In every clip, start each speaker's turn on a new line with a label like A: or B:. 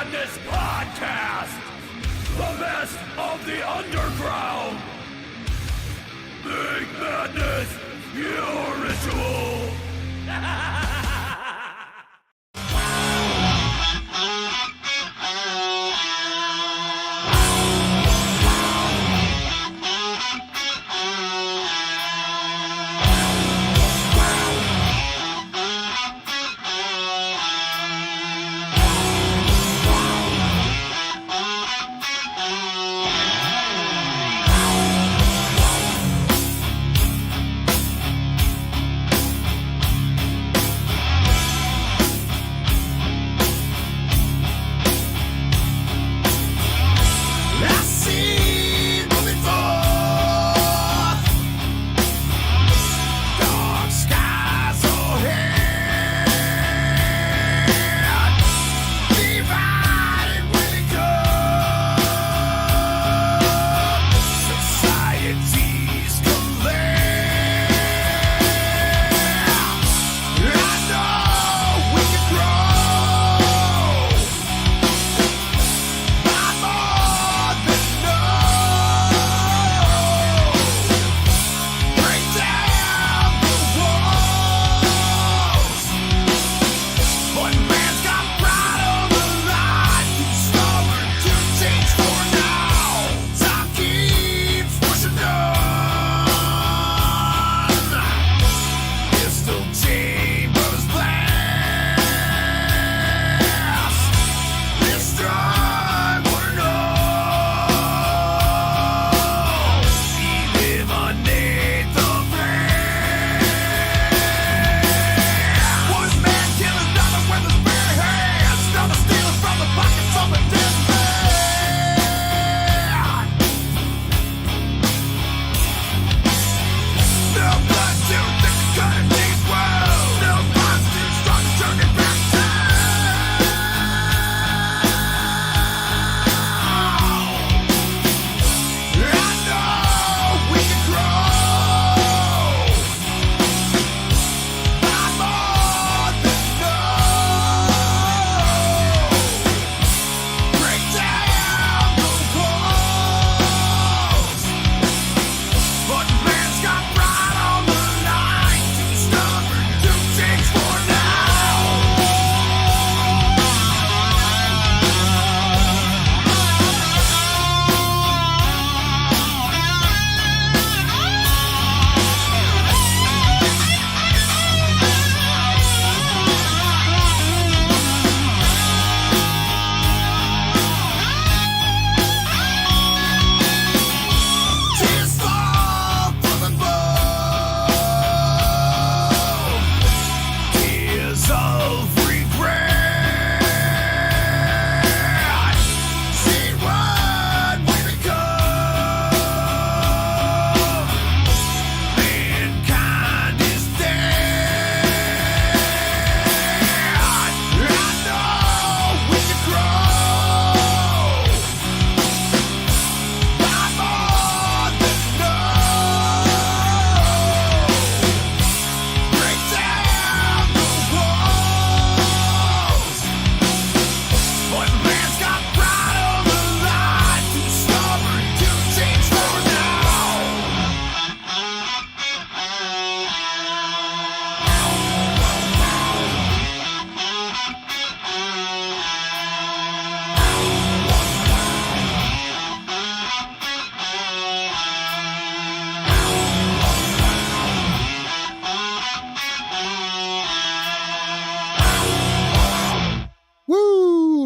A: Madness Podcast! The best of the underground! Make madness your ritual!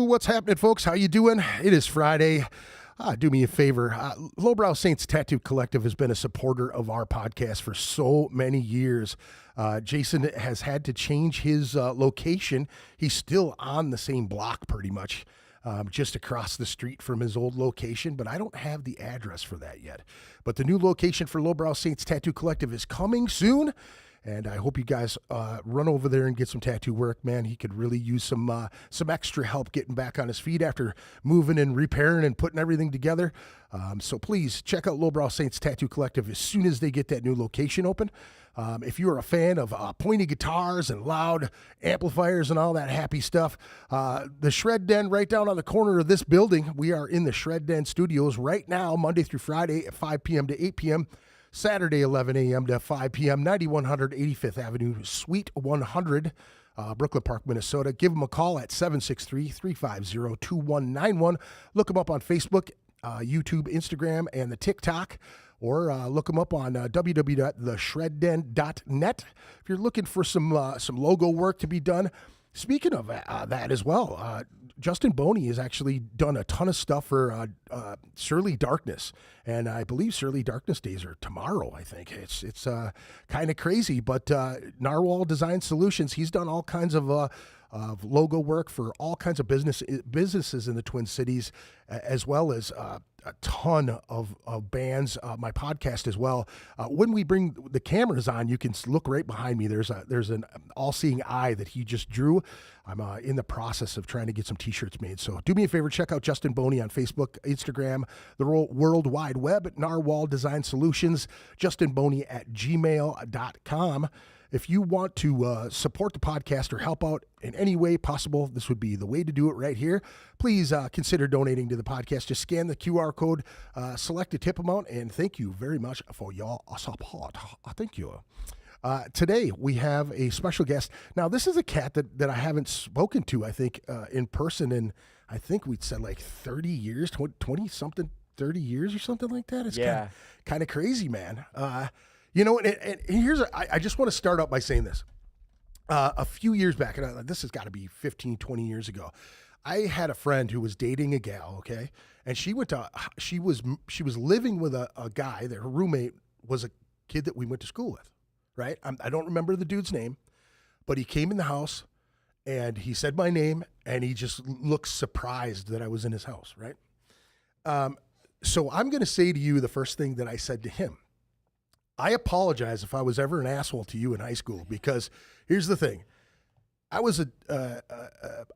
B: What's happening, folks? How you doing? It is Friday. Do me a favor. Lowbrow Saints Tattoo Collective has been a supporter of our podcast for so many years. Jason has had to change his location. He's still on the same block pretty much, just across the street from his old location, but I don't have the address for that yet. But the new location for Lowbrow Saints Tattoo Collective is coming soon. And I hope you guys run over there and get some tattoo work, man. He could really use some extra help getting back on his feet after moving and repairing and putting everything together. So please check out Lowbrow Saints Tattoo Collective as soon as they get that new location open. If you are a fan of pointy guitars and loud amplifiers and all that happy stuff, the Shred Den right down on the corner of this building, we are in the Shred Den studios right now, Monday through Friday at 5 p.m. to 8 p.m., Saturday 11 a.m. to 5 p.m., 9100 85th Avenue, Suite 100, Brooklyn Park, Minnesota. Give them a call at 763-350-2191. Look them up on Facebook, YouTube, Instagram, and the TikTok. Or look them up on www.theshredden.net. If you're looking for some logo work to be done. Speaking of that as well, Justin Boney has actually done a ton of stuff for Surly Darkness. And I believe Surly Darkness days are tomorrow, I think. It's kind of crazy. But Narwhal Design Solutions, he's done all kinds of logo work for all kinds of businesses in the Twin Cities, as well as a ton of bands, my podcast as well. When we bring the cameras on, you can look right behind me. There's an all-seeing eye that he just drew. I'm in the process of trying to get some t-shirts made. So do me a favor, check out Justin Boney on Facebook, Instagram, the World Wide Web, Narwhal Design Solutions, justinboney@gmail.com. If you want to support the podcast or help out in any way possible, this would be the way to do it right here. Please consider donating to the podcast. Just scan the QR code, select a tip amount, and thank you very much for your support. Thank you. Today, we have a special guest. Now, this is a cat that I haven't spoken to, I think, in person in, I think we'd said like 30 years, 20-something, 30 years or something like that. It's kind of crazy, man. You know, and here's, I just want to start out by saying this. A few years back, and this has got to be 15, 20 years ago, I had a friend who was dating a gal, okay? And she was living with a guy that her roommate was a kid that we went to school with, right? I don't remember the dude's name, but he came in the house and he said my name and he just looked surprised that I was in his house, right? So I'm going to say to you the first thing that I said to him. I apologize if I was ever an asshole to you in high school, because here's the thing. I was a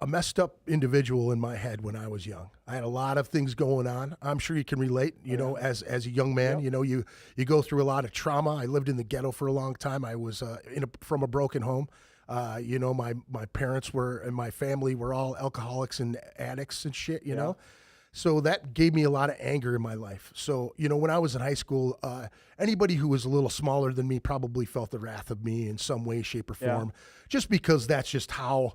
B: messed up individual in my head when I was young. I had a lot of things going on. I'm sure you can relate, you know, as a young man, you know, you go through a lot of trauma. I lived in the ghetto for a long time. I was from a broken home. You know, my parents and my family were all alcoholics and addicts and shit, you know. So that gave me a lot of anger in my life. So, you know, when I was in high school, anybody who was a little smaller than me probably felt the wrath of me in some way, shape, or form, just because that's just how,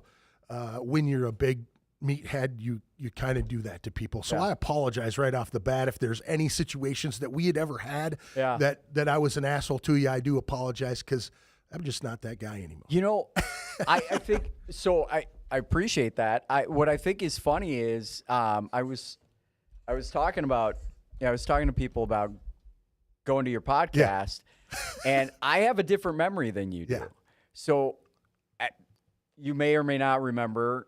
B: when you're a big meathead, you kind of do that to people. So I apologize right off the bat if there's any situations that we had ever had that I was an asshole to you. I do apologize, because I'm just not that guy anymore.
C: You know, I think, so I appreciate that. What I think is funny is I was talking to people about going to your podcast, and I have a different memory than you do.
B: Yeah.
C: So you may or may not remember,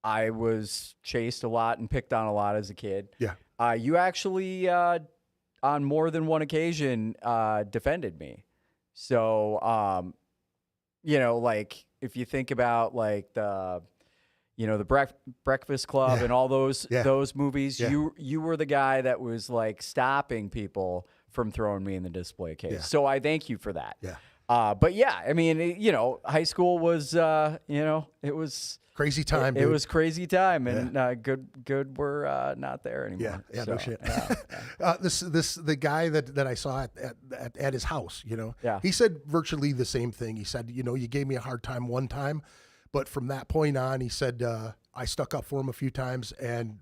C: I was chased a lot and picked on a lot as a kid.
B: Yeah.
C: You actually, on more than one occasion, defended me. So, you know, like, if you think about like the Breakfast Club and all those movies, you were the guy that was like stopping people from throwing me in the display case. Yeah. So I thank you for that. Yeah. But yeah, I mean, you know, high school was, you know, it was
B: crazy time.
C: It was crazy time, and good we're not there anymore.
B: Yeah,
C: so,
B: no shit. The guy that I saw at his house, you know, he said virtually the same thing. He said, you know, you gave me a hard time one time, but from that point on, he said, I stuck up for him a few times, and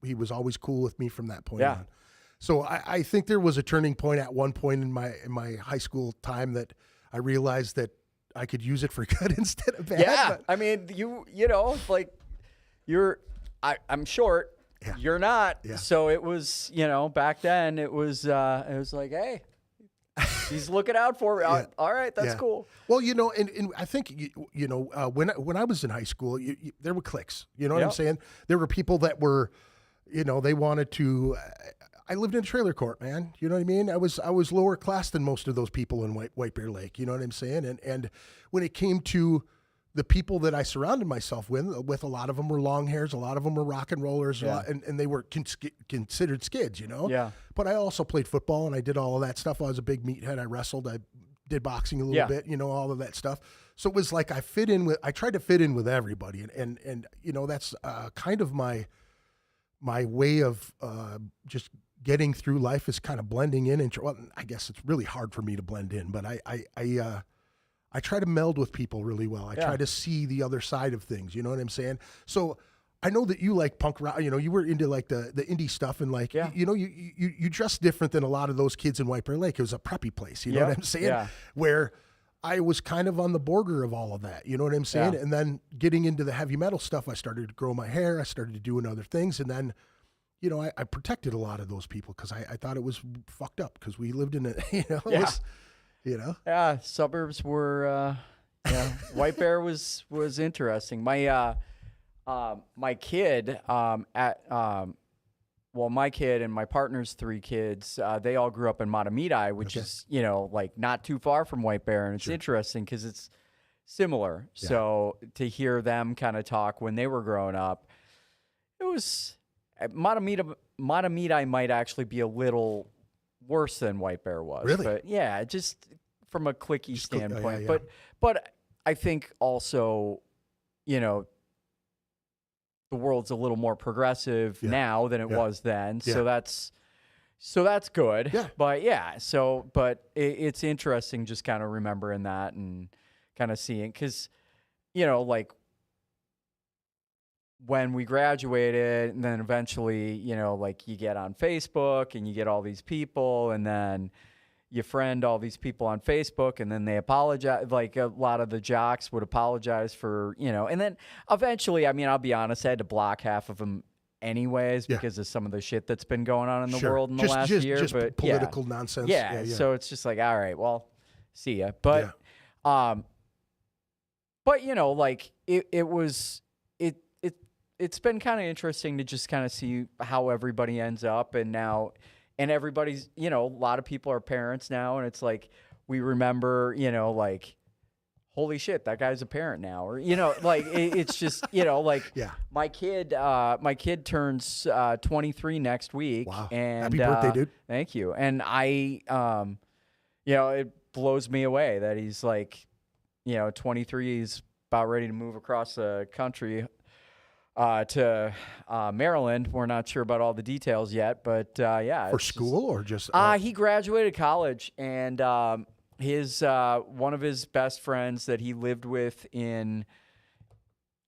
B: he was always cool with me from that point on. So I think there was a turning point at one point in my high school time that I realized that I could use it for good instead of bad.
C: Yeah, but I mean, you know, like I'm short, you're not. Yeah. So it was, you know, back then it was like, hey, he's looking out for me. All right, that's cool.
B: Well, you know, and I think, you know, when I was in high school, there were cliques. You know what I'm saying? There were people that were, you know, they wanted to. I lived in a trailer court, man. You know what I mean? I was lower class than most of those people in White Bear Lake. You know what I'm saying? And when it came to the people that I surrounded myself with a lot of them were long hairs, a lot of them were rock and rollers, and they were considered skids, you know?
C: Yeah.
B: But I also played football and I did all of that stuff. I was a big meathead. I wrestled. I did boxing a little bit, you know, all of that stuff. So it was like I tried to fit in with everybody. And you know, that's kind of my way of just getting through life is kind of blending in. And well, I guess it's really hard for me to blend in, but I try to meld with people really well. I try to see the other side of things. You know what I'm saying? So I know that you like punk rock. You know, you were into like the indie stuff, and like you know, you dress different than a lot of those kids in White Bear Lake. It was a preppy place. You know what I'm saying?
C: Yeah.
B: Where I was kind of on the border of all of that. You know what I'm saying?
C: Yeah.
B: And then getting into the heavy metal stuff, I started to grow my hair. I started doing other things, and then, you know, I protected a lot of those people because I thought it was fucked up because we lived in it. You know. It was, you know.
C: Yeah, suburbs were. White Bear was interesting. My my kid my kid and my partner's 3 kids, they all grew up in Matamidi, which is, you know, like not too far from White Bear, and it's interesting because it's similar. Yeah. So to hear them kind of talk when they were growing up, it was Matamidi might actually be a little worse than White Bear was.
B: Really?
C: But yeah, just from a cliquey standpoint. But I think also, you know, the world's a little more progressive now than it was then. Yeah. So that's good. Yeah. But it's interesting just kind of remembering that and kind of seeing, because, you know, like when we graduated and then eventually, you know, like you get on Facebook and you get all these people and then you friend all these people on Facebook and then they apologize. Like a lot of the jocks would apologize for, you know, and then eventually, I mean, I'll be honest, I had to block half of them anyways because of some of the shit that's been going on in the world in the last year.
B: Just
C: but
B: political nonsense.
C: Yeah. So it's just like, all right, well, see ya. But, but you know, like it's been kind of interesting to just kind of see how everybody ends up. And now, and everybody's, you know, a lot of people are parents now, and it's like, we remember, you know, like, holy shit, that guy's a parent now. Or, you know, like, it's just, you know, like, my kid turns 23 next week.
B: Wow.
C: And,
B: happy birthday, dude.
C: Thank you. And you know, it blows me away that he's like, you know, 23, he's about ready to move across the country to Maryland. We're not sure about all the details yet, but
B: for school or just
C: he graduated college, and his one of his best friends that he lived with you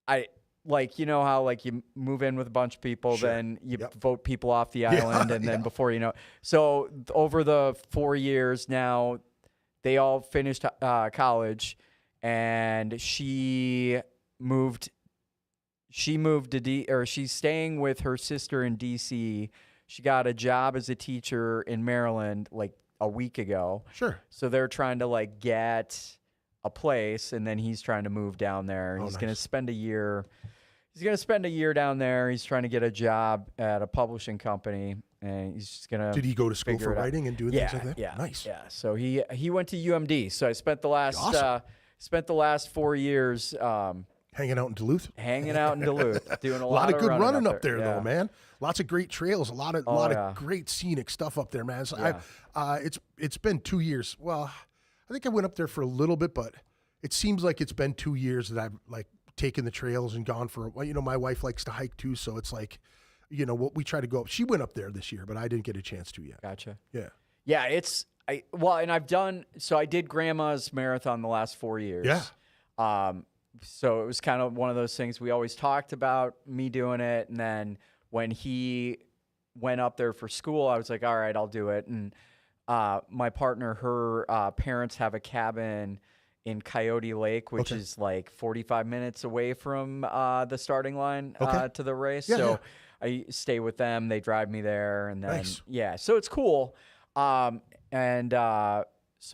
C: know how like you move in with a bunch of people, then you vote people off the island, and then before you know, so over the 4 years now, they all finished college, and she moved to she's staying with her sister in DC. She got a job as a teacher in Maryland like a week ago.
B: Sure.
C: So they're trying to like get a place, and then he's trying to move down there. He's going to spend a year. He's going to spend a year down there. He's trying to get a job at a publishing company, and he's just going to.
B: Did he go to school for writing and doing things like that?
C: Yeah.
B: Nice.
C: Yeah. So he went to UMD. So I spent the last 4 years.
B: Hanging out in Duluth,
C: doing a
B: lot of good running up there,
C: though,
B: man. Lots of great trails, a lot of great scenic stuff up there, man. So it's been 2 years. Well, I think I went up there for a little bit, but it seems like it's been 2 years that I've like taken the trails and gone for. Well, you know, my wife likes to hike too, so it's like, you know, what we try to go up. She went up there this year, but I didn't get a chance to yet.
C: Gotcha.
B: Yeah.
C: Yeah, and I did Grandma's Marathon the last 4 years.
B: Yeah.
C: So it was kind of one of those things we always talked about, me doing it. And then when he went up there for school, I was like, all right, I'll do it. And my partner, her parents have a cabin in Coyote Lake, which is like 45 minutes away from the starting line to the race. I stay with them. They drive me there. And then, so it's cool. So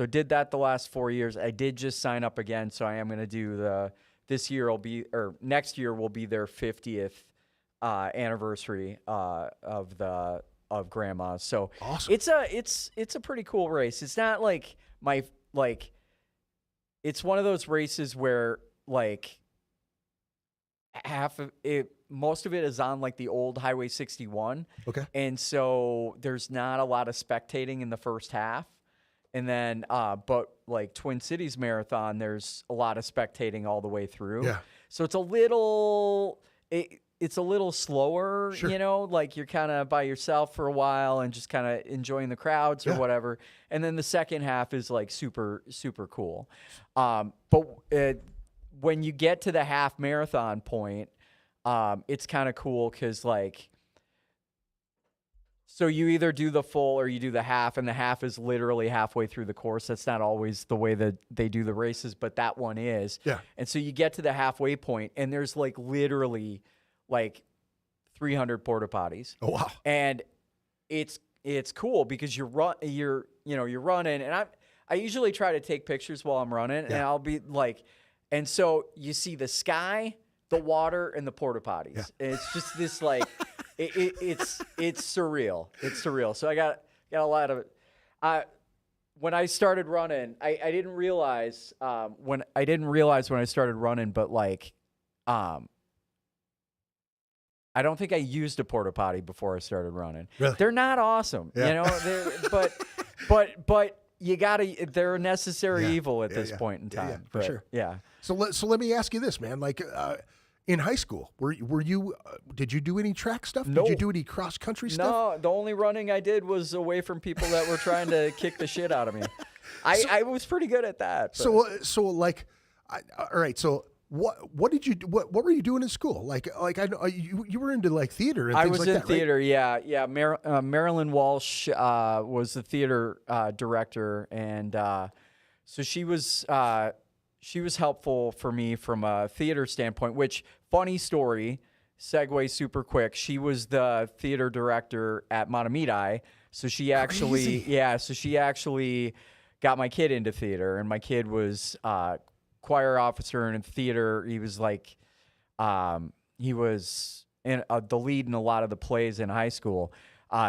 C: did that the last 4 years. I did just sign up again. So I am going to do next year will be their 50th anniversary of the grandmas. So
B: Awesome.
C: it's a pretty cool race. It's not like it's one of those races where like half of it, most of it is on like the old Highway 61.
B: Okay.
C: And so there's not a lot of spectating in the first half. And then, but like Twin Cities Marathon, there's a lot of spectating all the way through.
B: Yeah.
C: So it's a little, it's a little slower,
B: Sure.
C: you know, like you're kind of by yourself for a while and just kind of enjoying the crowds or
B: Yeah.
C: whatever. And then the second half is like super, super cool. But when you get to the half marathon point, it's kind of cool because like, so you either do the full or you do the half, and the half is literally halfway through the course. That's not always the way that they do the races, but that one is.
B: Yeah.
C: And so you get to the halfway point, and there's like literally like 300 porta potties.
B: Oh, wow.
C: And it's cool because you're running, and I usually try to take pictures while I'm running, and I'll be like, and so you see the sky, the water, and the porta potties.
B: Yeah.
C: And it's just this like. It's surreal. It's surreal. So I got a lot of it. When I started running, I didn't realize when I started running, but like I don't think I used a porta potty before I started running.
B: Really?
C: They're not awesome,
B: Yeah.
C: you know. But you gotta. They're a necessary evil at this point in time.
B: Yeah, for
C: But,
B: sure.
C: Yeah.
B: So let me ask you this, man. Like, in high school, were you? Did you do any track stuff?
C: No.
B: Did you do any cross country stuff?
C: No, the only running I did was away from people that were trying to kick the shit out of me. I was pretty good at that. But.
B: So like, all right. So what did you do? What were you doing in school? Like I know you were into like theater and
C: I
B: things
C: was
B: like
C: in
B: that,
C: theater, right? yeah. Marilyn Walsh was the theater director, and so she was helpful for me from a theater standpoint. Which, funny story, segue super quick. She was the theater director at Matamidi, so she actually, got my kid into theater, and my kid was choir officer in theater. He was like, he was the lead in a lot of the plays in high school.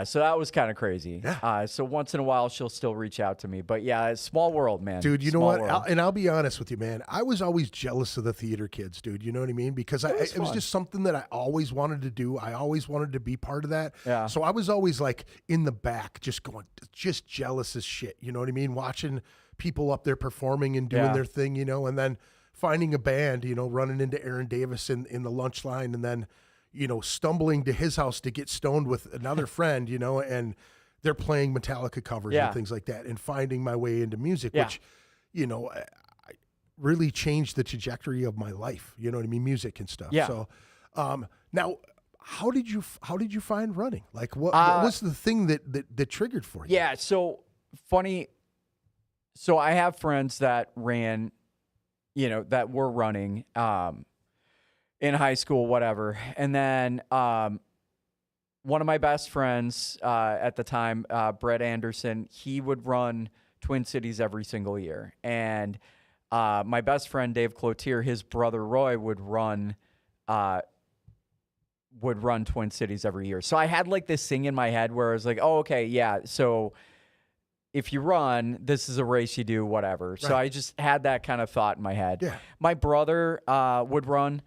C: So that was kind of crazy.
B: Yeah.
C: So once in a while, she'll still reach out to me. But yeah, it's small world, man.
B: Dude, you know
C: Small
B: what?
C: world.
B: I'll be honest with you, man. I was always jealous of the theater kids, dude. You know what I mean? Because it was
C: fun.
B: just something that I always wanted to do. I always wanted to be part of that.
C: Yeah.
B: So I was always like in the back, just jealous as shit. You know what I mean? Watching people up there performing and doing their thing, you know, and then finding a band, you know, running into Aaron Davis in the lunch line, and then, you know, stumbling to his house to get stoned with another friend, you know, and they're playing Metallica covers and things like that, and finding my way into music, which, you know, I really changed the trajectory of my life. You know what I mean? Music and stuff.
C: Yeah.
B: So, now, how did you find running? Like, what was the thing that triggered for you?
C: Yeah. So funny. So I have friends that ran, you know, that were running in high school, whatever. And then one of my best friends at the time, Brett Anderson, he would run Twin Cities every single year. And my best friend, Dave Cloutier, his brother Roy would run Twin Cities every year. So I had like this thing in my head where I was like, oh, okay, yeah. So if you run, this is a race you do, whatever. Right. So I just had that kind of thought in my head.
B: Yeah.
C: My brother would run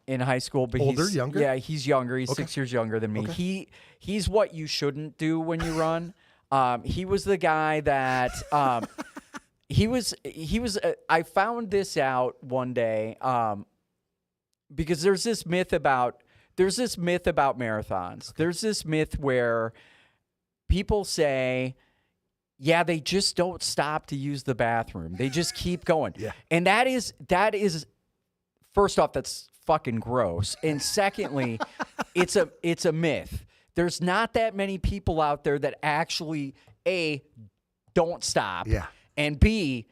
C: in high school, but
B: younger?
C: Yeah, he's younger. He's 6 years younger than me.
B: Okay.
C: He's what you shouldn't do when you run. He was the guy that he was. I found this out one day because there's this myth about marathons. Okay. There's this myth where people say, yeah, they just don't stop to use the bathroom. They just keep going.
B: Yeah.
C: And that is first off, that's fucking gross. And secondly, it's a myth. There's not that many people out there that actually A, don't stop.
B: Yeah.
C: And B,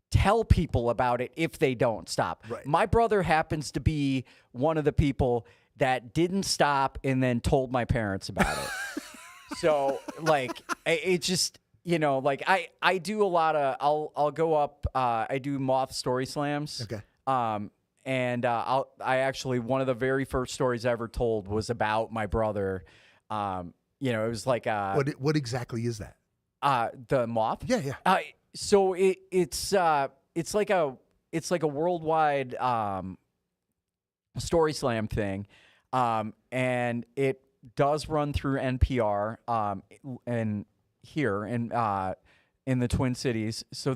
C: tell people about it if they don't stop.
B: Right.
C: My brother happens to be one of the people that didn't stop and then told my parents about it. So like it just, you know, like I do a lot of, I'll go up, I do moth story slams.
B: Okay.
C: And I actually, one of the very first stories I ever told was about my brother. it was like
B: What exactly is that?
C: the moth.
B: Yeah.
C: So it's like a worldwide Story Slam thing, and it does run through NPR and here in the Twin Cities. So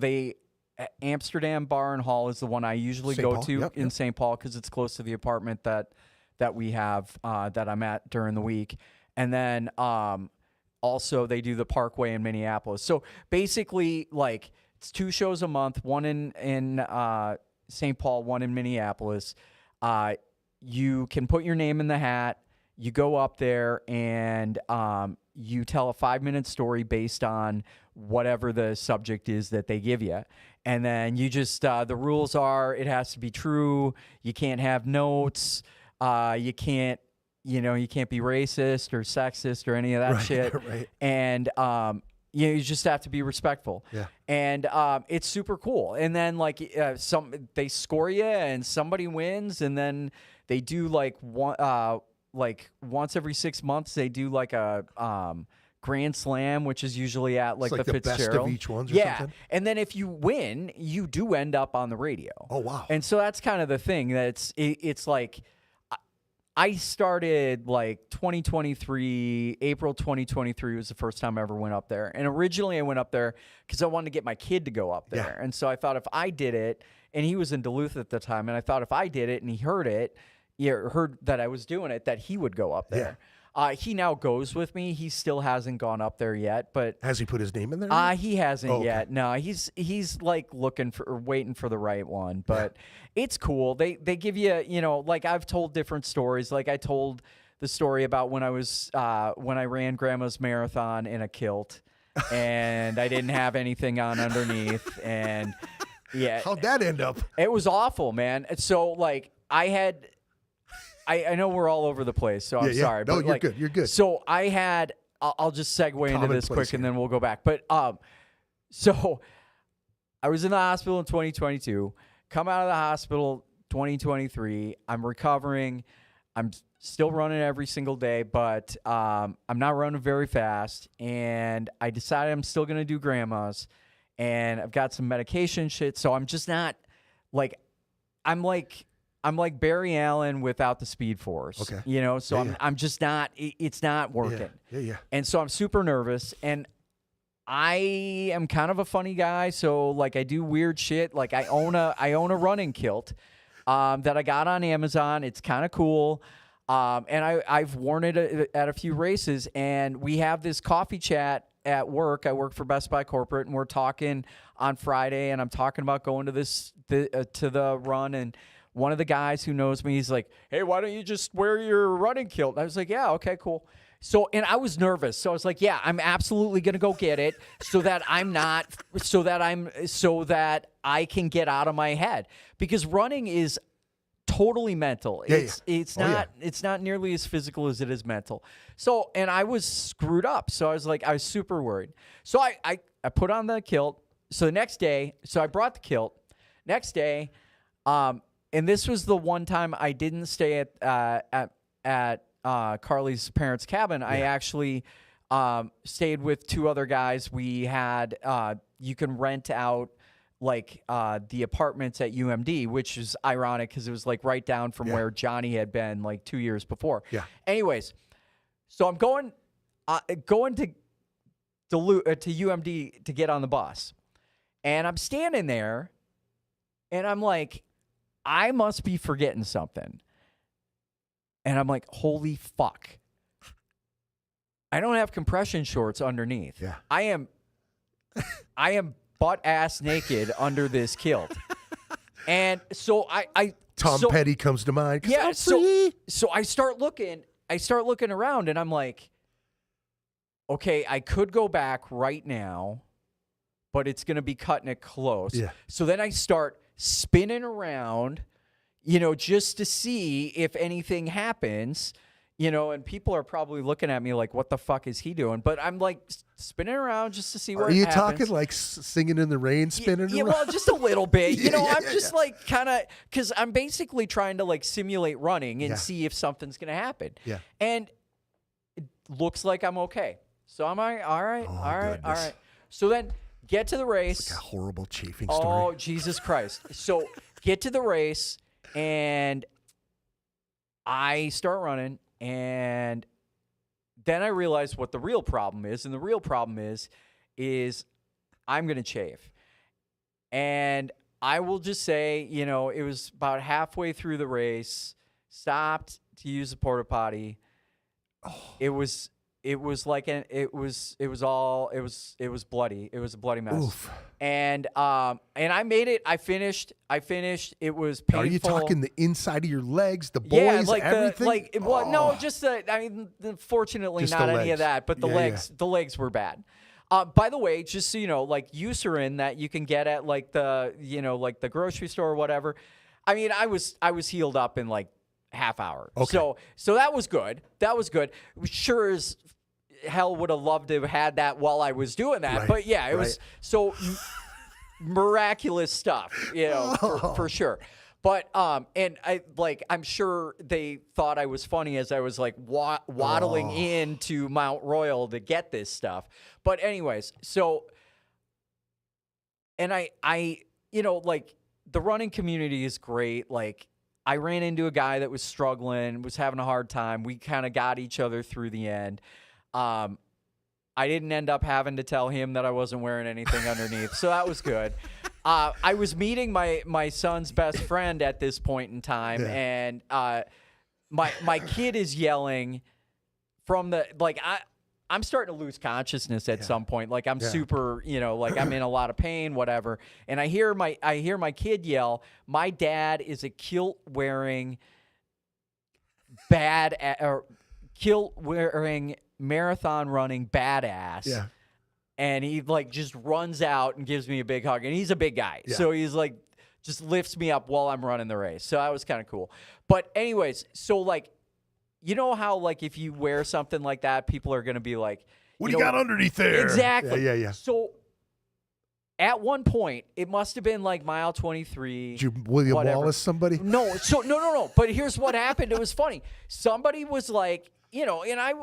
C: Amsterdam Bar and Hall is the one I usually go to in St. Paul because it's close to the apartment that we have that I'm at during the week, and then also they do the Parkway in Minneapolis. So basically, like, it's 2 shows a month, one in St. Paul, one in Minneapolis. You can put your name in the hat. You go up there and you tell a 5-minute story based on whatever the subject is that they give you. And then you just, the rules are it has to be true. You can't have notes. You can't be racist or sexist or any of that shit.
B: Right.
C: And, you just have to be respectful.
B: Yeah.
C: And it's super cool. And then they score you and somebody wins, and then they do once every 6 months they do like a Grand Slam, which is usually at like the Fitzgerald.
B: Best of each ones or something?
C: And then if you win, you do end up on the radio.
B: Oh, wow.
C: And so that's kind of the thing. It's like I started like April 2023 was the first time I ever went up there. And originally I went up there because I wanted to get my kid to go up there. Yeah. And so I thought if I did it, and he was in Duluth at the time, and I thought if I did it and he heard that I was doing it, that he would go up there. Yeah. He now goes with me. He still hasn't gone up there yet, but
B: has he put his name in there?
C: He hasn't yet. No, he's like looking for or waiting for the right one. But it's cool. They give you, like I've told different stories. Like I told the story about when I ran Grandma's marathon in a kilt, and I didn't have anything on underneath, and
B: how'd that end up?
C: It was awful, man. So like I know we're all over the place, so I'm sorry.
B: No,
C: but
B: good. You're good.
C: So I'll just segue into this quick, and then we'll go back. But so I was in the hospital in 2022. Come out of the hospital 2023. I'm recovering. I'm still running every single day, but I'm not running very fast. And I decided I'm still going to do Grandma's. And I've got some medication shit, so I'm just not like I'm like Barry Allen without the Speed Force.
B: Okay.
C: So I'm just not. It's not working.
B: Yeah.
C: And so I'm super nervous, and I am kind of a funny guy, so like I do weird shit. Like I own a running kilt that I got on Amazon. It's kind of cool. And I've worn it at a few races, and we have this coffee chat at work. I work for Best Buy Corporate, and we're talking on Friday, and I'm talking about going to the run, and one of the guys who knows me, he's like, "Hey, why don't you just wear your running kilt?" And I was like, "Yeah, okay, cool." So, and I was nervous, so I was like, "Yeah, I'm absolutely gonna go get it, so that I can get out of my head, because running is totally mental. It's not nearly as physical as it is mental." So, and I was screwed up. So I was super worried. So I put on the kilt. So the next day, I brought the kilt. Next day, and this was the one time I didn't stay at Carly's parents' cabin. I actually stayed with 2 other guys. We had you can rent out like the apartments at UMD, which is ironic because it was like right down from where Johnny had been like 2 years before. Yeah. Anyways, so I'm going to UMD to get on the bus, and I'm standing there, and I'm like, I must be forgetting something, and I'm like, holy fuck, I don't have compression shorts underneath. Yeah. I am butt ass naked under this kilt. And so
B: Tom Petty comes to mind.
C: Yeah. So I start looking around, and I'm like, okay, I could go back right now, but it's going to be cutting it close. Yeah. So then I start spinning around, just to see if anything happens. And people are probably looking at me like, what the fuck is he doing? But I'm like spinning around just to see what happens.
B: Are you talking like Singing in the Rain, spinning around?
C: Well, just a little bit. I'm just like kind of, because I'm basically trying to like simulate running and see if something's going to happen. Yeah. And looks like I'm okay. So I'm like, all right.
B: Goodness.
C: So then get to the race.
B: A horrible chafing
C: Oh,
B: story.
C: Jesus Christ. So get to the race, and I start running, and then I realize what the real problem is. And the real problem is I'm going to chafe. And I will just say, you know, it was about halfway through the race, stopped to use the porta potty. It was like it was bloody. It was a bloody mess.
B: Oof.
C: And I made it. I finished. It was painful.
B: Are you talking the inside of your legs, the boys,
C: yeah, like
B: everything?
C: no, just fortunately
B: Just
C: not
B: the
C: any of
B: legs.
C: that, but the
B: Yeah,
C: legs were bad. By the way, just so you know, like Eucerin that you can get at like the grocery store or whatever. I mean, I was healed up in like half hour.
B: Okay.
C: So that was good. Sure as hell would have loved to have had that while I was doing that.
B: Right,
C: But yeah, it was
B: right.
C: so miraculous stuff, you know, for sure. But and I'm sure they thought I was funny as I was like waddling into Mount Royal to get this stuff. But anyways, so and I you know, like the running community is great. Like I ran into a guy that was struggling, was having a hard time. We kind of got each other through the end. I didn't end up having to tell him that I wasn't wearing anything underneath, so that was good. I was meeting my son's best friend at this point in time, and my kid is yelling from the I'm starting to lose consciousness at some point. Like I'm super, you know, like I'm in a lot of pain, whatever. And I hear my kid yell, "My dad is a kilt wearing marathon running badass."
B: Yeah.
C: And he like just runs out and gives me a big hug. And he's a big guy.
B: Yeah.
C: So he's like just lifts me up while I'm running the race. So that was kind of cool. But anyways, so like, you know how like if you wear something like that, people are going to be like,
B: What do you got underneath there?
C: Exactly.
B: Yeah.
C: So at one point, it must have been like mile 23.
B: Did you William
C: whatever.
B: Wallace somebody?
C: No. So no. But here's what happened. It was funny. Somebody was like, you know, and I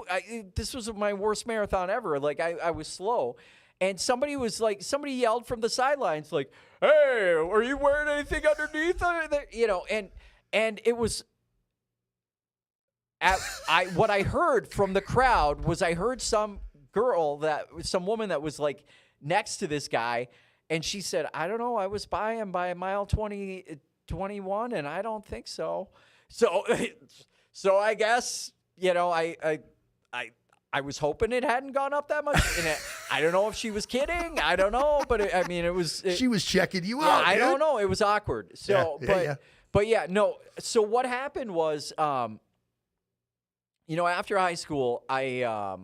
C: this was my worst marathon ever. Like I was slow. And somebody yelled from the sidelines, like, "Hey, are you wearing anything underneath?" You know, and it was what I heard from the crowd was I heard some woman that was like next to this guy, and she said, "I don't know, I was by him by mile 21, and I don't think so." So I guess, you know, I was hoping it hadn't gone up that much. And I don't know if she was kidding. I don't know, but it was.
B: She was checking you
C: Yeah,
B: out.
C: I
B: dude.
C: don't know. It was awkward. So, but yeah, no. So what happened was, you know, after high school, I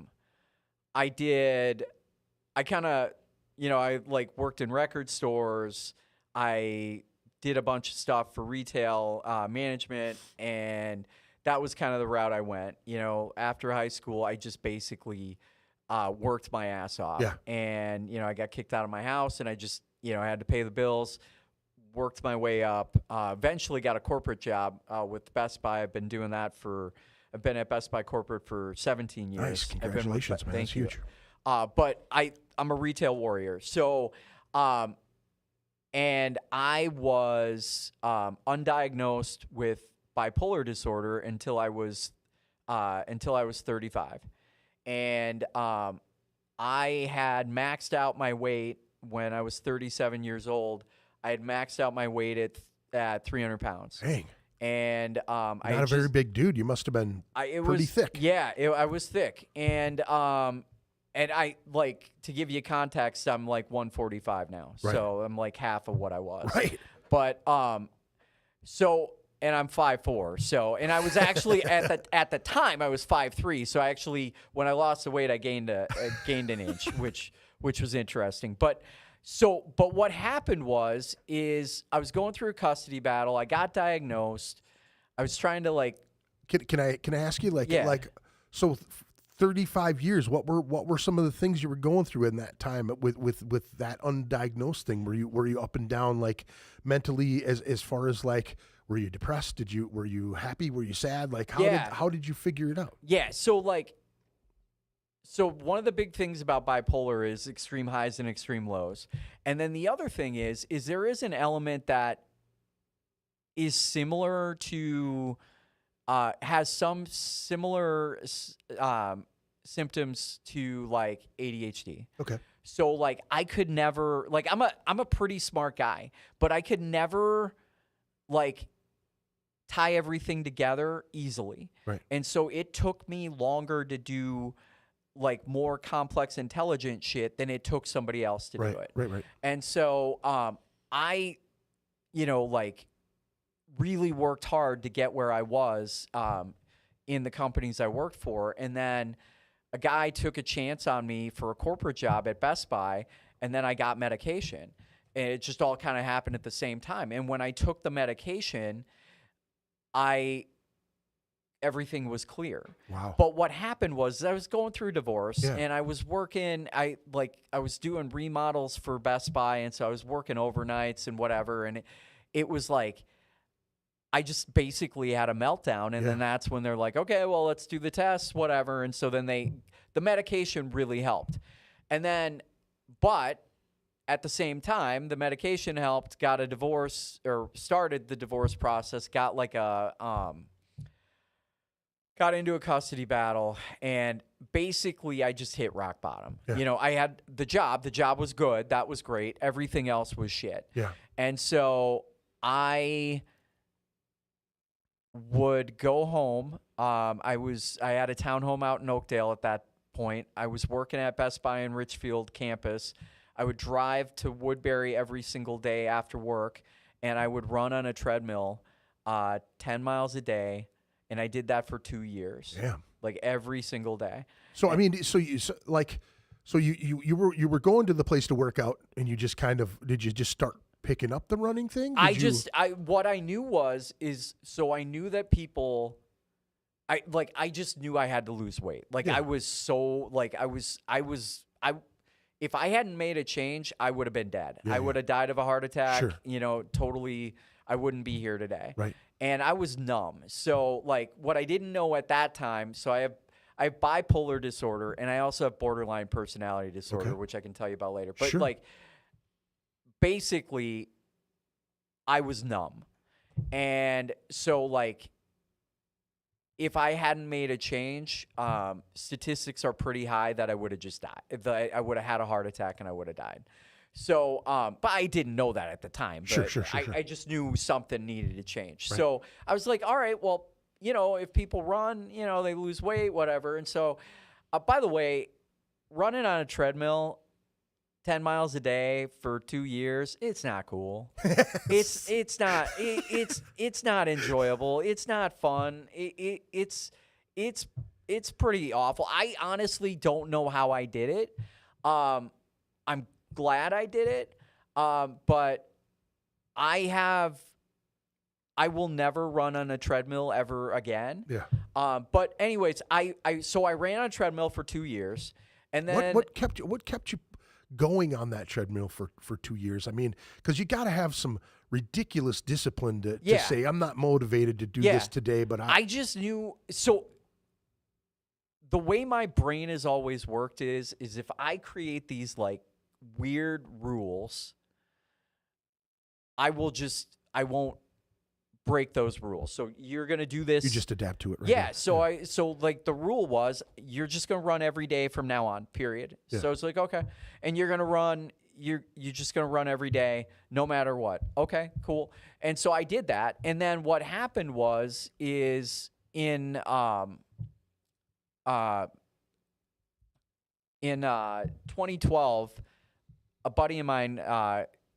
C: kind of, you know, I like worked in record stores. I did a bunch of stuff for retail management, and that was kind of the route I went. You know, after high school, I just basically worked my ass off.
B: Yeah.
C: And, you know, I got kicked out of my house, and I just, you know, I had to pay the bills, worked my way up, eventually got a corporate job with Best Buy. I've been doing that I've been at Best Buy corporate for 17 years.
B: Nice. Congratulations, man.
C: Thank
B: That's
C: you.
B: huge.
C: But I'm a retail warrior. So, and I was undiagnosed with bipolar disorder until I was 35, and I had maxed out my weight when I was 37 years old. I had maxed out my weight at 300 pounds.
B: Dang.
C: And
B: Not a very big dude. You must have been pretty thick.
C: Yeah, I was thick, and I like, to give you context, I'm like 145 now,
B: Right.
C: so I'm like half of what I was.
B: Right.
C: But and I'm 5'4", so, and I was actually at the time I was 5'3", so I actually, when I lost the weight, I gained an inch, which was interesting. But what happened is I was going through a custody battle. I got diagnosed. I was trying to like.
B: Can I ask you
C: Yeah.
B: so 35 years? What were some of the things you were going through in that time with that undiagnosed thing? Were you up and down like mentally as far as like, were you depressed? Were you happy? Were you sad? Like how did you figure it out?
C: Yeah. So like So one of the big things about bipolar is extreme highs and extreme lows. And then the other thing is there is an element that is similar to, has some similar symptoms to like ADHD.
B: Okay.
C: So like I could never, like I'm a pretty smart guy, but I could never like tie everything together easily.
B: Right.
C: And so it took me longer to do like more complex, intelligent shit than it took somebody else to do it.
B: Right.
C: And so I, like really worked hard to get where I was in the companies I worked for. And then a guy took a chance on me for a corporate job at Best Buy, and then I got medication. And it just all kind of happened at the same time. And when I took the medication, everything was clear.
B: Wow.
C: But what happened was I was going through a divorce,
B: Yeah.
C: and I was working, I was doing remodels for Best Buy, and so I was working overnights and whatever, and it was like I just basically had a meltdown, and then that's when they're like, okay, well, let's do the test, whatever. And so then the medication really helped. And then, but at the same time, the medication helped, got a divorce, or started the divorce process, got like got into a custody battle, and basically I just hit rock bottom.
B: Yeah.
C: I had the job was good, that was great, everything else was shit.
B: Yeah.
C: And so I would go home. I had a townhome out in Oakdale at that point. I was working at Best Buy in Richfield campus. I would drive to Woodbury every single day after work, and I would run on a treadmill 10 miles a day, and I did that for 2 years.
B: Damn.
C: Like every single day.
B: So I mean, so you were going to the place to work out, and you just did you just start picking up the running thing?
C: What I knew I knew that people, I just knew I had to lose weight. Like
B: Yeah.
C: I was so like if I hadn't made a change, I would have been dead.
B: Yeah,
C: I would have died of a heart attack.
B: Sure.
C: Totally. I wouldn't be here today.
B: Right.
C: And I was numb. So like what I didn't know at that time. So I have bipolar disorder, and I also have borderline personality disorder,
B: Okay.
C: which I can tell you about later. But
B: Sure.
C: like basically, I was numb. And so like if I hadn't made a change, statistics are pretty high that I would have just died. I would have had a heart attack and I would have died. So, but I didn't know that at the time. But
B: Sure.
C: I just knew something needed to change.
B: Right.
C: So I was like, all right, well, if people run, they lose weight, whatever. And so, by the way, running on a treadmill 10 miles a day for 2 years, it's not cool. It's not enjoyable. It's not fun. It's pretty awful. I honestly don't know how I did it. I'm glad I did it. But I will never run on a treadmill ever again.
B: Yeah.
C: But anyways, so I ran on a treadmill for 2 years, and then
B: What kept you going on that treadmill for 2 years? I mean, because you got to have some ridiculous discipline to say, I'm not motivated to do this today, but
C: I just knew. So the way my brain has always worked is if I create these like weird rules, I won't break those rules. So you're going to do this.
B: you just adapt to it, right?
C: Yeah.
B: now.
C: So like the rule was you're just going to run every day from now on, period.
B: Yeah.
C: So it's like, okay. And you're going to run, you're just going to run every day, no matter what. Okay, cool. And so I did that. And then what happened is in 2012, a buddy of mine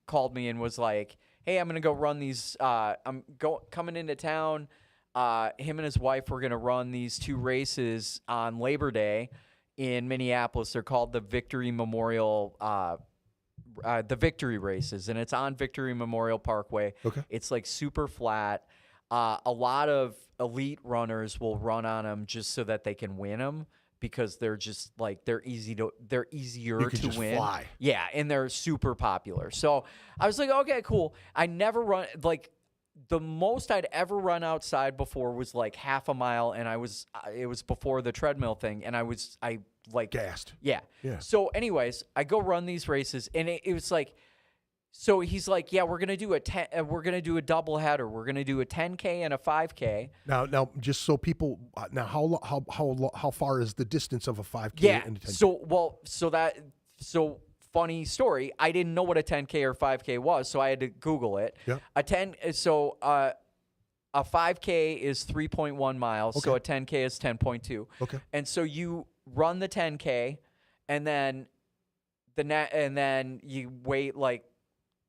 C: called me and was like, hey, I'm going to go run these. Coming into town. Him and his wife were going to run these 2 races on Labor Day in Minneapolis. They're called the Victory Memorial, the Victory Races, and it's on Victory Memorial Parkway.
B: Okay.
C: It's like super flat. A lot of elite runners will run on them just so that they can win them, because they're just like they're easier
B: You can
C: to
B: just
C: win.
B: fly.
C: Yeah, and they're super popular. So I was like, okay, cool. I never run like the most I'd ever run outside before was like half a mile, and it was before the treadmill thing, and I like
B: Gassed.
C: Yeah.
B: Yeah.
C: So anyways, I go run these races, and it was like, so he's like, yeah, we're gonna do we're gonna do a double header. We're gonna do a 10K and a 5K.
B: Now, just so people, now how far is the distance of a 5K
C: Yeah.
B: and a 10K?
C: So funny story. I didn't know what a 10K or 5K was, so I had to Google it.
B: Yeah.
C: A 5K is 3.1 miles, so a 10K is 10.2.
B: Okay.
C: And so you run the 10K, and then you wait like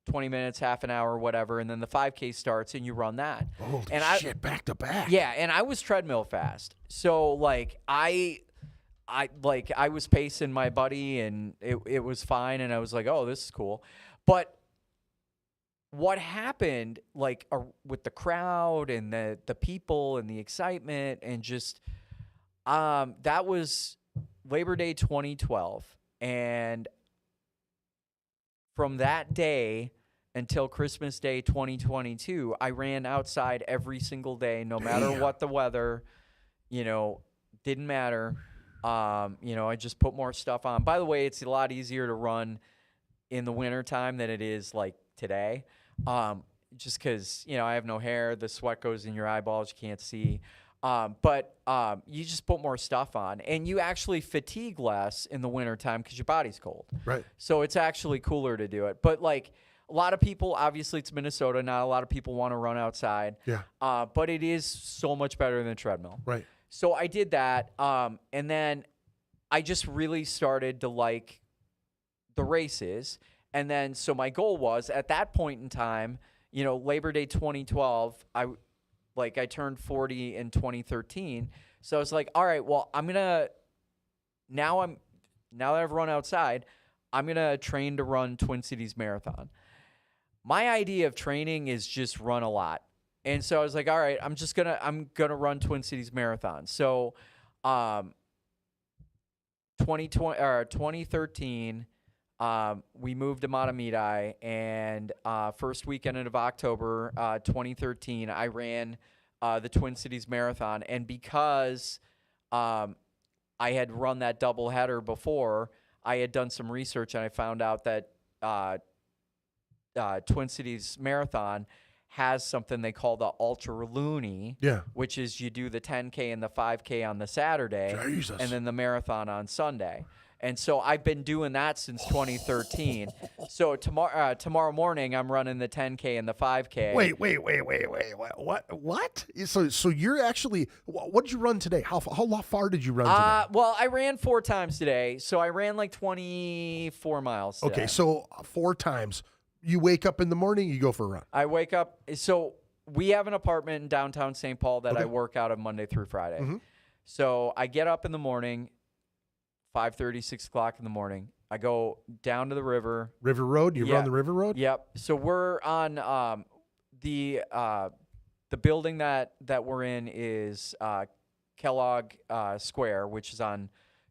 C: 20 minutes, half an hour, whatever, and then the 5K starts, and you run that.
B: Holy shit, back to back.
C: Yeah, and I was treadmill fast, so like I was pacing my buddy, and it was fine, and I was like, oh, this is cool. But what happened, like with the crowd and the people and the excitement, and just that was Labor Day 2012, and from that day until Christmas Day 2022, I ran outside every single day, no matter what the weather, didn't matter. I just put more stuff on. By the way, it's a lot easier to run in the wintertime than it is like today. Just because, I have no hair, the sweat goes in your eyeballs, you can't see. But you just put more stuff on, and you actually fatigue less in the wintertime because your body's cold.
B: Right.
C: So it's actually cooler to do it. But like a lot of people, obviously it's Minnesota, not a lot of people want to run outside.
B: Yeah.
C: But it is so much better than a treadmill.
B: Right.
C: So I did that, and then I just really started to like the races. And then so my goal was, at that point in time, Labor Day 2012, I turned 40 in 2013. So I was like, all right, well, now that I've run outside, I'm going to train to run Twin Cities Marathon. My idea of training is just run a lot. And so I was like, all right, I'm going to run Twin Cities Marathon. So 2013, we moved to Matamidi, and first weekend of October 2013, I ran the Twin Cities Marathon. And because I had run that double header before, I had done some research, and I found out that Twin Cities Marathon has something they call the Ultra Looney, which is you do the 10K and the 5K on the Saturday,
B: Jesus.
C: And then the marathon on Sunday. And so I've been doing that since 2013. So tomorrow morning, I'm running the 10K and the 5K.
B: Wait. What? So you're actually, what did you run today? How far did you run today?
C: Well, I ran 4 times today. So I ran like 24 miles today.
B: Okay, so 4 times. You wake up in the morning, you go for a run.
C: I wake up. So we have an apartment in downtown St. Paul that I work out of Monday through Friday.
B: Mm-hmm.
C: So I get up in the morning, 5:30, 6 o'clock in the morning. I go down to the river.
B: River Road? You run the River Road?
C: Yep. So we're on the building that we're in is Kellogg Square, which is on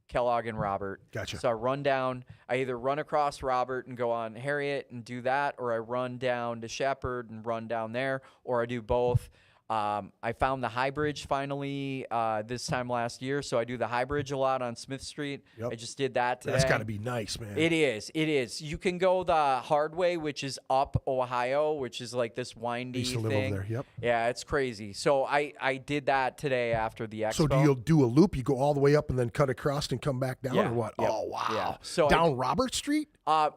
C: Kellogg and Robert.
B: Gotcha.
C: So I run down. I either run across Robert and go on Harriet and do that, or I run down to Shepherd and run down there, or I do both. I found the High Bridge finally this time last year, so I do the High Bridge a lot on Smith Street.
B: Yep.
C: I just did that today.
B: That's got to be nice, man.
C: It is. You can go the hard way, which is up Ohio, which is like this windy
B: used to live
C: thing.
B: over there, yep.
C: Yeah, it's crazy. So I did that today after the expo.
B: So do you do a loop? You go all the way up and then cut across and come back down, or what?
C: Yep.
B: Oh, wow.
C: Yeah. So
B: down Robert Street?
C: Yeah.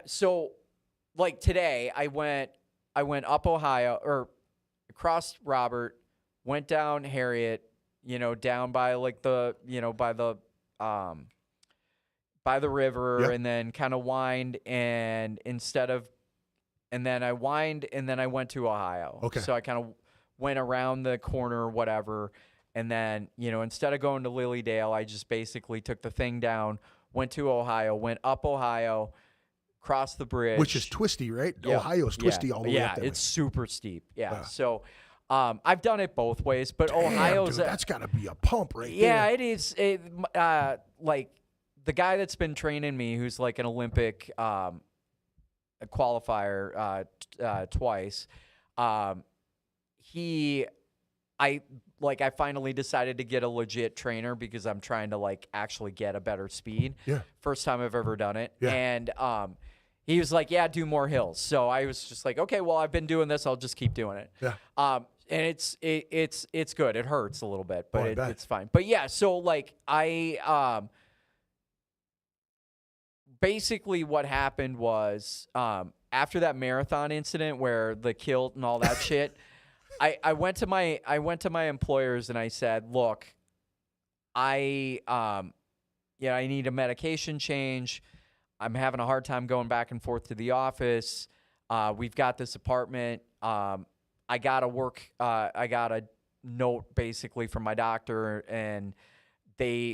C: So like today, I went up Ohio or across Robert, went down Harriet, down by like the, by the river, and then kind of wind, and then I wind, and then I went to Ohio.
B: Okay.
C: So I kind of went around the corner, whatever. And then, instead of going to Lilydale, I just basically took the thing down, went to Ohio, went up Ohio, crossed the bridge.
B: Which is twisty, right?
C: Yeah.
B: Ohio's twisty all the way up there.
C: Yeah, it's super steep. Yeah. So I've done it both ways, but Ohio's...
B: Dude, that's got to be a pump right there.
C: Yeah, it is. Like, the guy that's been training me, who's like an Olympic qualifier twice, I finally decided to get a legit trainer because I'm trying to like actually get a better speed.
B: Yeah.
C: First time I've ever done it.
B: Yeah.
C: And he was like, yeah, do more hills. So I was just like, okay, well, I've been doing this. I'll just keep doing it.
B: Yeah.
C: And it's good. It hurts a little bit, but
B: I bet.
C: it's fine. But yeah, so like basically what happened was after that marathon incident where the kilt and all that shit, I went to my employers and I said, look, I need a medication change. I'm having a hard time going back and forth to the office. We've got this apartment. I got a note basically from my doctor, and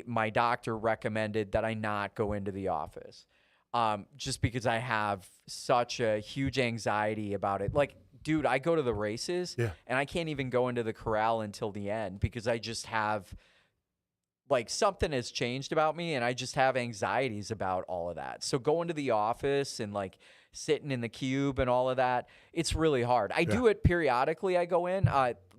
C: my doctor recommended that I not go into the office. Just because I have such a huge anxiety about it. Like, dude, I go to the races and I can't even go into the corral until the end because I just have like something has changed about me and I just have anxieties about all of that. So going to the office and like sitting in the cube and all of that, it's really hard. I do it periodically. I go in,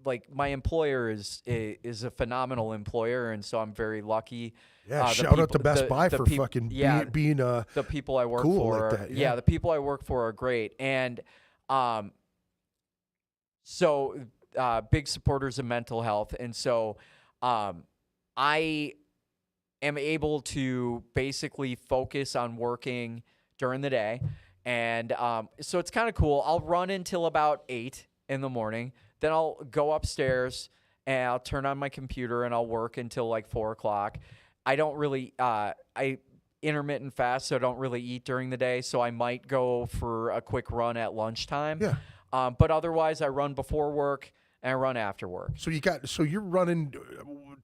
C: like my employer is a phenomenal employer. And so I'm very lucky.
B: Yeah. Shout out to Best Buy for fucking being
C: the people I work
B: cool
C: for.
B: like that. Yeah.
C: The people I work for are great. And, so big supporters of mental health. And so, I am able to basically focus on working during the day. And so it's kind of cool. I'll run until about 8 in the morning. Then I'll go upstairs and I'll turn on my computer and I'll work until like 4 o'clock. I don't really, I intermittent fast, so I don't really eat during the day. So I might go for a quick run at lunchtime.
B: Yeah.
C: But otherwise I run before work and I run after work.
B: So you're running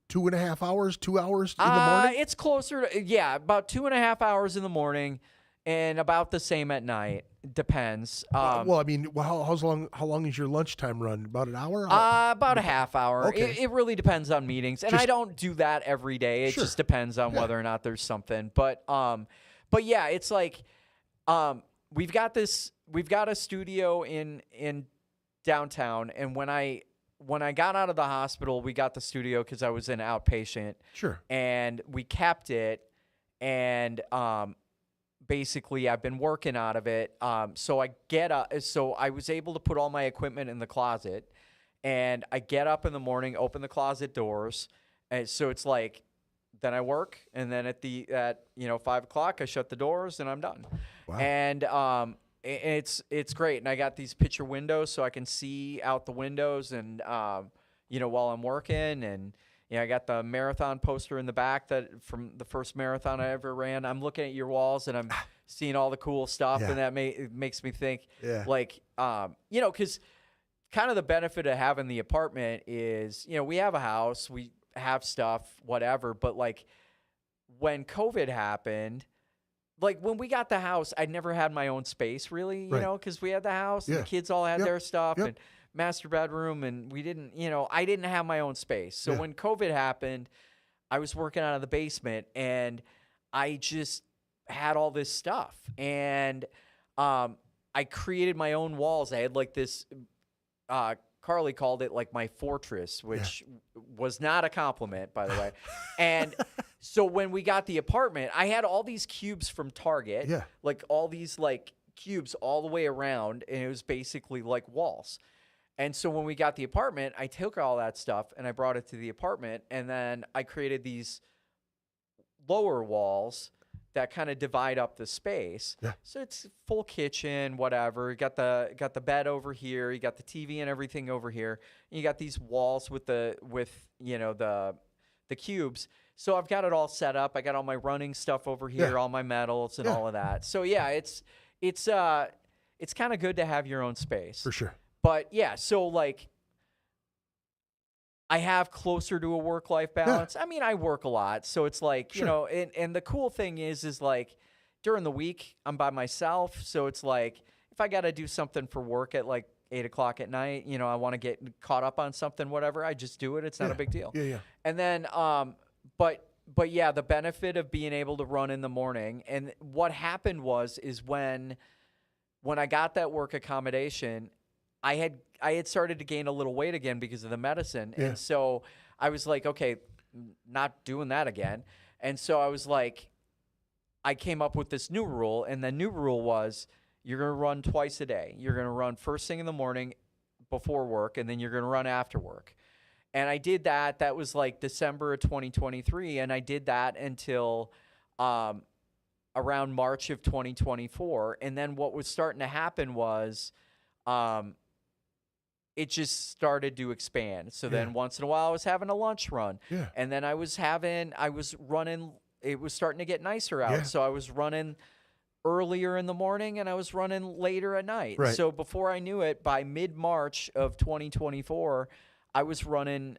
B: 2.5 hours, 2 hours in the morning?
C: It's closer to, about 2.5 hours in the morning and about the same at night. Depends.
B: How long is your lunchtime run? About an hour?
C: About a half hour.
B: Okay.
C: It really depends on meetings. And I don't do that every day. It just depends on whether or not there's something. But yeah, it's like, we've got a studio in downtown, and when I got out of the hospital, we got the studio because I was an outpatient.
B: Sure.
C: And we kept it, and basically I've been working out of it. So I was able to put all my equipment in the closet, and I get up in the morning, open the closet doors, and so it's like, then I work, and then at 5 o'clock I shut the doors and I'm done. Wow. And it's great. And I got these picture windows so I can see out the windows and, while I'm working. And, I got the marathon poster in the back from the first marathon I ever ran. I'm looking at your walls and I'm seeing all the cool stuff. And that makes me think like, because kind of the benefit of having the apartment is, we have a house, we have stuff, whatever. But like when COVID happened, like when we got the house, I never had my own space really, you know, because we had the house and the kids all had their stuff and master bedroom, and we didn't, I didn't have my own space. So when COVID happened, I was working out of the basement and I just had all this stuff. And I created my own walls. I had like this, Carly called it like my fortress, which was not a compliment, by the way. And so when we got the apartment, I had all these cubes from Target, like all these like cubes all the way around, and it was basically like walls. And so when we got the apartment, I took all that stuff and I brought it to the apartment, and then I created these lower walls that kind of divide up the space. Yeah. So it's full kitchen, whatever. You got the bed over here, you got the TV and everything over here. And you got these walls with the cubes. So I've got it all set up. I got all my running stuff over here, all my medals and all of that. So yeah, it's kind of good to have your own space.
B: For sure.
C: But yeah, so like I have closer to a work-life balance. I mean, I work a lot, so it's like, and the cool thing is like during the week, I'm by myself. So it's like, if I got to do something for work at like 8 o'clock at night, I want to get caught up on something, whatever, I just do it. It's not a big deal.
B: Yeah.
C: And then, but yeah, the benefit of being able to run in the morning, and what happened is when I got that work accommodation, I had started to gain a little weight again because of the medicine.
B: Yeah.
C: And so I was like, okay, not doing that again. And so I was like, I came up with this new rule, and the new rule was you're going to run twice a day. You're going to run first thing in the morning before work, and then you're going to run after work. And I did that. That was like December of 2023, and I did that until around March of 2024. And then what was starting to happen was it just started to expand. So then once in a while I was having a lunch run.
B: Yeah.
C: And then I was running, it was starting to get nicer out.
B: Yeah.
C: So I was running earlier in the morning and I was running later at night.
B: Right.
C: So before I knew it, by mid-March of 2024, I was running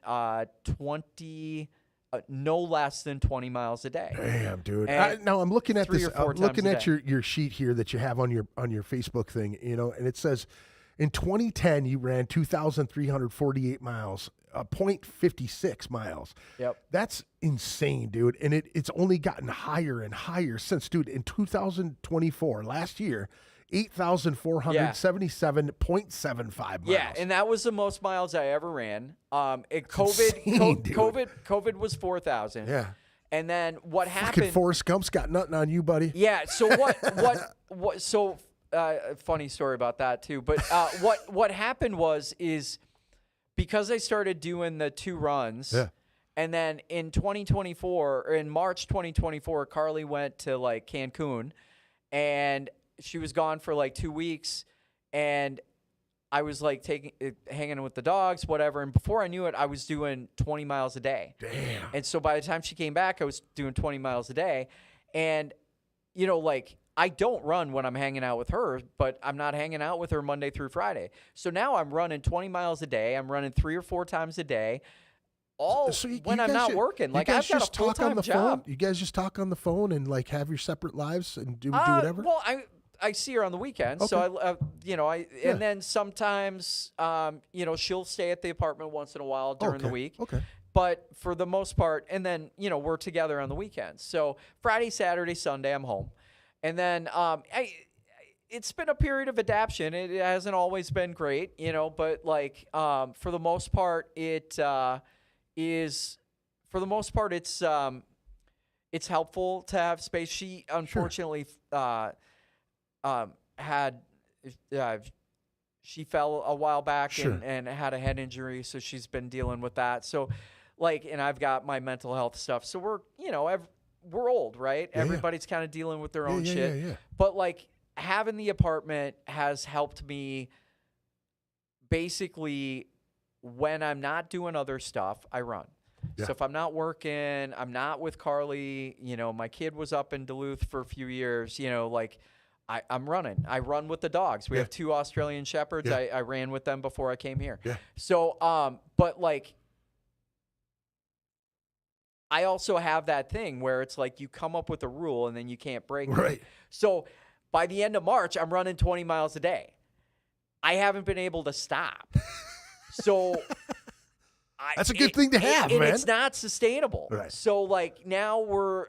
C: no less than 20 miles a day.
B: Damn, dude.
C: And
B: Now I'm looking at
C: 3
B: this.
C: or 4
B: I'm looking
C: times a
B: at
C: day.
B: your sheet here that you have on your Facebook thing, and it says in 2010 you ran 2,348 miles, 0.56 miles.
C: Yep.
B: That's insane, dude. And it's only gotten higher and higher since, dude. In 2024, last year, 8,477.75 miles.
C: Yeah, and that was the most miles I ever ran.
B: insane, dude.
C: COVID was 4,000.
B: Yeah.
C: And then what
B: Fucking
C: happened?
B: Forrest Gump's got nothing on you, buddy.
C: Yeah. So what? So funny story about that too. But what happened is because I started doing the 2 runs.
B: Yeah.
C: And then in 2024, or in March 2024, Carly went to like Cancun, and she was gone for like 2 weeks, and I was like hanging with the dogs, whatever. And before I knew it, I was doing 20 miles a day.
B: Damn.
C: And so by the time she came back, I was doing 20 miles a day. And, like I don't run when I'm hanging out with her, but I'm not hanging out with her Monday through Friday. So now I'm running 20 miles a day. I'm running 3 or 4 times a day. When I'm not working. Like, I've got a full-time job.
B: You guys just talk on the phone and like have your separate lives and do whatever?
C: Well, I see her on the weekends, so and then sometimes, she'll stay at the apartment once in a while during the week.
B: Okay.
C: But for the most part, and then, we're together on the weekends. So Friday, Saturday, Sunday, I'm home. And then it's been a period of adaptation. It hasn't always been great, but like for the most part, it's helpful to have space. She unfortunately she fell a while back and had a head injury, so she's been dealing with that. So and I've got my mental health stuff. So we're old, right?
B: Yeah.
C: Everybody's kind of dealing with their own shit.
B: Yeah.
C: But like having the apartment has helped me basically when I'm not doing other stuff, I run.
B: Yeah.
C: So if I'm not working, I'm not with Carly, my kid was up in Duluth for a few years, I'm running. I run with the dogs. We have 2 Australian Shepherds.
B: Yeah.
C: I ran with them before I came here.
B: Yeah.
C: So, but like, I also have that thing where it's like you come up with a rule and then you can't break it.
B: Right.
C: So by the end of March, I'm running 20 miles a day. I haven't been able to stop. So
B: that's a good thing to have, man.
C: It's not sustainable.
B: Right.
C: So like now we're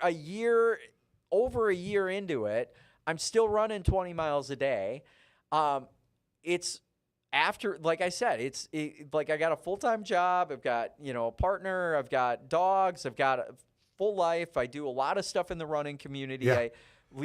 C: over a year into it. I'm still running 20 miles a day. It's after, like I said, like I got a full-time job. I've got, a partner. I've got dogs. I've got a full life. I do a lot of stuff in the running community.
B: Yeah.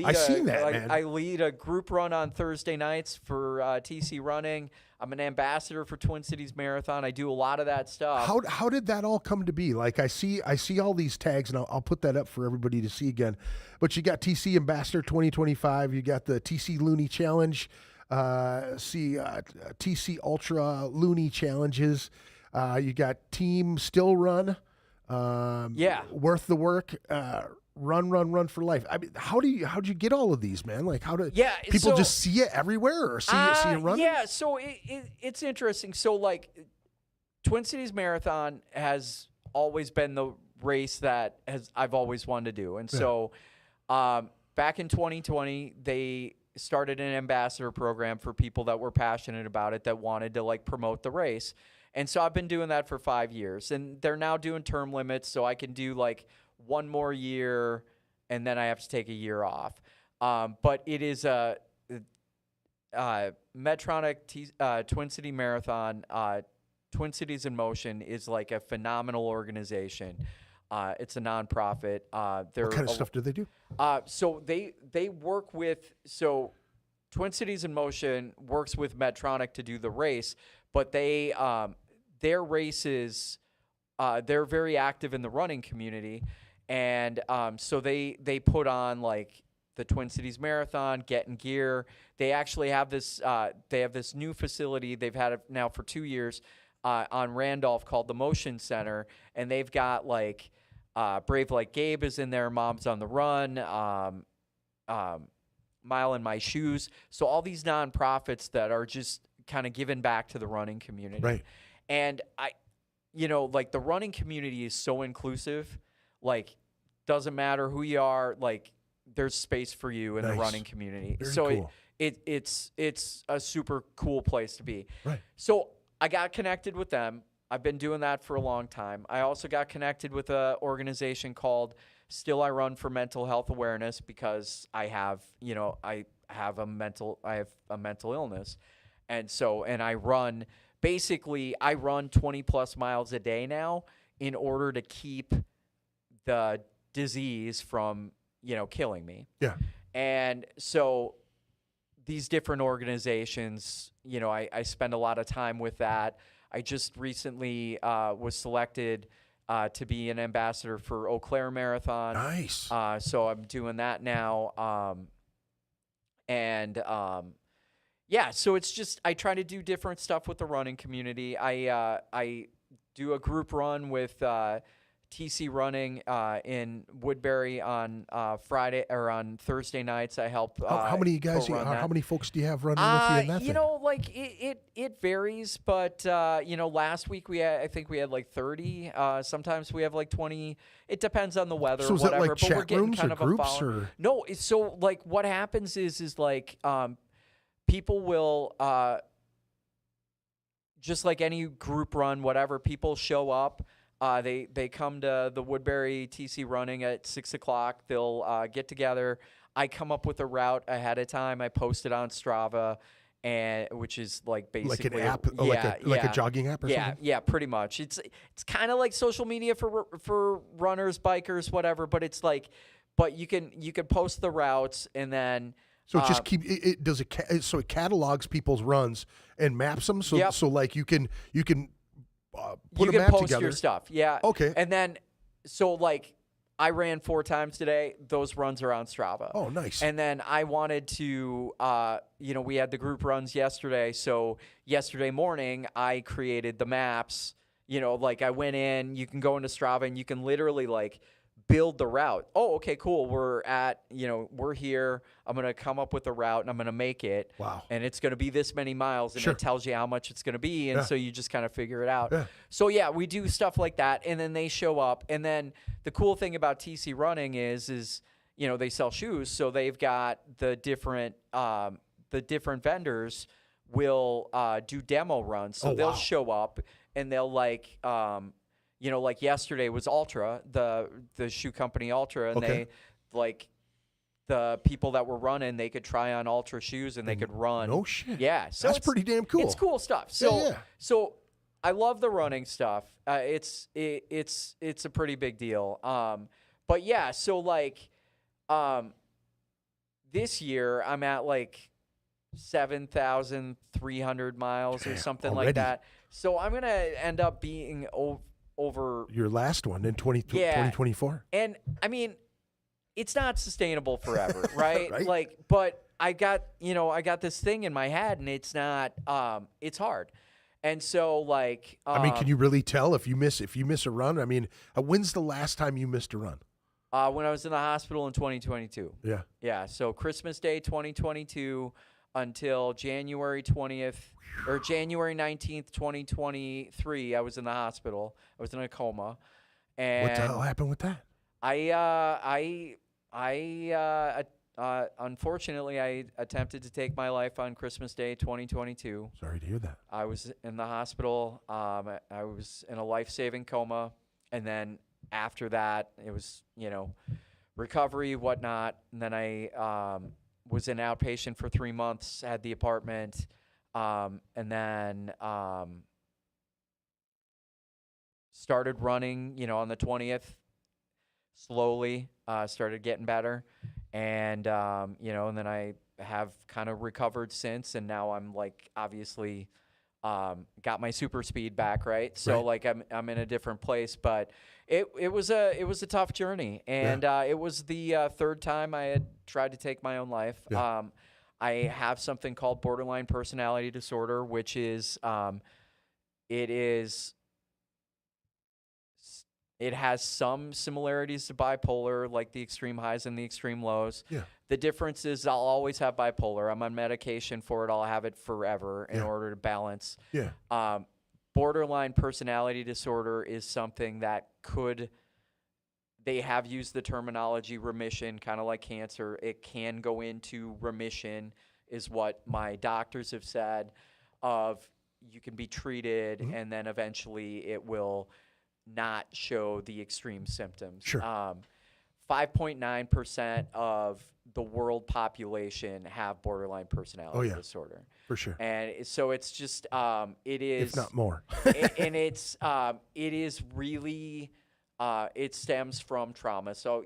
C: I've
B: seen that, man.
C: I lead a group run on Thursday nights for TC Running. I'm an ambassador for Twin Cities Marathon. I do a lot of that stuff.
B: How did that all come to be? Like I see all these tags, and I'll put that up for everybody to see again. But you got TC Ambassador 2025. You got the TC Looney Challenge. TC Ultra Looney Challenges. You got Team Still Run. Worth the work. Run for life. I mean, how'd you get all of these, man? Like, people just see it everywhere or see it run?
C: Yeah, so it's interesting. So like, Twin Cities Marathon has always been the race that I've always wanted to do, and so back in 2020, they started an ambassador program for people that were passionate about it, that wanted to like promote the race, and so I've been doing that for 5 years, and they're now doing term limits, so I can do like 1 more year, and then I have to take a year off. But it is Medtronic Twin City Marathon, Twin Cities in Motion is like a phenomenal organization. It's a nonprofit.
B: What kind of stuff do they do?
C: So they work with Twin Cities in Motion works with Medtronic to do the race, but their races they're very active in the running community, and so they put on like the Twin Cities Marathon, Get in Gear. They actually have this new facility. They've had it now for 2 years on Randolph called the Motion Center, and they've got like Brave Like Gabe is in there, Moms on the Run, Mile in My Shoes. So all these nonprofits that are just kind of giving back to the running community.
B: Right.
C: And like the running community is so inclusive. Like, doesn't matter who you are, like there's space for you in the running community.
B: Very
C: so
B: cool.
C: it's a super cool place to be.
B: Right.
C: So I got connected with them. I've been doing that for a long time. I also got connected with an organization called Still I Run for Mental Health Awareness because I have a mental illness. And I run 20 plus miles a day now in order to keep the disease from, killing me.
B: Yeah.
C: And so these different organizations, I spend a lot of time with that. I just recently was selected to be an ambassador for Eau Claire Marathon.
B: Nice.
C: So I'm doing that now. So it's just I try to do different stuff with the running community. I do a group run with TC Running in Woodbury on Friday or on Thursday nights. I help.
B: How many guys? How many folks do you have running with you in that thing?
C: It varies, but last week I think we had like 30. Sometimes we have like 20. It depends on the weather.
B: So is
C: whatever,
B: that like
C: but we're
B: chat
C: getting
B: rooms
C: kind
B: or
C: of a
B: groups
C: follow-
B: or?
C: No, so like what happens is like people will just like any group run, whatever. People show up. They come to the Woodbury TC Running at 6:00. They'll get together. I come up with a route ahead of time. I post it on Strava, which is like basically
B: Like an app, like a jogging app or something?
C: Yeah, pretty much. It's kind of like social media for runners, bikers, whatever. But it's like, but you can post the routes and then.
B: So it just so it catalogs people's runs and maps them. So
C: Yep.
B: so like you can put a
C: you can
B: map
C: post
B: together.
C: your stuff. Yeah.
B: Okay.
C: And then so like I ran 4 times today. Those runs are on Strava.
B: Oh, nice.
C: And then I wanted to, we had the group runs yesterday. So yesterday morning, I created the maps. Like I went in, you can go into Strava and you can literally like build the route. Oh, okay, cool. We're here. I'm going to come up with a route and I'm going to make it.
B: Wow.
C: And it's going to be this many miles and
B: Sure.
C: it tells you how much it's going to be. And so you just kind of figure it out.
B: Yeah.
C: So yeah, we do stuff like that. And then they show up. And then the cool thing about TC Running is they sell shoes. So they've got the different vendors will do demo runs. So they'll show up and they'll like, like yesterday was Ultra, the shoe company Ultra, and they like the people that were running, they could try on Ultra shoes and they could run.
B: No shit.
C: Yeah, so
B: that's pretty damn cool.
C: It's cool stuff. So
B: Yeah.
C: so I love the running stuff. It's a pretty big deal. But yeah, so like this year I'm at like 7,300 miles or something
B: already?
C: like that. So I'm gonna end up being over
B: Your last one in 2024?
C: And I mean, it's not sustainable forever, right?
B: Right.
C: Like, but I got this thing in my head and it's not, it's hard. And so like,
B: I mean, can you really tell if you miss a run? I mean, when's the last time you missed a run?
C: When I was in the hospital in 2022.
B: Yeah.
C: Yeah. So Christmas Day, 2022 until January 20th or January 19th, 2023, I was in the hospital. I was in a coma. And
B: What the hell happened with that?
C: Unfortunately, I attempted to take my life on Christmas Day, 2022.
B: Sorry to hear that.
C: I was in the hospital. I was in a life-saving coma. And then after that, it was, recovery, whatnot. And then I was an outpatient for 3 months, had the apartment, and then started running, on the 20th, slowly, started getting better. And, and then I have kind of recovered since, and now I'm like, obviously, got my super speed back, right? So
B: Right.
C: like I'm in a different place, but it was a tough journey, and it was the third time I had tried to take my own life.
B: Yeah.
C: I have something called borderline personality disorder, which is it is it has some similarities to bipolar, like the extreme highs and the extreme lows.
B: Yeah.
C: The difference is I'll always have bipolar. I'm on medication for it. I'll have it forever in order to balance.
B: Yeah.
C: Borderline personality disorder is something that they have used the terminology remission, kind of like cancer. It can go into remission, is what my doctors have said, of you can be treated and then eventually it will not show the extreme symptoms.
B: Sure.
C: 5.9% of the world population have borderline personality disorder.
B: For sure.
C: And so it's just, it is,
B: If not more.
C: and it is really, it stems from trauma. So,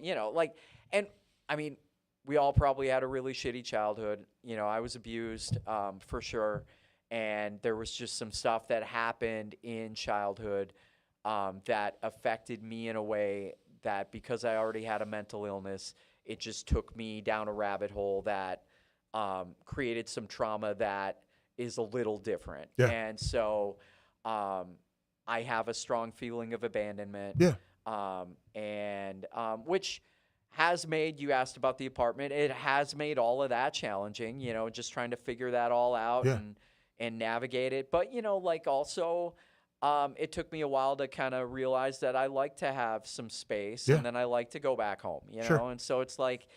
C: and I mean, we all probably had a really shitty childhood. I was abused, for sure. And there was just some stuff that happened in childhood that affected me in a way that, because I already had a mental illness, it just took me down a rabbit hole that created some trauma that is a little different.
B: Yeah.
C: And so I have a strong feeling of abandonment.
B: Yeah.
C: And which has made, you asked about the apartment, it has made all of that challenging, just trying to figure that all out and navigate it. But, also, it took me a while to kind of realize that I like to have some space and then I like to go back home,
B: Sure.
C: And so it's like,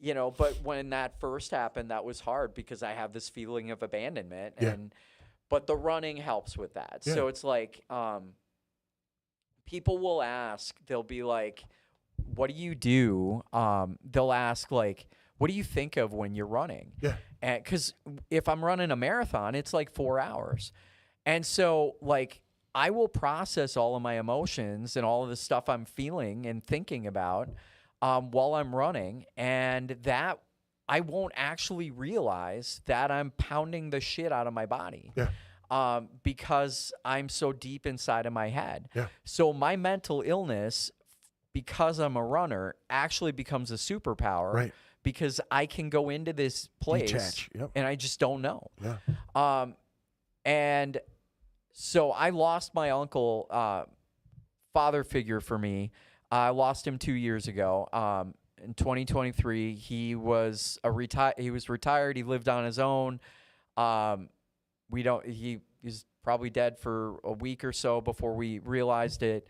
C: but when that first happened, that was hard because I have this feeling of abandonment but the running helps with that.
B: Yeah.
C: So it's like, people will ask, they'll be like, what do you do? They'll ask like, what do you think of when you're running?
B: Yeah.
C: And 'cause if I'm running a marathon, it's like 4 hours. And so like, I will process all of my emotions and all of the stuff I'm feeling and thinking about while I'm running, and that I won't actually realize that I'm pounding the shit out of my body.
B: Yeah.
C: Because I'm so deep inside of my head.
B: Yeah.
C: So my mental illness, because I'm a runner, actually becomes a superpower.
B: Right.
C: Because I can go into this place
B: Detach. Yep.
C: and I just don't know.
B: Yeah.
C: And so I lost my uncle, father figure for me. I lost him 2 years ago. In 2023, he was retired. He lived on his own. He was probably dead for a week or so before we realized it.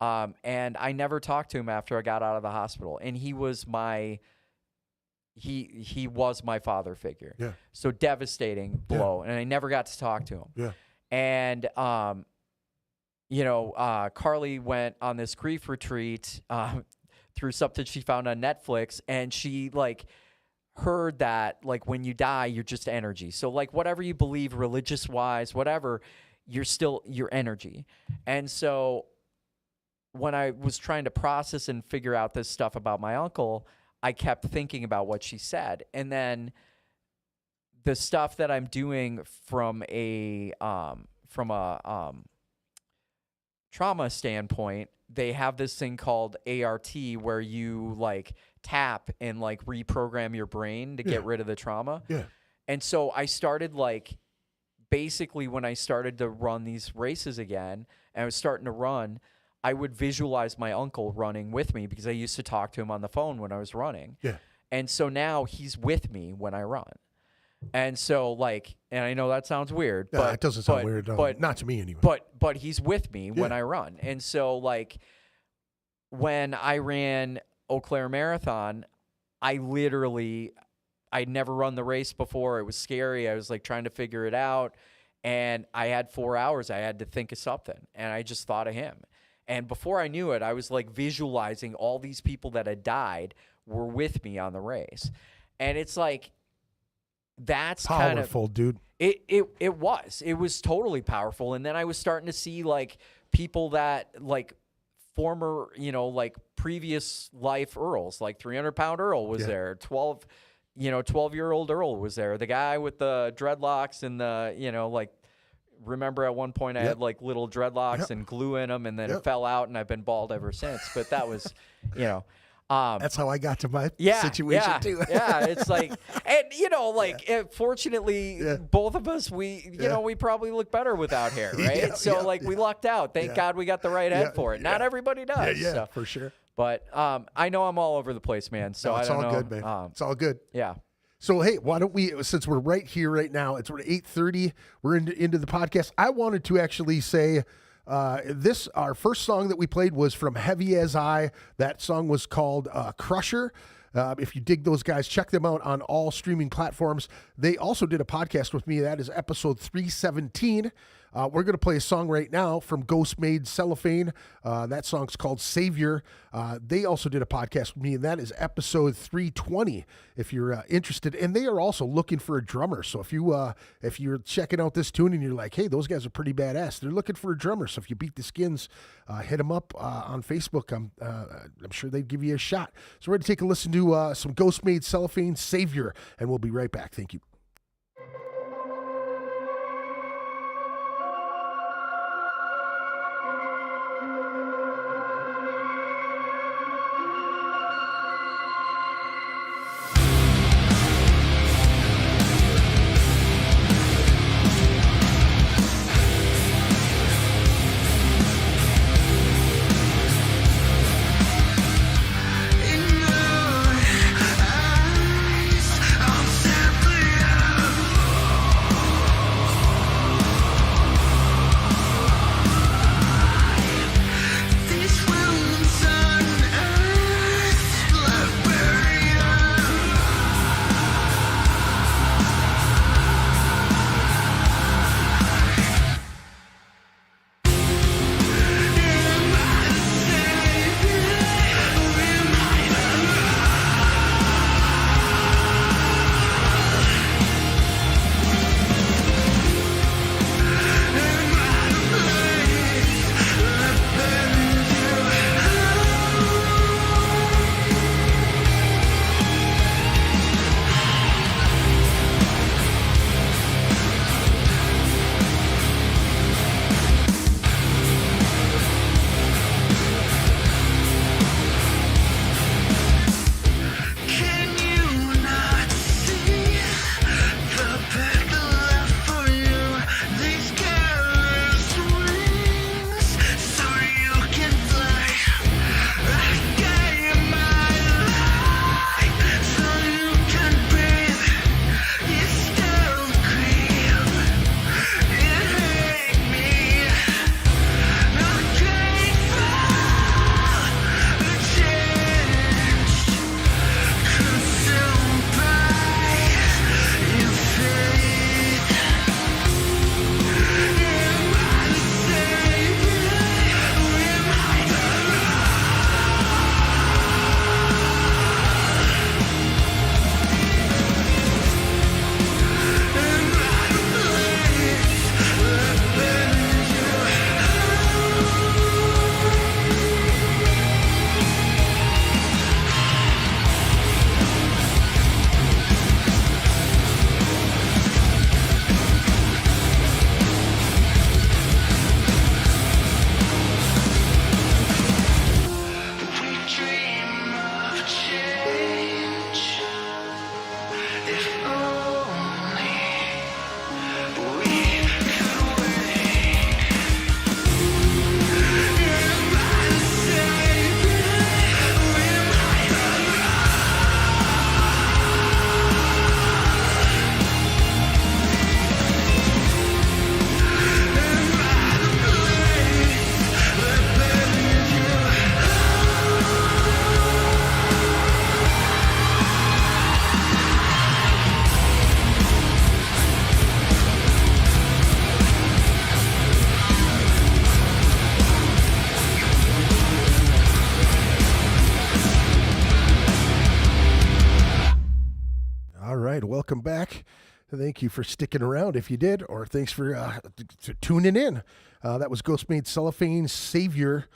C: And I never talked to him after I got out of the hospital. And he was my father figure.
B: Yeah.
C: So devastating blow. And I never got to talk to him.
B: Yeah.
C: And, Carly went on this grief retreat through something she found on Netflix, and she like heard that like when you die, you're just energy. So like whatever you believe religious wise, whatever, you're still your energy. And so when I was trying to process and figure out this stuff about my uncle, I kept thinking about what she said. And then the stuff that I'm doing from a trauma standpoint, they have this thing called ART where you like tap and like reprogram your brain to get rid of the trauma.
B: Yeah.
C: And so I started like, basically when I started to run these races again and I was starting to run, I would visualize my uncle running with me because I used to talk to him on the phone when I was running.
B: Yeah.
C: And so now he's with me when I run. And so like, and I know that sounds weird,
B: No,
C: but
B: it doesn't sound weird. No,
C: but
B: not to me anyway.
C: But he's with me when I run. And so like when I ran Eau Claire Marathon, I'd never run the race before. It was scary. I was like trying to figure it out. And I had 4 hours. I had to think of something. And I just thought of him. And before I knew it, I was like visualizing all these people that had died were with me on the race. And it's like, that's
B: Powerful, dude.
C: It was totally powerful. And then I was starting to see like people that like former, like previous life Earls, like 300-pound Earl was there, 12-year-old Earl was there. The guy with the dreadlocks and the, like, remember at one point I had like little dreadlocks and glue in them, and then it fell out, and I've been bald ever since. But that was,
B: that's how I got to my situation too.
C: It's like, and fortunately, both of us, we probably look better without hair, right? We lucked out. Thank God we got the right head for it. Not everybody does.
B: Yeah, for sure.
C: But I know I'm all over the place, man. So
B: no, it's
C: I don't
B: all
C: know.
B: good, man. It's all good.
C: Yeah.
B: So, hey, why don't we, since we're right here right now, it's 8:30, we're into the podcast. I wanted to actually say our first song that we played was from Heavy As I. That song was called Crusher. If you dig those guys, check them out on all streaming platforms. They also did a podcast with me. That is episode 317. We're going to play a song right now from Ghost Made Cellophane. That song's called Savior. They also did a podcast with me, and that is episode 320, if you're interested. And they are also looking for a drummer. So if you're checking out this tune and you're like, hey, those guys are pretty badass, they're looking for a drummer. So if you beat the Skins, hit them up on Facebook. I'm sure they'd give you a shot. So we're going to take a listen to some Ghost Made Cellophane, Savior, and we'll be right back. Thank you.
D: In your eyes, I'm simply
B: right, welcome back. Thank you for sticking around if you did, or thanks for tuning in. That was Ghostmade Cellophane Savior.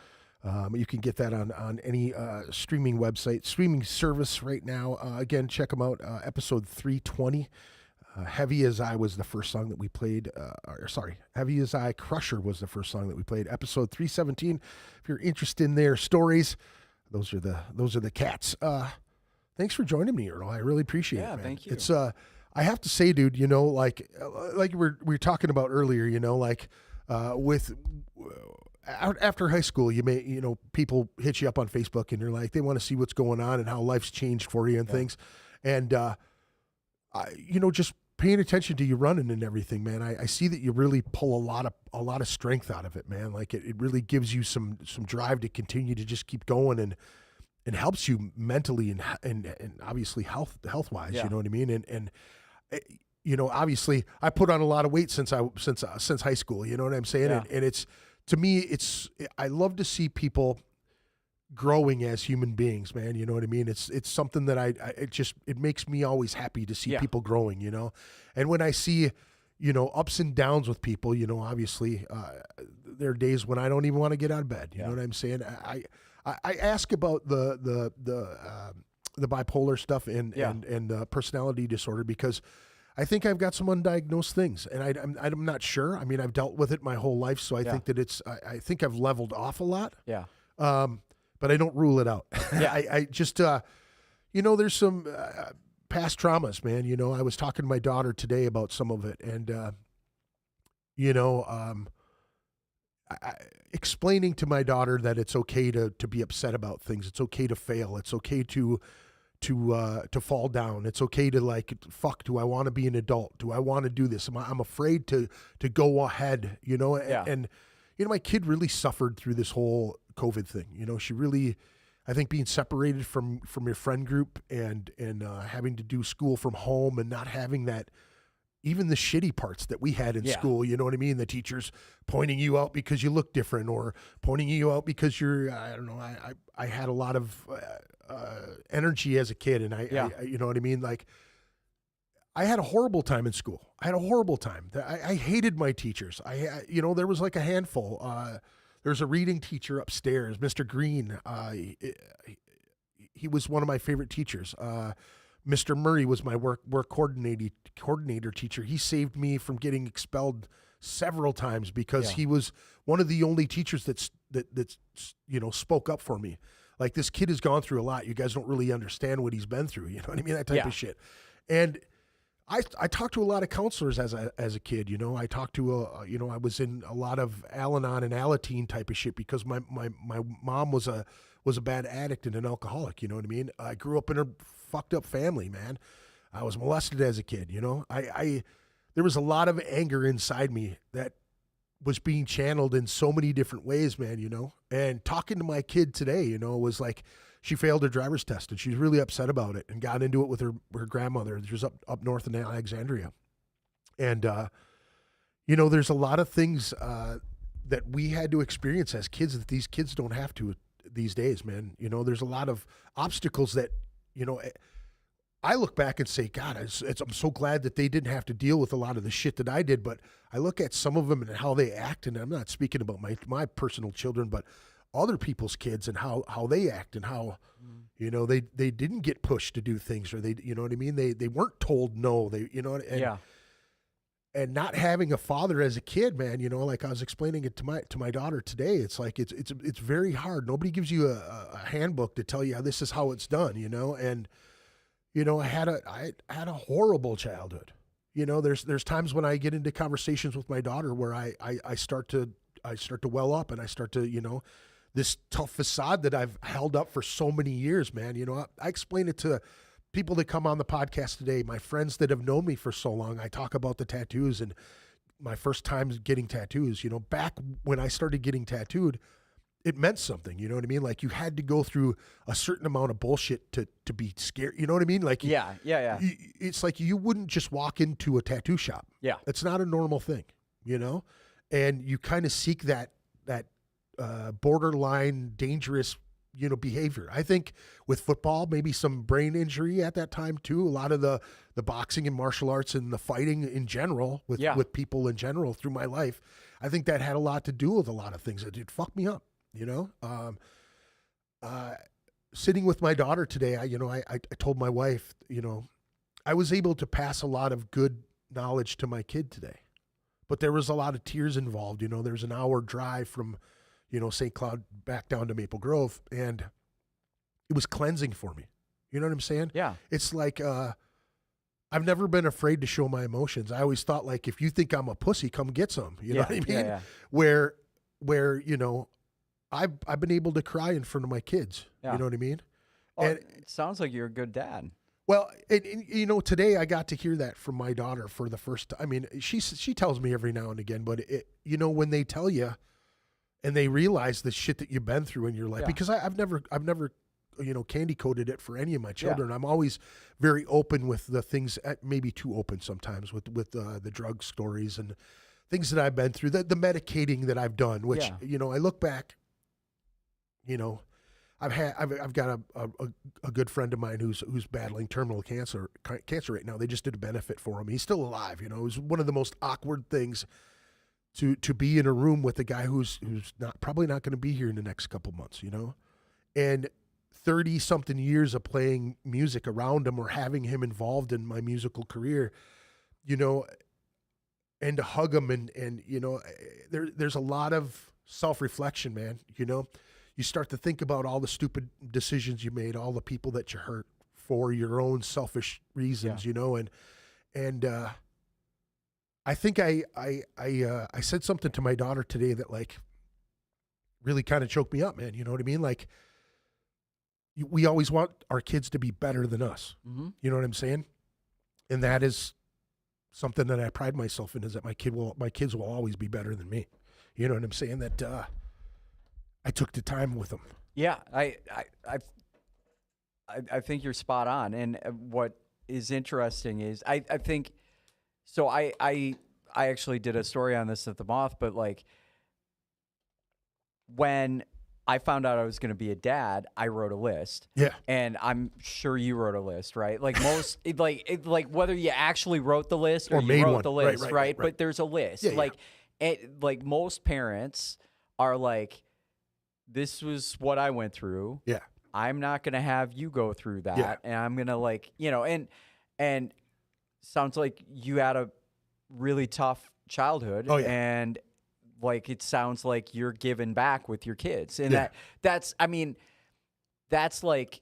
B: You can get that on any streaming website, streaming service right now. Again, check them out. Episode 320. Heavy as I was the first song that we played. Heavy as I, Crusher was the first song that we played. Episode 317. If you're interested in their stories, those are the cats. Thanks for joining me, Earl. I really appreciate it.
C: Yeah,
B: man.
C: thank you.
B: It's I have to say, dude, like we were talking about earlier, with after high school, people hit you up on Facebook and they're like, they want to see what's going on and how life's changed for you and things. And, just paying attention to you running and everything, man. I see that you really pull a lot of strength out of it, man. Like it really gives you some drive to continue to just keep going and helps you mentally and obviously health wise, you know what I mean? And obviously I put on a lot of weight since high school, you know what I'm saying?
C: Yeah.
B: And it's, to me, I love to see people growing as human beings, man. You know what I mean? It's something that it makes me always happy to see people growing, and when I see, ups and downs with people, obviously, there are days when I don't even want to get out of bed. You know what I'm saying? I ask about the bipolar stuff and personality disorder because I think I've got some undiagnosed things, and I'm not sure. I mean, I've dealt with it my whole life, so I think that I think I've leveled off a lot.
C: Yeah.
B: But I don't rule it out.
C: Yeah.
B: I just, there's some past traumas, man. I was talking to my daughter today about some of it, and explaining to my daughter that it's okay to be upset about things. It's okay to fail. It's okay to fall down. It's okay to do I want to be an adult? Do I want to do this? I'm afraid to go ahead, and my kid really suffered through this whole COVID thing. She really, I think being separated from your friend group and having to do school from home and not having that, even the shitty parts that we had in school, you know what I mean? The teachers pointing you out because you look different or pointing you out because you're, I don't know, I had a lot of energy as a kid, and I you know what I mean? Like, I had a horrible time in school. I had a horrible time. I hated my teachers. There was like a handful. There's a reading teacher upstairs, Mr. Green. He was one of my favorite teachers. Mr. Murray was my work coordinator teacher. He saved me from getting expelled several times because he was one of the only teachers that spoke up for me. Like, this kid has gone through a lot. You guys don't really understand what he's been through. You know what I mean? That type of shit. And I talked to a lot of counselors as a kid. I talked to I was in a lot of Al-Anon and Alateen type of shit because my mom was a bad addict and an alcoholic. You know what I mean? I grew up in a fucked up family, man. I was molested as a kid. There was a lot of anger inside me that was being channeled in so many different ways, man. And talking to my kid today, was like, she failed her driver's test and she's really upset about it and got into it with her grandmother. She was up north in Alexandria. And, there's a lot of things that we had to experience as kids that these kids don't have to these days, man. There's a lot of obstacles that, I look back and say, God, I'm so glad that they didn't have to deal with a lot of the shit that I did. But I look at some of them and how they act, and I'm not speaking about my personal children, but other people's kids and how they act and how, they didn't get pushed to do things, or they, you know what I mean? They weren't told no, and not having a father as a kid, man, like I was explaining it to my daughter today. It's like, it's very hard. Nobody gives you a handbook to tell you this is how it's done, and, I had a horrible childhood. There's times when I get into conversations with my daughter where I start to well up, and I start to, this tough facade that I've held up for so many years, man. I explain it to people that come on the podcast today, my friends that have known me for so long. I talk about the tattoos and my first time getting tattoos. Back when I started getting tattooed, it meant something. You know what I mean? Like, you had to go through a certain amount of bullshit to be scared. You know what I mean? Like, it's like you wouldn't just walk into a tattoo shop. Yeah. It's not a normal thing, and you kind of seek that borderline dangerous, behavior. I think with football, maybe some brain injury at that time too. A lot of the boxing and martial arts and the fighting in general with people in general through my life, I think that had a lot to do with a lot of things. It fucked me up, sitting with my daughter today, I told my wife, I was able to pass a lot of good knowledge to my kid today, but there was a lot of tears involved. There's an hour drive from, St. Cloud back down to Maple Grove, and it was cleansing for me. You know what I'm saying?
C: Yeah.
B: It's like, I've never been afraid to show my emotions. I always thought, like, if you think I'm a pussy, come get some. You know what I mean?
C: Yeah.
B: Where I've been able to cry in front of my kids.
C: Yeah.
B: You know what I mean?
C: Well,
B: And
C: it sounds like you're a good dad.
B: well, today I got to hear that from my daughter for the first time. I mean, she tells me every now and again, but when they tell you and they realize the shit that you've been through in your life, because I've never candy coated it for any of my children. I'm always very open with the things, maybe too open sometimes with the drug stories and things that I've been through, the medicating that I've done, which, I look back, I've got a good friend of mine who's battling terminal cancer right now. They just did a benefit for him. He's still alive. It was one of the most awkward things to be in a room with a guy who's probably not going to be here in the next couple months. And 30 something years of playing music around him or having him involved in my musical career, and to hug him and there's a lot of self-reflection, man. You start to think about all the stupid decisions you made, all the people that you hurt for your own selfish reasons, and I think I said something to my daughter today that like really kind of choked me up, man. You know what I mean? Like we always want our kids to be better than us.
C: Mm-hmm.
B: You know what I'm saying? And that is something that I pride myself in, is that my kids will always be better than me. You know what I'm saying? That I took the time with them.
C: Yeah, I think you're spot on. And what is interesting is I think so. I actually did a story on this at the Moth, but like when I found out I was going to be a dad, I wrote a list.
B: Yeah.
C: And I'm sure you wrote a list, right? Like most, like whether you actually wrote the list or you
B: made
C: wrote
B: one.
C: the list,
B: Right.
C: But there's a list.
B: Yeah,
C: like most parents are like, this was what I went through.
B: Yeah.
C: I'm not going to have you go through that.
B: Yeah.
C: And I'm going to and sounds like you had a really tough childhood.
B: Oh, yeah.
C: And like, it sounds like you're giving back with your kids. And that's like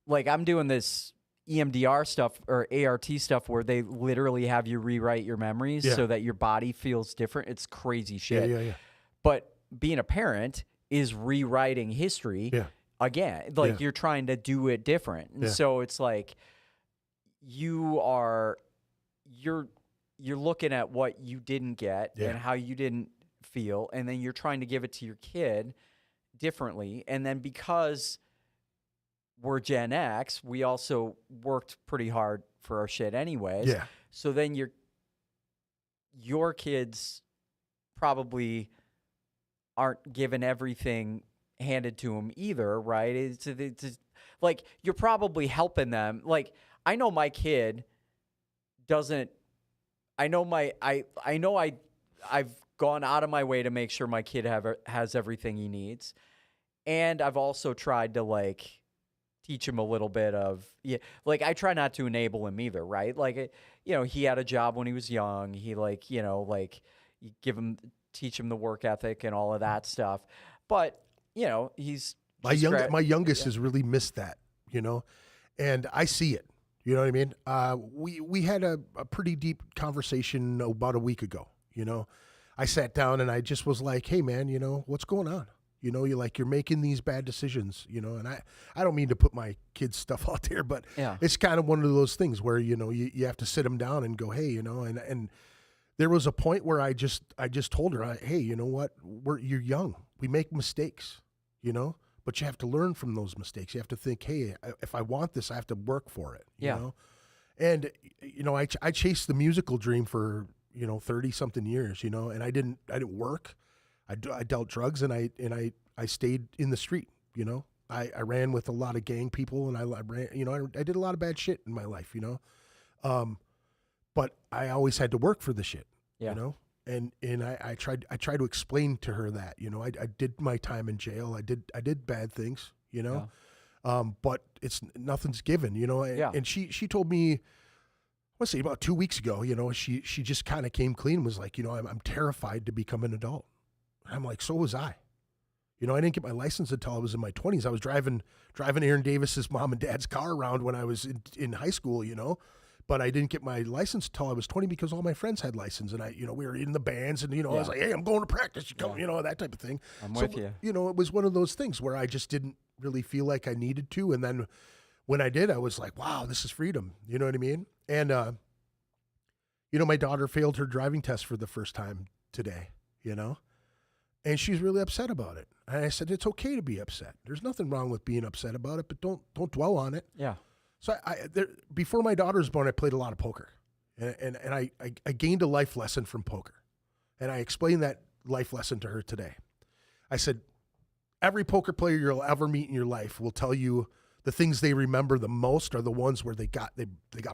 C: I'm doing this EMDR stuff or ART stuff where they literally have you rewrite your memories so that your body feels different. It's crazy shit.
B: Yeah.
C: But being a parent is rewriting history again. Like you're trying to do it different. And so it's like you're looking at what you didn't get and how you didn't feel, and then you're trying to give it to your kid differently. And then because we're Gen X, we also worked pretty hard for our shit anyways.
B: Yeah.
C: So then your kids probably aren't given everything handed to them either, right? It's like you're probably helping them. Like I know my kid doesn't. I've gone out of my way to make sure my kid has everything he needs, and I've also tried to like teach him a little bit of like I try not to enable him either, right? Like he had a job when he was young. He you teach him the work ethic and all of that stuff, but he's
B: my youngest has really missed that, and I see it. You know what I mean? We had a pretty deep conversation about a week ago. I sat down and I just was like, hey man, what's going on? You're making these bad decisions, and I don't mean to put my kids' stuff out there, but it's kind of one of those things where, you have to sit them down and go, hey, and there was a point where I just told her, hey, you know what? You're young. We make mistakes, but you have to learn from those mistakes. You have to think, hey, if I want this, I have to work for it, you know? And, I chased the musical dream for, 30 something years, and I didn't work. I dealt drugs and I stayed in the street, I ran with a lot of gang people, and I ran, I did a lot of bad shit in my life, but I always had to work for the shit, and I tried to explain to her that, I did my time in jail. I did bad things, but nothing's given, and she told me, let's say about 2 weeks ago, she just kind of came clean and was like, I'm terrified to become an adult. I'm like, so was I. I didn't get my license until I was in my 20s. I was driving Aaron Davis's mom and dad's car around when I was in high school, but I didn't get my license until I was 20 because all my friends had license, and we were in the bands, and I was like, hey, I'm going to practice, you come, that type of thing.
C: I'm with you.
B: It was one of those things where I just didn't really feel like I needed to, and then when I did, I was like, wow, this is freedom. You know what I mean? And my daughter failed her driving test for the first time today, and she's really upset about it. And I said, it's okay to be upset. There's nothing wrong with being upset about it, but don't dwell on it.
C: Yeah.
B: So before my daughter was born, I played a lot of poker, and I gained a life lesson from poker, and I explained that life lesson to her today. I said, every poker player you'll ever meet in your life will tell you the things they remember the most are the ones where they got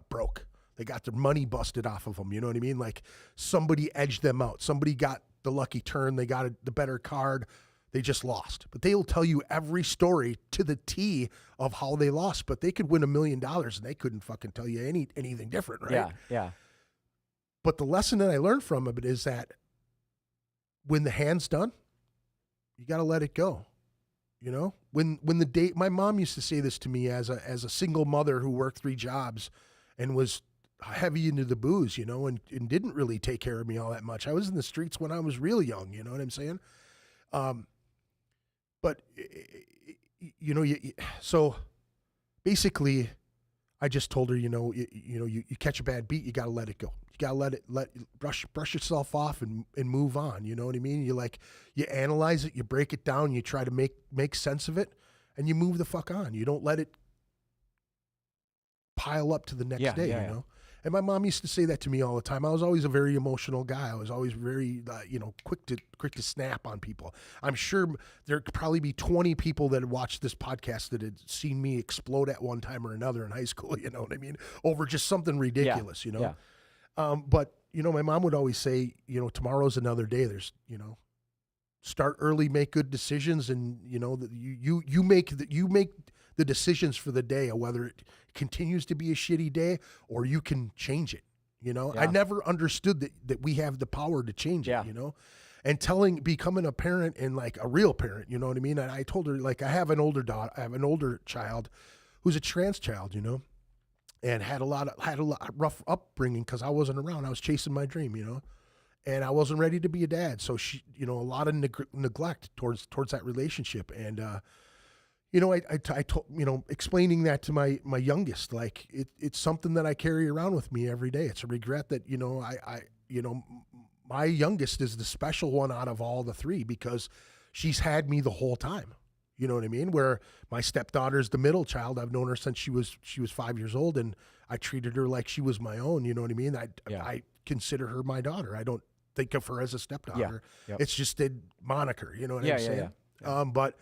B: broke. They got their money busted off of them. You know what I mean? Like somebody edged them out. Somebody got the lucky turn. They got the better card. They just lost. But they will tell you every story to the T of how they lost. But they could win $1 million and they couldn't fucking tell you anything different, right?
C: Yeah, yeah.
B: But the lesson that I learned from it is that when the hand's done, you got to let it go. When the day, my mom used to say this to me as a single mother who worked 3 jobs and was heavy into the booze, and didn't really take care of me all that much. I was in the streets when I was real young, you know what I'm saying? But so basically I just told her, you catch a bad beat, you got to let it go. You got to brush yourself off and move on. You know what I mean? You analyze it, you break it down, you try to make sense of it, and you move the fuck on. You don't let it pile up to the next day, And my mom used to say that to me all the time. I was always a very emotional guy. I was always very, quick to snap on people. I'm sure there could probably be 20 people that had watched this podcast that had seen me explode at one time or another in high school. You know what I mean? Over just something ridiculous.
C: Yeah.
B: But my mom would always say, tomorrow's another day. There's, start early, make good decisions, and you make the decisions for the day, whether it continues to be a shitty day or you can change it. I never understood that we have the power to change it, and becoming a parent and like a real parent, you know what I mean? And I told her, like, I have an older child who's a trans child, and had a lot of rough upbringing because I wasn't around. I was chasing my dream, and I wasn't ready to be a dad. So she, a lot of neglect towards that relationship. And, I told, explaining that to my youngest, like it's something that I carry around with me every day. It's a regret that, my youngest is the special one out of all the 3 because she's had me the whole time. You know what I mean? Where my stepdaughter's the middle child. I've known her since she was 5 years old, and I treated her like she was my own. You know what I mean? I consider her my daughter. I don't think of her as a stepdaughter.
C: Yeah. Yep.
B: It's just a moniker. You know what I'm saying?
C: Yeah.
B: But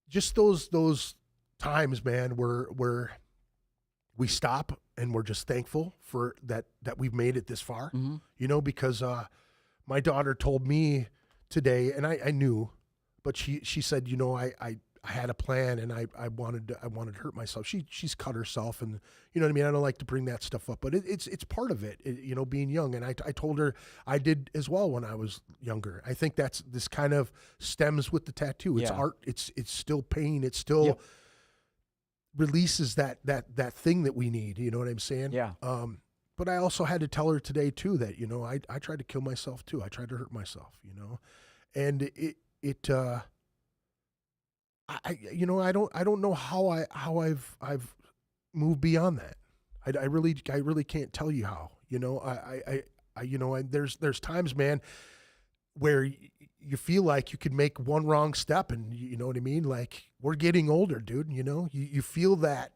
B: just those times, man, where we stop and we're just thankful for that we've made it this far. Mm-hmm. Because my daughter told me today, and I knew, but she said, I had a plan and I wanted to hurt myself. She's cut herself, and you know what I mean? I don't like to bring that stuff up, but it's part of it, being young. And I told her I did as well when I was younger. I think this kind of stems with the tattoo. It's art. It's still pain. It still releases that thing that we need. You know what I'm saying?
C: Yeah.
B: But I also had to tell her today too that, I tried to kill myself too. I tried to hurt myself, and I don't know how I've moved beyond that. I really can't tell you how. There's times, man, where you feel like you could make one wrong step, and you know what I mean. Like, we're getting older, dude. You feel that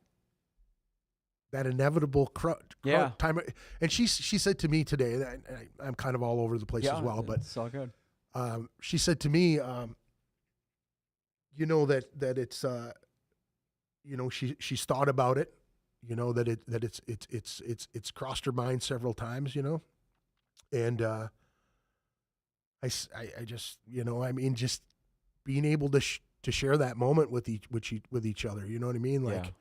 B: inevitable time. And she said to me today, and I'm kind of all over the place as well, but
C: it's all good.
B: She said to me, you know, that it's you know, she's thought about it, you know, that it's crossed her mind several times, you know. And I just, you know, I mean, just being able to share that moment with each other, you know what I mean? Like,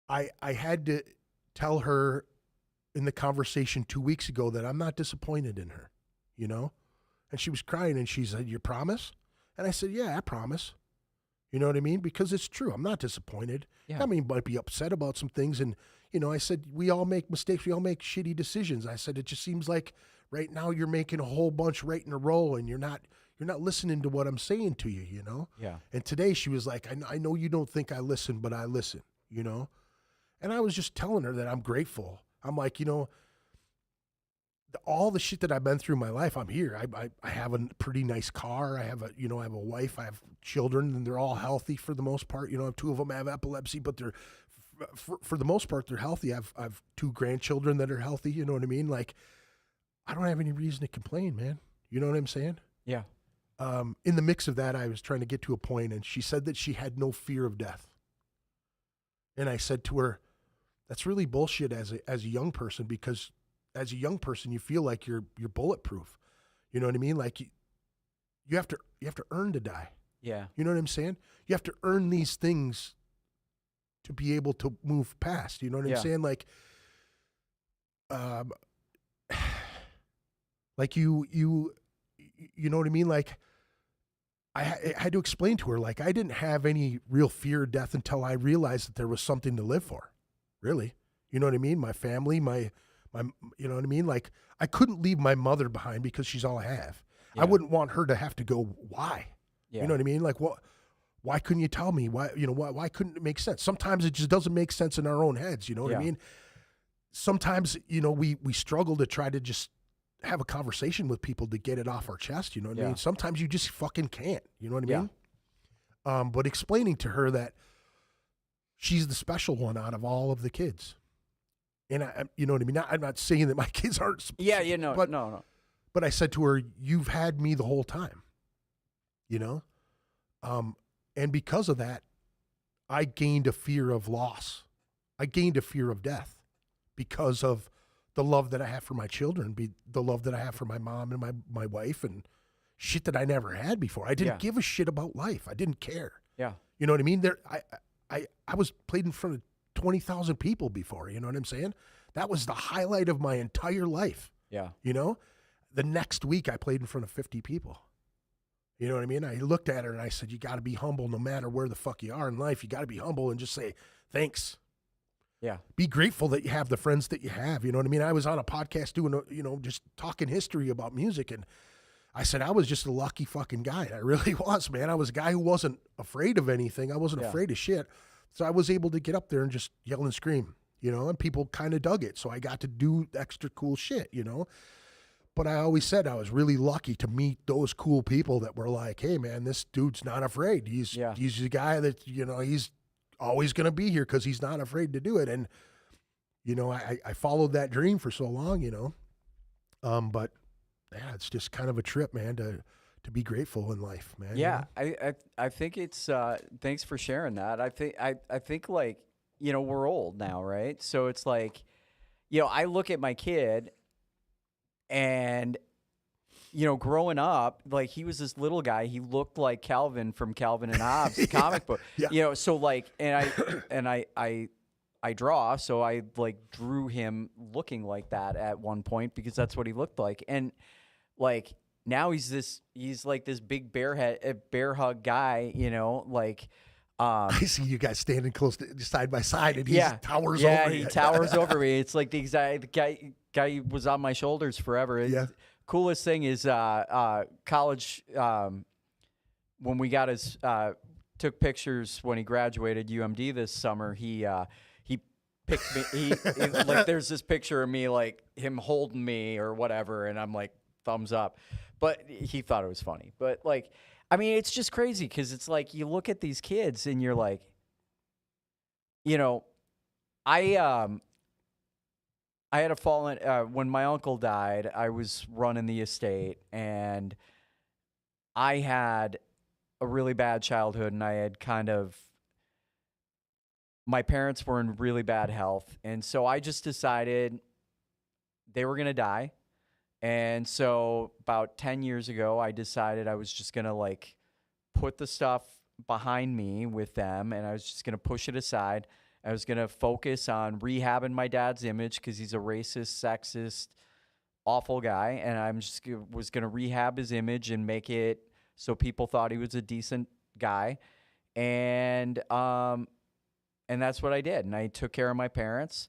C: Yeah.
B: I had to tell her in the conversation 2 weeks ago that I'm not disappointed in her, you know? And she was crying and she said, "You promise?" And I said, "Yeah, I promise." You know what I mean? Because it's true. I'm not disappointed.
C: Yeah.
B: I mean, might be upset about some things. And, you know, I said, we all make mistakes. We all make shitty decisions. I said, it just seems like right now you're making a whole bunch right in a row and you're not listening to what I'm saying to you, you know?
C: Yeah.
B: And today she was like, I know you don't think I listen, but I listen, you know? And I was just telling her that I'm grateful. I'm like, you know, all the shit that I've been through in my life, I'm here. I have a pretty nice car. I have a wife. I have children, and they're all healthy for the most part. You know, two of them have epilepsy, but they're for the most part they're healthy. I've two grandchildren that are healthy. You know what I mean? Like, I don't have any reason to complain, man. You know what I'm saying?
C: Yeah.
B: In the mix of that, I was trying to get to a point, and she said that she had no fear of death. And I said to her, "That's really bullshit as a young person, because as a young person, you feel like you're bulletproof. You know what I mean? Like you have to earn to die.
C: Yeah.
B: You know what I'm saying? You have to earn these things to be able to move past. You know what I'm
C: Yeah.
B: saying? Like you know what I mean? Like I had to explain to her, like, I didn't have any real fear of death until I realized that there was something to live for. Really, you know what I mean? My family, my you know what I mean? Like, I couldn't leave my mother behind because she's all I have.
C: Yeah.
B: I wouldn't want her to have to go, why?
C: Yeah.
B: You know what I mean? Like, why couldn't you tell me? Why couldn't it make sense? Sometimes it just doesn't make sense in our own heads. You know what I
C: Yeah.
B: mean? Sometimes, you know, we struggle to try to just have a conversation with people to get it off our chest. You know what I
C: Yeah.
B: mean? Sometimes you just fucking can't. You know what I
C: Yeah.
B: mean? But explaining to her that she's the special one out of all of the kids. And you know what I mean? I'm not saying that my kids aren't.
C: Yeah. You know.
B: but,
C: No.
B: But I said to her, "You've had me the whole time." You know? And because of that, I gained a fear of loss. I gained a fear of death because of the love that I have for my children, the love that I have for my mom and my wife, and shit that I never had before. I didn't
C: Yeah.
B: give a shit about life. I didn't care.
C: Yeah.
B: You know what I mean? I was played in front of 20,000 people before. You know what I'm saying? That was the highlight of my entire life.
C: Yeah.
B: You know, the next week I played in front of 50 people. You know what I mean? I looked at her and I said, "You got to be humble no matter where the fuck you are in life. You got to be humble and just say thanks.
C: Yeah.
B: Be grateful that you have the friends that you have." You know what I mean? I was on a podcast doing, just talking history about music. And I said, I was just a lucky fucking guy. I really was, man. I was a guy who wasn't afraid of anything. I wasn't
C: Yeah.
B: afraid of shit. So I was able to get up there and just yell and scream, you know, and people kind of dug it. So I got to do extra cool shit, you know. But I always said I was really lucky to meet those cool people that were like, "Hey, man, this dude's not afraid. He's the guy that, you know, he's always going to be here because he's not afraid to do it." And, you know, I followed that dream for so long, you know. But yeah, it's just kind of a trip, man, to be grateful in life, man.
C: Yeah, I think it's thanks for sharing that. I think like, you know, we're old now, right? So it's like, you know, I look at my kid and, you know, growing up, like, he was this little guy. He looked like Calvin from Calvin and Hobbes, the comic book.
B: Yeah.
C: You know, so like, and I draw, so I like drew him looking like that at one point because that's what he looked like. And like, now he's like this big bear hug guy, you know, like,
B: I see you guys standing close side by side, and he towers over you.
C: Yeah, he towers over me. It's like the guy was on my shoulders forever.
B: Yeah.
C: Coolest thing is college, when we got his took pictures when he graduated UMD this summer. He picked me. Like, there's this picture of me, like him holding me or whatever, and I'm like, thumbs up. But he thought it was funny. But like, I mean, it's just crazy because it's like you look at these kids and you're like, you know, I had a fallen when my uncle died. I was running the estate, and I had a really bad childhood, and I had my parents were in really bad health. And so I just decided they were going to die. And so about 10 years ago, I decided I was just going to like put the stuff behind me with them, and I was just going to push it aside. I was going to focus on rehabbing my dad's image because he's a racist, sexist, awful guy. And was going to rehab his image and make it so people thought he was a decent guy. And that's what I did. And I took care of my parents.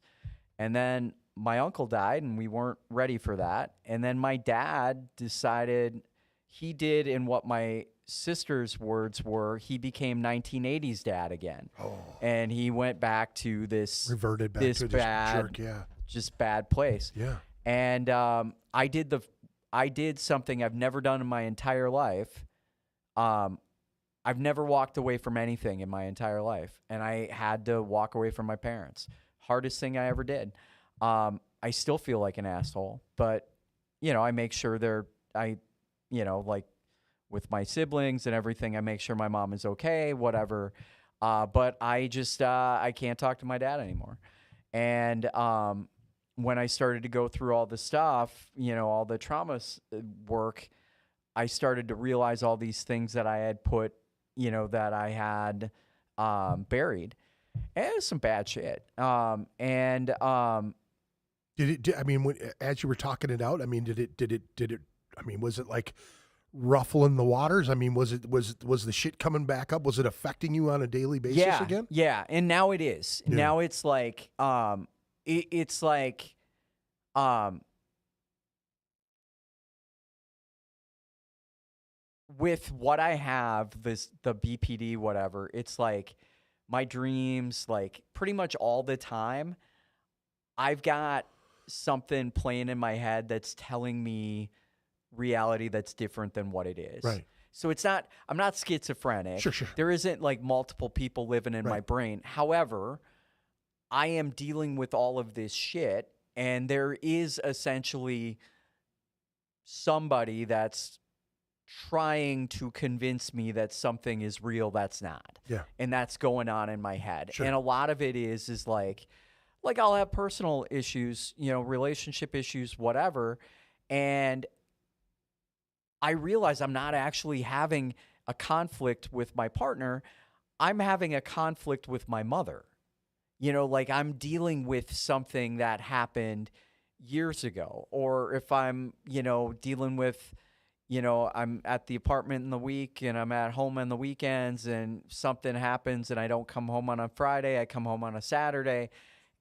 C: And then my uncle died, and we weren't ready for that. And then my dad decided he did in what my sister's words were, he became 1980s dad again.
B: Oh.
C: And he went back to
B: reverted back
C: this
B: to
C: bad,
B: jerk, yeah.
C: just bad place.
B: Yeah.
C: And I did something I've never done in my entire life. I've never walked away from anything in my entire life, and I had to walk away from my parents. Hardest thing I ever did. I still feel like an asshole, but I make sure like with my siblings and everything, I make sure my mom is okay, whatever. But I just, I can't talk to my dad anymore. And, when I started to go through all the stuff, all the trauma work, I started to realize all these things that I had put, that I had, buried. And it was some bad shit.
B: As you were talking it out, did it, was it like ruffling the waters? Was the shit coming back up? Was it affecting you on a daily basis again?
C: Yeah. And now it is. Yeah. Now it's like, it's like, with what I have, the BPD, whatever, it's like my dreams, like pretty much all the time, I've got something playing in my head that's telling me reality that's different than what it is.
B: Right.
C: So I'm not schizophrenic.
B: Sure.
C: There isn't like multiple people living in my brain. However, I am dealing with all of this shit, and there is essentially somebody that's trying to convince me that something is real that's not.
B: Yeah.
C: And that's going on in my head.
B: Sure.
C: And a lot of it is like I'll have personal issues, relationship issues, whatever. And I realize I'm not actually having a conflict with my partner. I'm having a conflict with my mother. Like I'm dealing with something that happened years ago. Or if I'm, dealing with, I'm at the apartment in the week and I'm at home on the weekends, and something happens and I don't come home on a Friday, I come home on a Saturday,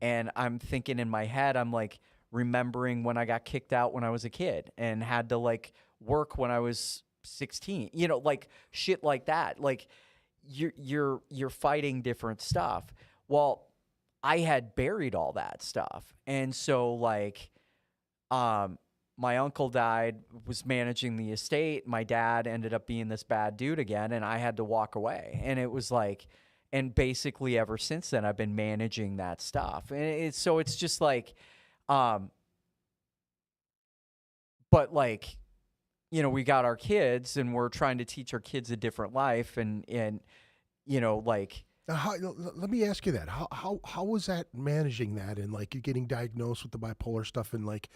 C: and I'm thinking in my head, I'm like remembering when I got kicked out when I was a kid and had to like work when I was 16, like shit like that. Like you're fighting different stuff. Well, I had buried all that stuff. And so like, my uncle died, was managing the estate. My dad ended up being this bad dude again, and I had to walk away. And it was like, and basically ever since then, I've been managing that stuff. And it's just like, but like, we got our kids, and we're trying to teach our kids a different life, and like.
B: Let me ask you that. How was that managing that, and like you getting diagnosed with the bipolar stuff, and like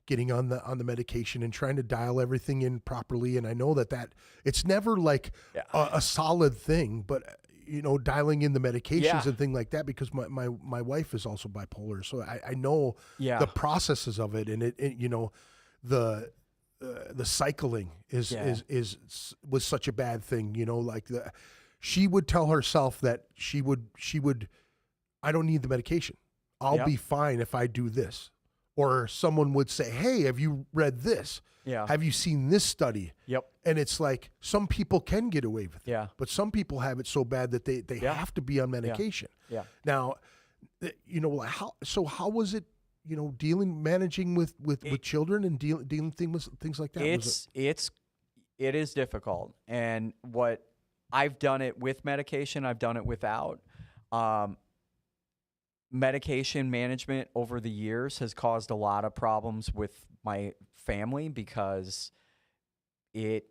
B: getting on the medication and trying to dial everything in properly? And I know that it's never like a solid thing, but dialing in the medications and things like that, because my wife is also bipolar, so I know the processes of it, and the cycling was such a bad thing, like she would tell herself that she would, I don't need the medication. I'll be fine if I do this. Or someone would say, hey, have you read this?
C: Yeah.
B: Have you seen this study?
C: Yep.
B: And it's like, some people can get away with it.
C: Yeah.
B: But some people have it so bad that they have to be on medication.
C: Yeah.
B: Now, how was it, managing with children and dealing things like that?
C: It is difficult. And what I've done it with medication, I've done it without. Medication management over the years has caused a lot of problems with my family, because it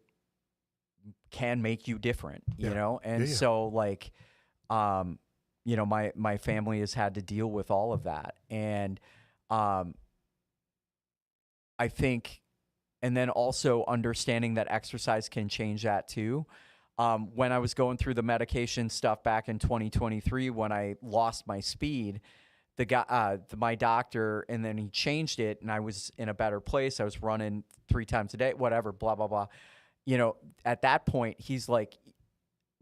C: can make you different, you
B: Yeah.
C: know? And
B: Yeah.
C: so like, you know, my family has had to deal with all of that. And, I think, and then also understanding that exercise can change that too. When I was going through the medication stuff back in 2023, when I lost my speed, the guy, my doctor, and then he changed it, and I was in a better place. I was running 3 times a day, whatever, blah, blah, blah. You know, at that point, he's like,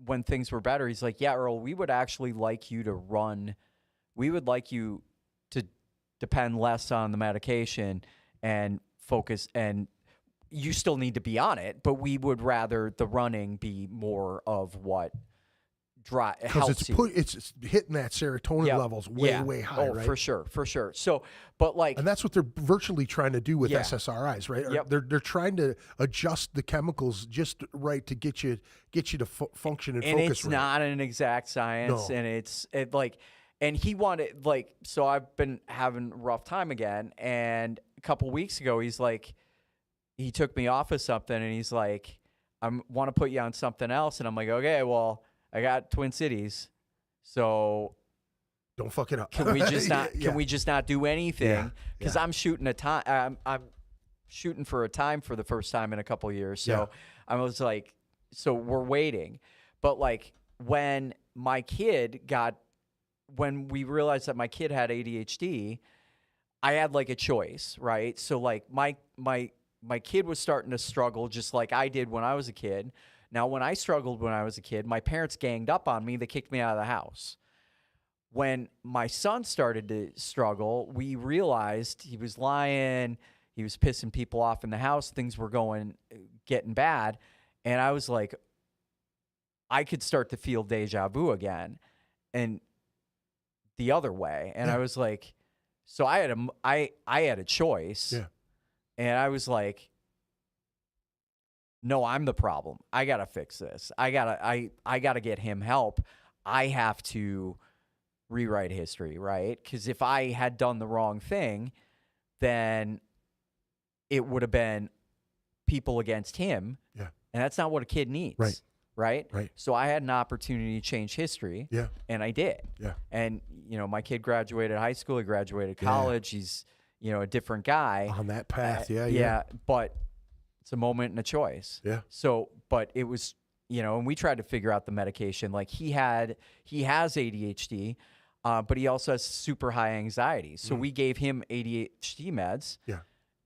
C: when things were better, he's like, yeah, Earl, we would actually like you to run. We would like you to depend less on the medication and focus, and you still need to be on it, but we would rather the running be more of what helps
B: Because
C: you.
B: it's hitting that serotonin
C: Yep.
B: levels way high,
C: oh,
B: right?
C: for sure. So, but like,
B: And that's what they're virtually trying to do with
C: Yeah.
B: SSRIs, right?
C: Yep.
B: They're trying to adjust the chemicals just right to get you to function and
C: and
B: focus.
C: it's
B: right.
C: not an exact science,
B: No.
C: and it like, and he wanted like, so I've been having a rough time again, and a couple weeks ago, he's like, he took me off of something, and he's like, I want to put you on something else, and I'm like, okay, well, I got Twin Cities, so
B: Don't fuck it up.
C: can we just not
B: Yeah.
C: can we just not do anything?
B: Yeah.
C: Because I'm shooting a time. I'm shooting for a time for the first time in a couple years. So
B: Yeah.
C: I was like, so we're waiting. But like when we realized that my kid had ADHD, I had like a choice, right? So like my kid was starting to struggle just like I did when I was a kid. Now, when I struggled when I was a kid, my parents ganged up on me. They kicked me out of the house. When my son started to struggle, we realized he was lying. He was pissing people off in the house. Things were getting bad. And I was like, I could start to feel deja vu again and the other way. And I was like, so I had a choice.
B: Yeah.
C: And I was like, no, I'm the problem. I got to fix this. I got to get him help. I have to rewrite history, right? Because if I had done the wrong thing, then it would have been people against him.
B: Yeah.
C: And that's not what a kid needs.
B: Right.
C: Right. So I had an opportunity to change history.
B: Yeah.
C: And I did.
B: Yeah.
C: And, you know, my kid graduated high school. He graduated college. He's, you know, a different guy.
B: On that path. Yeah.
C: Yeah. But it's a moment and a choice.
B: Yeah.
C: So, but it was, you know, and we tried to figure out the medication. Like he has ADHD, but he also has super high anxiety. So we gave him ADHD meds.
B: Yeah.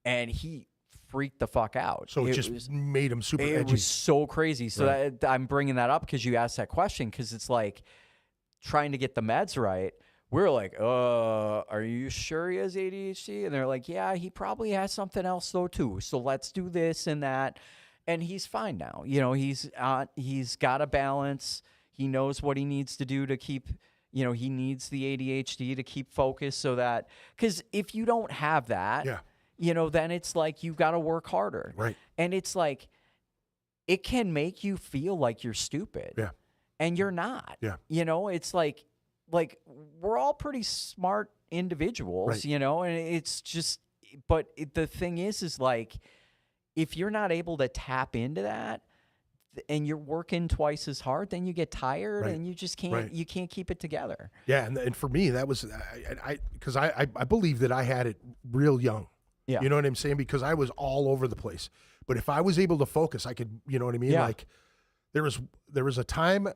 C: And he freaked the fuck out.
B: So it just made him super
C: It
B: edgy.
C: was so crazy. So
B: Right.
C: I'm bringing that up because you asked that question, because it's like trying to get the meds right. We're like, are you sure he has ADHD? And they're like, yeah, he probably has something else though too. So let's do this and that. And he's fine now. You know, he's got a balance. He knows what he needs to do to keep, you know, he needs the ADHD to keep focused, so that, because if you don't have that,
B: Yeah.
C: you know, then it's like you've got to work harder.
B: Right.
C: And it's like, it can make you feel like you're stupid.
B: Yeah.
C: And you're not.
B: Yeah.
C: You know, it's like we're all pretty smart individuals,
B: Right.
C: you know, and it's just, but the thing is like, if you're not able to tap into that and you're working twice as hard, then you get tired
B: Right.
C: and you just can't,
B: Right.
C: you can't keep it together.
B: Yeah. And for me, that was, because I believe that I had it real young.
C: Yeah.
B: You know what I'm saying? Because I was all over the place. But if I was able to focus, I could, you know what I mean?
C: Yeah.
B: Like there was a time,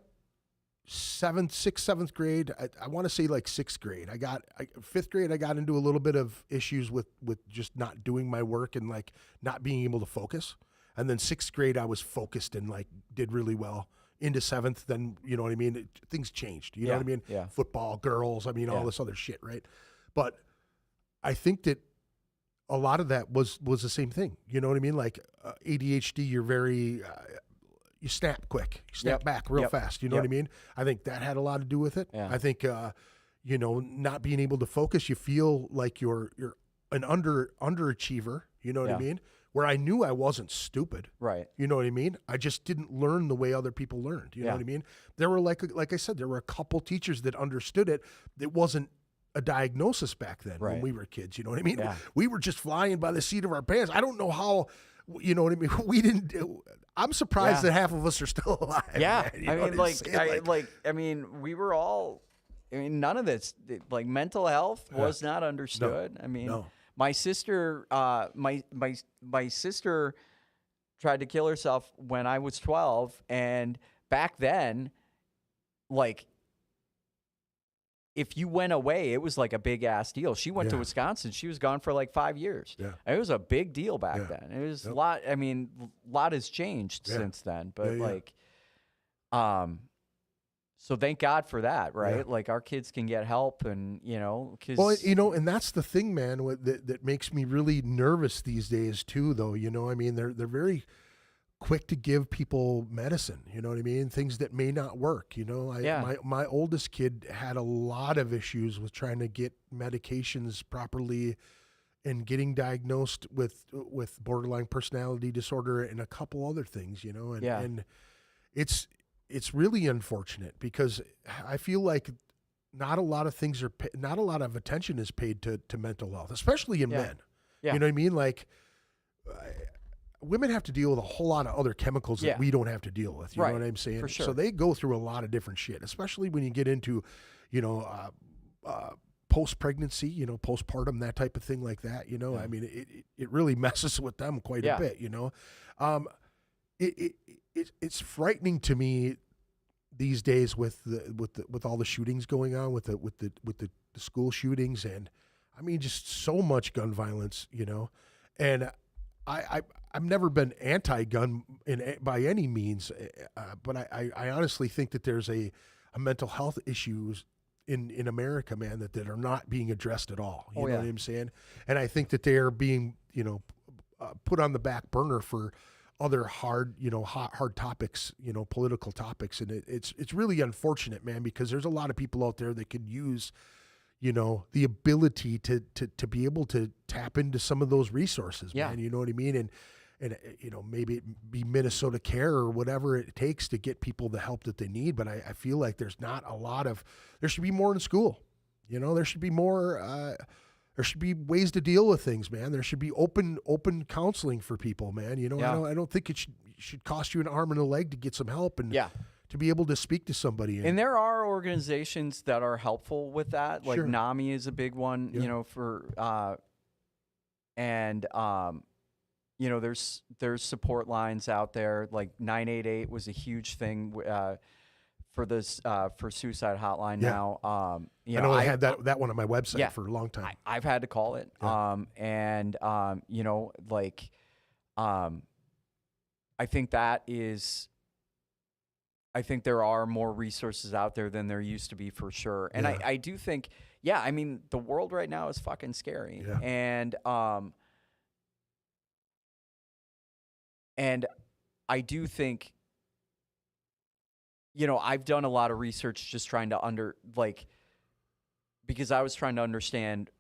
B: 7th grade. I want to say like 6th grade. 5th grade, I got into a little bit of issues with just not doing my work and like not being able to focus. And then 6th grade, I was focused and like did really well. Into 7th, then, you know what I mean? Things changed. You know what I mean?
C: Yeah.
B: Football, girls, I mean, all
C: Yeah.
B: this other shit, right? But I think that a lot of that was the same thing. You know what I mean? Like ADHD, you're very, you snap quick, you snap
C: Yep.
B: back real
C: Yep.
B: fast. You know
C: Yep.
B: what I mean? I think that had a lot to do with it.
C: Yeah.
B: I think, you know, not being able to focus, you feel like you're an underachiever. You know what I
C: Yeah.
B: mean? Where I knew I wasn't stupid.
C: Right.
B: You know what I mean? I just didn't learn the way other people learned. You know
C: Yeah.
B: what I mean? There were like I said, there were a couple teachers that understood it. It wasn't a diagnosis back then when
C: Right.
B: we were kids. You know what I mean?
C: Yeah.
B: We were just flying by the seat of our pants. I don't know how you know what I mean? We didn't. I'm surprised
C: Yeah.
B: that half of us are still alive.
C: Yeah,
B: man. You
C: I
B: know
C: mean,
B: what I'm saying?
C: I mean, we were all. I mean, none of this, like mental health, was not understood. I mean,
B: No.
C: my sister, my sister tried to kill herself when I was 12, and back then, like, if you went away, it was like a big ass deal. She went to
B: Yeah.
C: Wisconsin. She was gone for like 5 years.
B: Yeah.
C: It was a big deal back
B: Yeah.
C: then. It was a
B: Yep.
C: lot. I mean, a lot has changed
B: Yeah.
C: since then, but
B: Yeah, yeah.
C: like, so thank God for that, right?
B: Yeah.
C: Like our kids can get help, and because
B: Well, you know, and that's the thing, man, that makes me really nervous these days too, though. You know, I mean, they're very quick to give people medicine, you know what I mean? Things that may not work, you know.
C: Yeah.
B: My oldest kid had a lot of issues with trying to get medications properly and getting diagnosed with borderline personality disorder and a couple other things, you know. And
C: Yeah.
B: and it's really unfortunate because I feel like not a lot of attention is paid to mental health, especially in
C: Yeah.
B: men.
C: Yeah.
B: You know what I mean? Like women have to deal with a whole lot of other chemicals that
C: Yeah.
B: we don't have to deal with. You
C: Right.
B: know what I'm saying?
C: For sure.
B: So they go through a lot of different shit, especially when you get into, you know, post-pregnancy, you know, postpartum, that type of thing like that. You know,
C: Yeah.
B: I mean, it really messes with them quite
C: Yeah.
B: a bit. You know, it's frightening to me these days with all the shootings going on with the school shootings, and I mean just so much gun violence. You know, and I've never been anti-gun by any means, but I honestly think that there's a mental health issues in America, man, that are not being addressed at all. You know
C: yeah.
B: what I'm saying? And I think that they are being, you know, put on the back burner for other hard topics, you know, political topics, and it's really unfortunate, man, because there's a lot of people out there that could use, you know, the ability to be able to tap into some of those resources,
C: Yeah.
B: man. You know what I mean? And you know, maybe it be Minnesota Care or whatever it takes to get people the help that they need. But I feel like there should be more in school. You know, there should be more. There should be ways to deal with things, man. There should be open counseling for people, man. You know,
C: Yeah.
B: I don't think it should cost you an arm and a leg to get some help and
C: Yeah.
B: to be able to speak to somebody.
C: And there are organizations that are helpful with that. Like
B: Sure.
C: NAMI is a big one,
B: Yeah.
C: you know, you know, there's support lines out there. Like 988 was a huge thing for this for suicide hotline
B: Yeah.
C: now. You
B: I
C: know,
B: know I had that one on my website
C: Yeah.
B: for a long time.
C: I've had to call it.
B: Yeah.
C: You know, like I think there are more resources out there than there used to be for sure. And
B: Yeah.
C: I do think, yeah, I mean, the world right now is fucking scary.
B: Yeah.
C: And I do think, you know, I've done a lot of research just trying to because I was trying to understand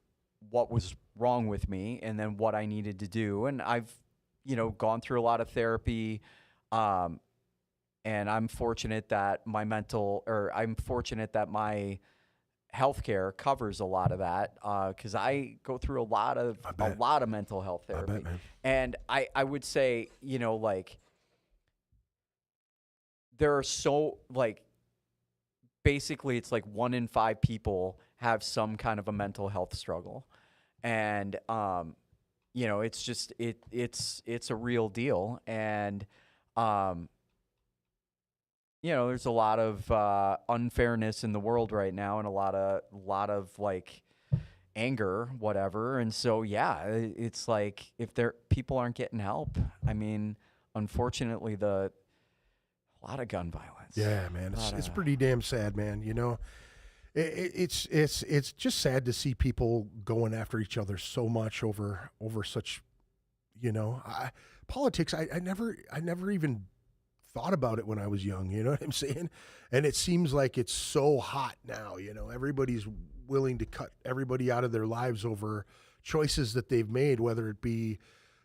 C: what was wrong with me and then what I needed to do. And I've, you know, gone through a lot of therapy. And I'm fortunate that my healthcare covers a lot of that. Cause I go through a lot of mental health therapy.
B: bet, man.
C: And I would say, you know, like there are basically it's like 1 in 5 people have some kind of a mental health struggle. And, you know, it's just, it's a real deal. And, you know, there's a lot of unfairness in the world right now, and a lot of like anger, whatever. And so, yeah, it's like if people aren't getting help, I mean, unfortunately, a lot of gun violence.
B: Yeah, man, it's pretty damn sad, man. You know, it's just sad to see people going after each other so much over such, you know, politics. I never even thought about it when I was young, you know what I'm saying? And it seems like it's so hot now, you know, everybody's willing to cut everybody out of their lives over choices that they've made, whether it be,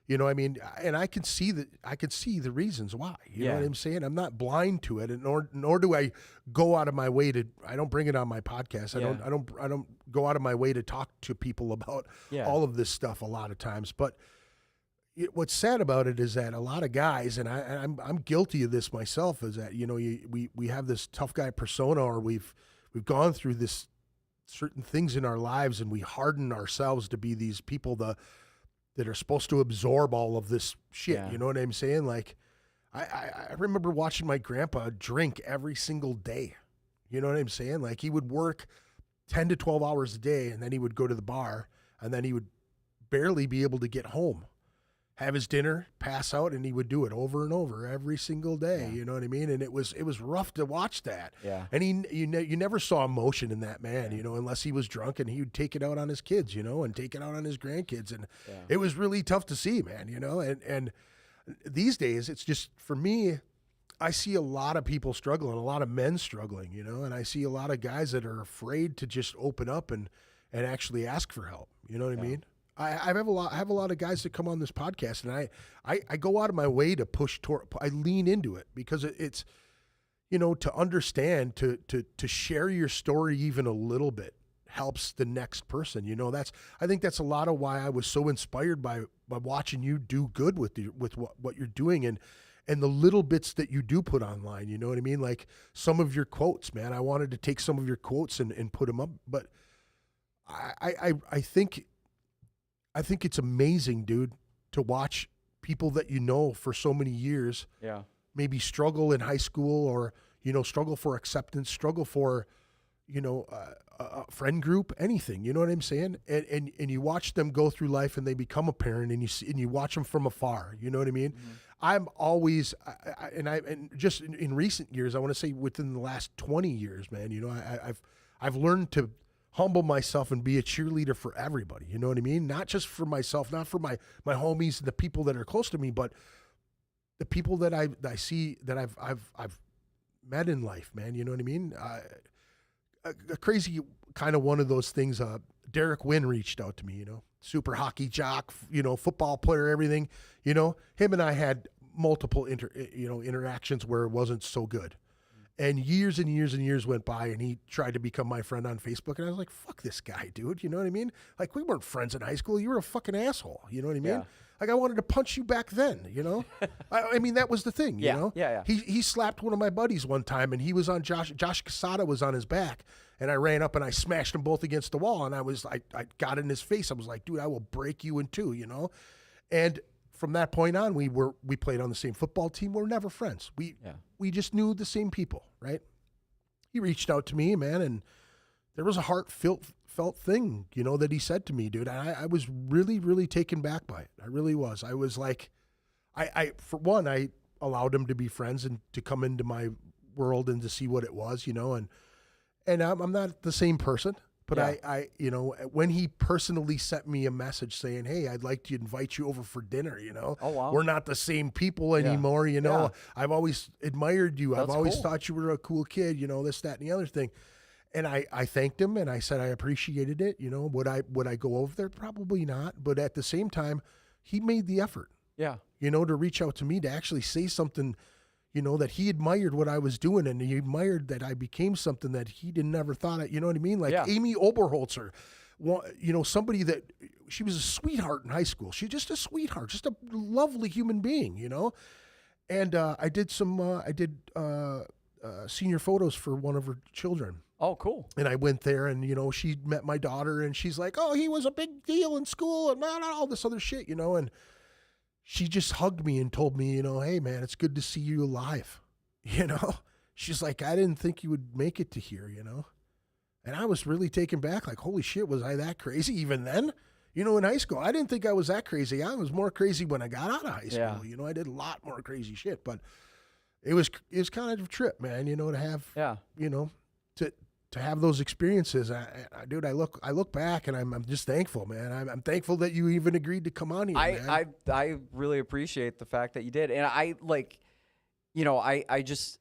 B: you know, I mean, and I can see the reasons why, you know what I'm saying? I'm not blind to it, and nor do I go out of my way I don't bring it on my podcast. I don't go out of my way to talk to people about all of this stuff a lot of times, but what's sad about it is that a lot of guys, and I'm guilty of this myself, is that we have this tough guy persona, or we've gone through this certain things in our lives, and we harden ourselves to be these people that are supposed to absorb all of this shit.
C: Yeah.
B: You know what I'm saying? Like, I remember watching my grandpa drink every single day. You know what I'm saying? Like, he would work 10 to 12 hours a day, and then he would go to the bar, and then he would barely be able to get home, have his dinner, pass out, and he would do it over and over every single day.
C: Yeah.
B: You know what I mean? And it was rough to watch that.
C: Yeah.
B: And you never saw emotion in that man, unless he was drunk, and he would take it out on his kids, and take it out on his grandkids. And it was really tough to see, man, and these days it's just, for me, I see a lot of people struggling, a lot of men struggling, and I see a lot of guys that are afraid to just open up and actually ask for help. You know what I mean? I have a lot of guys that come on this podcast, and I go out of my way to push toward. I lean into it because it's, to understand, to share your story even a little bit helps the next person. I think that's a lot of why I was so inspired by watching you do good with what you're doing, and the little bits that you do put online. You know what I mean? Like some of your quotes, man. I wanted to take some of your quotes and put them up, but I think it's amazing, dude, to watch people that for so many years, maybe struggle in high school, or struggle for acceptance, struggle for a friend group, anything. You know what I'm saying? And you watch them go through life, and they become a parent, and you watch them from afar. You know what I mean? Mm-hmm. I'm always, and just in recent years, I want to say within the last 20 years, man, I've learned to humble myself and be a cheerleader for everybody. You know what I mean? Not just for myself, not for my homies and the people that are close to me, but the people that I see that I've met in life, man. You know what I mean? A crazy kind of one of those things. Derek Wynn reached out to me, super hockey jock, football player, everything, him and I had multiple interactions where it wasn't so good. And years and years and years went by, and he tried to become my friend on Facebook. And I was like, fuck this guy, dude. You know what I mean? Like, we weren't friends in high school. You were a fucking asshole. You know what I mean?
C: Yeah.
B: Like, I wanted to punch you back then, I mean, that was the thing, you know?
C: Yeah.
B: He slapped one of my buddies one time, and he was on Josh Casada was on his back. And I ran up and I smashed them both against the wall. And I got in his face. I was like, dude, I will break you in two, And from that point on, we played on the same football team. We're never friends. We just knew the same people, right? He reached out to me, man, and there was a heartfelt thing, that he said to me, dude. I was really, really taken back by it. I really was. I was like, I for one, I allowed him to be friends and to come into my world and to see what it was, and I'm not the same person. But I when he personally sent me a message saying, hey, I'd like to invite you over for dinner,
C: Oh, wow.
B: We're not the same people anymore,
C: Yeah.
B: I've always admired you.
C: That's
B: I've always
C: cool.
B: thought you were a cool kid, this, that, and the other thing. And I thanked him, and I said I appreciated it. Would I go over there? Probably not. But at the same time, he made the effort,
C: Yeah.
B: to reach out to me, to actually say something, that he admired what I was doing, and he admired that I became something that he didn't ever thought. You know what I mean? Like Amy Oberholzer, somebody that she was a sweetheart in high school. She's just a sweetheart, just a lovely human being, And I did senior photos for one of her children.
C: Oh, cool.
B: And I went there, and, she met my daughter, and she's like, oh, he was a big deal in school, and all this other shit, and she just hugged me and told me, hey, man, it's good to see you alive. She's like, I didn't think you would make it to here, And I was really taken back, like, holy shit, was I that crazy even then? In high school, I didn't think I was that crazy. I was more crazy when I got out of high school.
C: Yeah.
B: I did a lot more crazy shit, but it was kind of a trip, man, to have, to have those experiences. Dude, I look back, and I'm just thankful, man. I'm thankful that you even agreed to come on here, man.
C: I really appreciate the fact that you did. And I just,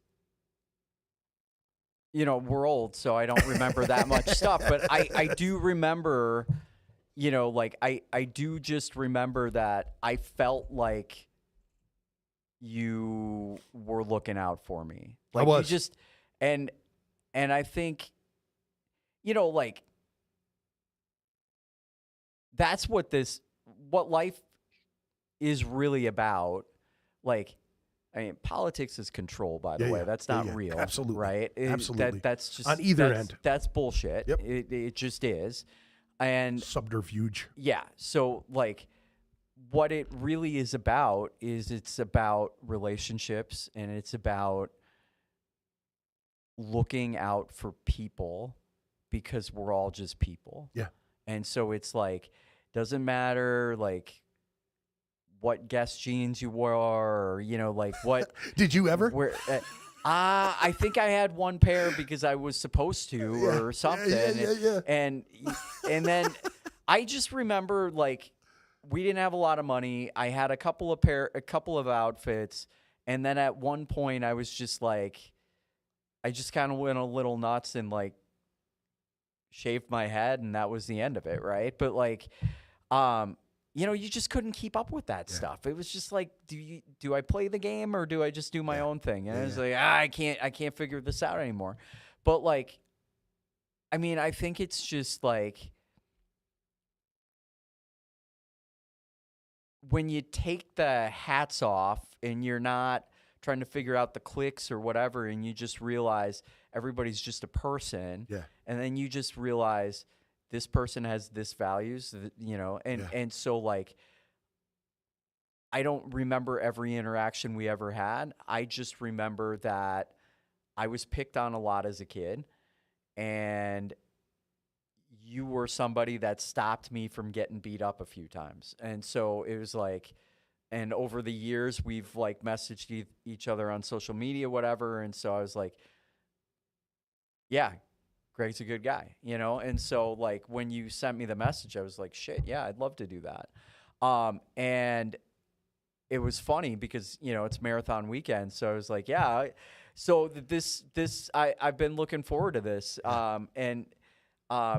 C: we're old, so I don't remember that much stuff, but I do remember, I do just remember that I felt like you were looking out for me. Like,
B: I was.
C: You just, and I think, that's what life is really about, like, I mean, politics is control, by the way. That's not real.
B: Absolutely.
C: Right?
B: Absolutely.
C: That's just
B: on either end.
C: That's bullshit.
B: Yep.
C: It just is. And
B: Subterfuge.
C: yeah, so like what it really is about is it's about relationships, and it's about looking out for people, because we're all just people.
B: Yeah.
C: And so it's like, doesn't matter like what Guess jeans you wore, or, you know, like what.
B: Did you ever?
C: Where, I think I had one pair because I was supposed to or something.
B: Yeah.
C: And then I just remember, like, we didn't have a lot of money. I had a couple of outfits, and then at one point I was just like, I just kind of went a little nuts and like shaved my head, and that was the end of it, right? But like, you know, you just couldn't keep up with that stuff. It was just like, do I play the game, or do I just do my own thing? And I was like, I can't figure this out anymore. But like, I mean, I think it's just like, when you take the hats off and you're not trying to figure out the clicks or whatever, and you just realize everybody's just a person.
B: Yeah.
C: And then you just realize this person has this values, you know, and so like, I don't remember every interaction we ever had. I just remember that I was picked on a lot as a kid, and you were somebody that stopped me from getting beat up a few times. And so it was like, and over the years we've like messaged each other on social media, whatever. And so I was like, yeah, Greg's a good guy, you know? And so like, when you sent me the message, I was like, shit, yeah, I'd love to do that. And it was funny because, you know, it's marathon weekend. So I was like, yeah. So I've been looking forward to this. And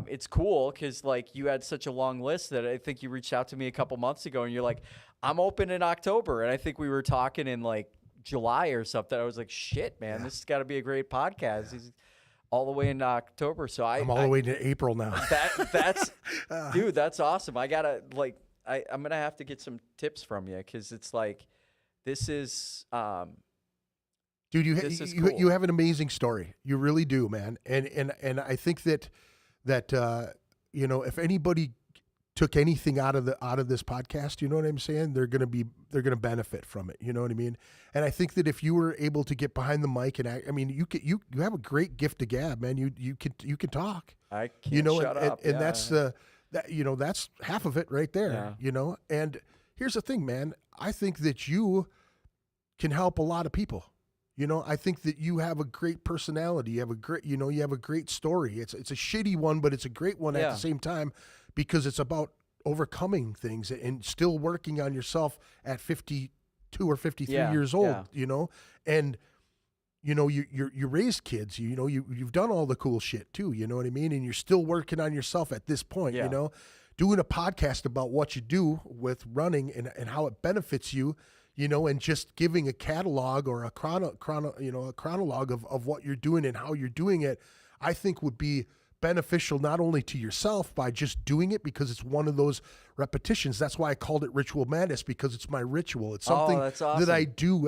C: it's cool because like, you had such a long list that I think you reached out to me a couple months ago, and you're like, I'm open in October. And I think we were talking in like July or something. I was like, shit, man, this has got to be a great podcast. He's all the way into October. So I'm
B: all the way to April now.
C: That's dude, that's awesome. I gotta like, I'm gonna have to get some tips from you, because it's like, this is
B: dude,
C: this is cool.
B: you have an amazing story. You really do, man. And I think that you know, if anybody took anything out of this podcast, you know what I'm saying? They're gonna benefit from it. You know what I mean? And I think that if you were able to get behind the mic and act, I mean, you have a great gift to gab, man. You can talk.
C: I can't,
B: you know,
C: shut up.
B: And that's you know, that's half of it right there.
C: Yeah.
B: You know, and here's the thing, man. I think that you can help a lot of people. You know, I think that you have a great personality. You have a great story. It's a shitty one, but it's a great one at the same time, because it's about overcoming things and still working on yourself at 52 or 53 years old, you know, and you know, you raised kids, you know, you've done all the cool shit too, you know what I mean? And you're still working on yourself at this point, you know, doing a podcast about what you do with running and how it benefits you, you know, and just giving a catalog or a chronologue of what you're doing and how you're doing it, I think would be beneficial not only to yourself by just doing it, because it's one of those repetitions. That's why I called it Ritual Madness, because it's my ritual. It's something
C: that's awesome.
B: that I do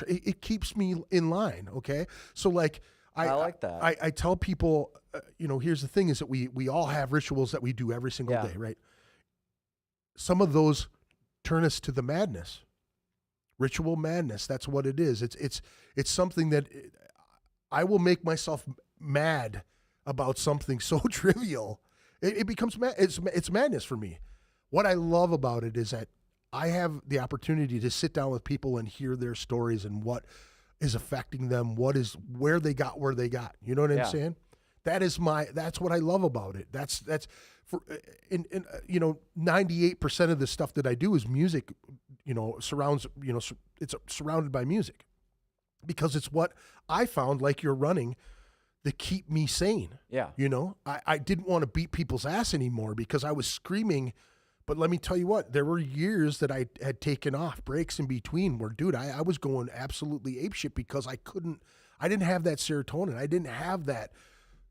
B: it keeps me in line. Okay. So like, I like that. I tell people, you know, here's the thing is that we all have rituals that we do every single day, right? Some of those turn us to the madness. Ritual madness. That's what it is. It's something that I will make myself mad about something so trivial. It becomes mad. It's madness for me. What I love about it is that I have the opportunity to sit down with people and hear their stories and what is affecting them, where they got where they got. You know what I'm saying? That's what I love about it. That's for you know, 98% of the stuff that I do is music, you know, it's surrounded by music, because it's what I found, like you're running, to keep me sane. Yeah. You know, I didn't want to beat people's ass anymore because I was screaming. But let me tell you what, there were years that I had taken off breaks in between where, dude, I was going absolutely apeshit because I didn't have that serotonin. I didn't have that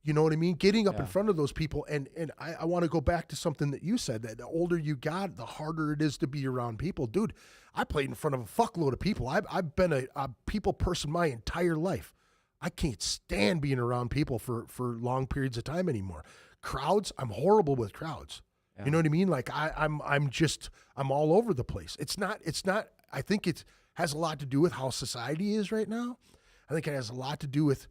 B: You know what I mean? Getting up in front of those people. And I want to go back to something that you said, that the older you got, the harder it is to be around people. Dude, I played in front of a fuckload of people. I've been a people person my entire life. I can't stand being around people for long periods of time anymore. Crowds, I'm horrible with crowds. Yeah. You know what I mean? Like I'm all over the place. It's not, I think it has a lot to do with how society is right now. I think it has a lot to do with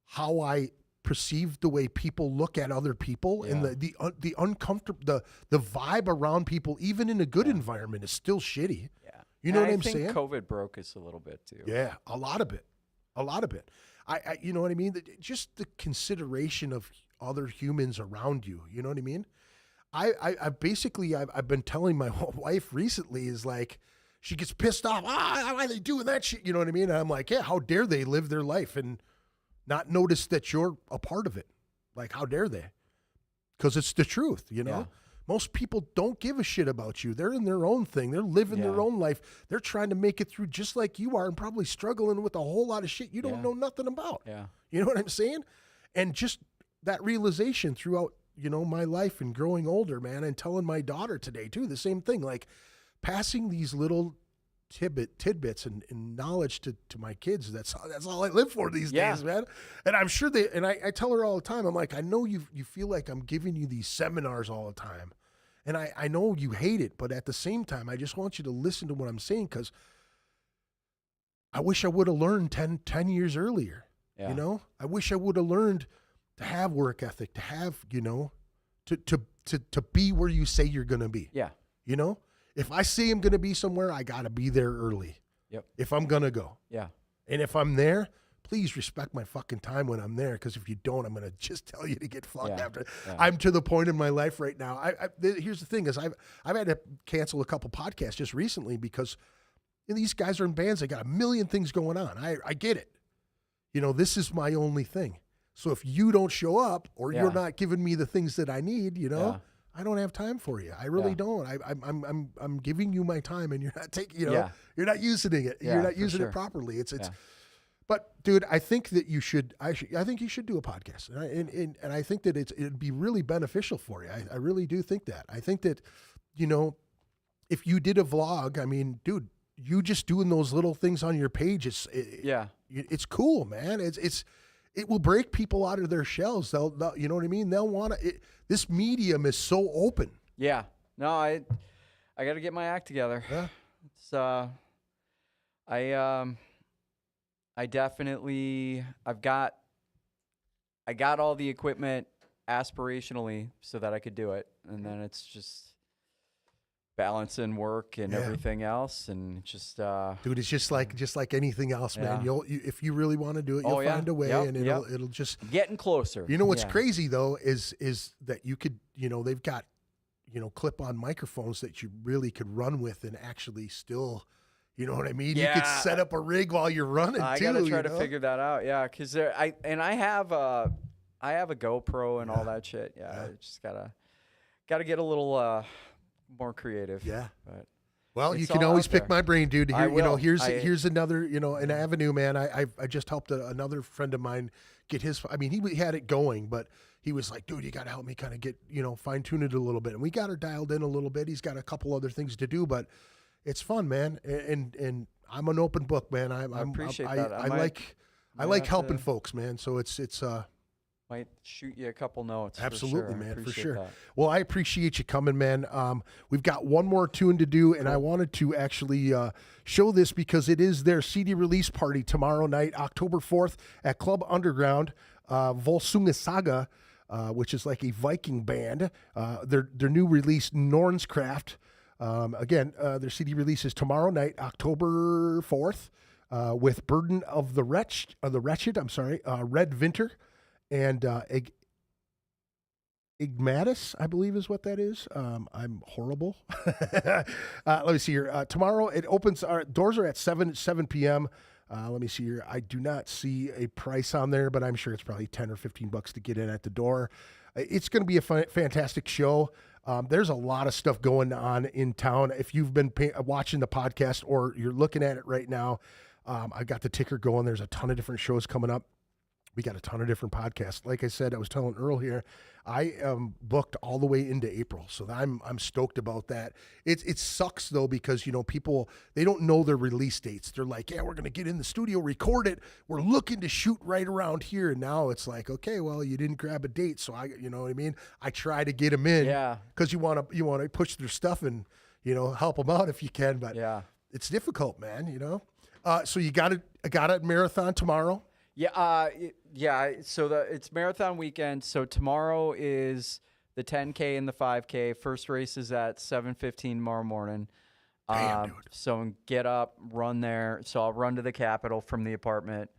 B: how I perceive the way people look at other people, and the uncomfortable, the vibe around people, even in a good environment, is still shitty. Yeah. You know what I'm saying?
C: COVID broke us a little bit too.
B: Yeah. A lot of it. I you know what I mean? Just the consideration of other humans around you. You know what I mean? I've been telling my wife recently, is like, she gets pissed off. Why are they doing that shit? You know what I mean? And I'm like, yeah, how dare they live their life and not notice that you're a part of it? Like, how dare they? Because it's the truth, you know? Yeah. Most people don't give a shit about you. They're in their own thing. They're living their own life. They're trying to make it through just like you are, and probably struggling with a whole lot of shit you don't know nothing about. Yeah. You know what I'm saying? And just that realization throughout, you know, my life and growing older, man, and telling my daughter today too, the same thing, like passing these little tidbits and knowledge to my kids. That's all I live for these days, man. And I'm sure I tell her all the time, I'm like, I know you feel like I'm giving you these seminars all the time. And I know you hate it, but at the same time, I just want you to listen to what I'm saying, because I wish I would have learned 10 years earlier. Yeah. You know, I wish I would have learned to have work ethic, to have, you know, to be where you say you're going to be. Yeah. You know? If I say I'm going to be somewhere, I got to be there early. Yep. If I'm going to go. Yeah. And if I'm there, please respect my fucking time when I'm there, because if you don't, I'm going to just tell you to get fucked after. Yeah. I'm to the point in my life right now. Here's the thing is I've had to cancel a couple podcasts just recently because these guys are in bands. They got a million things going on. I get it. You know, this is my only thing. So if you don't show up, or you're not giving me the things that I need, you know, I don't have time for you. I really don't. I'm giving you my time, and you're not taking, you know, you're not using it. You're not using it properly. It's. But dude, I think that you should. I think you should do a podcast, and I think that it'd be really beneficial for you. I really do think that. I think that, you know, if you did a vlog, I mean, dude, you just doing those little things on your page, it's cool, man. It will break people out of their shells. They'll you know what I mean? They'll want to. This medium is so open. Yeah. No, I got to get my act together. Yeah. It's I definitely I got all the equipment aspirationally so that I could do it, and then it's just balancing work and everything else, and just dude, it's just like anything else, man. If you really want to do it, you'll find a way, and it'll just getting closer. You know what's crazy though is that you could, you know, they've got, you know, clip-on microphones that you really could run with and actually still, you know what I mean? Yeah. You could set up a rig while you're running. I gotta try to figure that out. Yeah, because I have a GoPro and all that shit. Yeah, I just gotta get a little more creative. Yeah. But well, you can always pick my brain, dude. Here, you know, here's another, you know, an avenue, man. I just helped another friend of mine get his. I mean, he had it going, but he was like, dude, you got to help me kind of get, you know, fine tune it a little bit. And we got her dialed in a little bit. He's got a couple other things to do, but it's fun, man. And I'm an open book, man. I appreciate that. I like helping folks, man. So it's might shoot you a couple notes. Absolutely, man, for sure. That. Well, I appreciate you coming, man. We've got one more tune to do, and I wanted to actually show this because it is their CD release party tomorrow night, October 4th at Club Underground, Volsunga Saga, which is like a Viking band. Their new release, Nornscraft. Again, their CD release is tomorrow night, October 4th, with Burden of the Wretched, Red Vinter, and Igmatus, I believe is what that is. I'm horrible. Let me see here. Tomorrow it opens. Our doors are at 7 p.m. Let me see here. I do not see a price on there, but I'm sure it's probably $10 or $15 to get in at the door. It's going to be a fantastic show. There's a lot of stuff going on in town. If you've been watching the podcast or you're looking at it right now, I got the ticker going. There's a ton of different shows coming up. We got a ton of different podcasts. Like I said, I was telling Earl here, I am booked all the way into April, so I'm stoked about that. It sucks though because people they don't know their release dates. They're like, yeah, we're gonna get in the studio, record it. We're looking to shoot right around here, and now it's like, okay, well, you didn't grab a date, so you know what I mean. I try to get them in, because you want to push their stuff and help them out if you can, but it's difficult, man. So you got a marathon tomorrow.
C: Yeah. So it's marathon weekend. So tomorrow is the 10K and the 5K. First race is at 7:15 tomorrow morning.
B: Damn, dude.
C: So get up, run there. So I'll run to the Capitol from the apartment,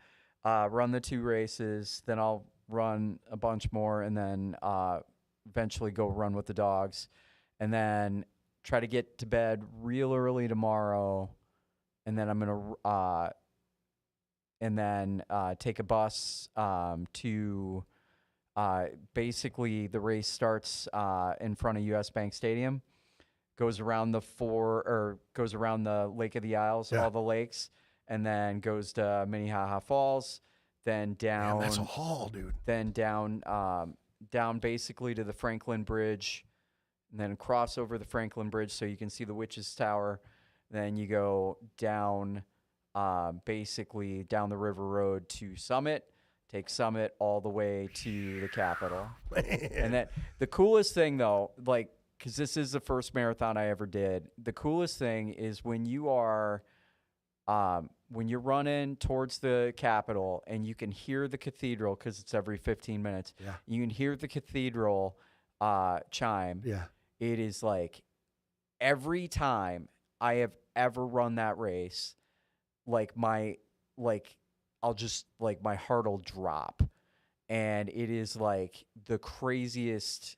C: run the 2 races. Then I'll run a bunch more, and then eventually go run with the dogs, and then try to get to bed real early tomorrow, and then I'm gonna take a bus to basically the race starts in front of US Bank Stadium, goes around goes around the Lake of the Isles, all the lakes, and then goes to Minnehaha Falls, then down.
B: Man, that's a haul, dude.
C: Then down basically to the Franklin Bridge, and then cross over the Franklin Bridge so you can see the Witch's Tower. Then you go down. Basically down the river road to Summit, take Summit all the way to the Capitol. And then the coolest thing though, because this is the first marathon I ever did, the coolest thing is when you're running towards the Capitol and you can hear the cathedral, because it's every 15 minutes.
B: Yeah.
C: You can hear the cathedral chime.
B: Yeah.
C: It is like every time I have ever run that race, my heart will drop, and it is like the craziest.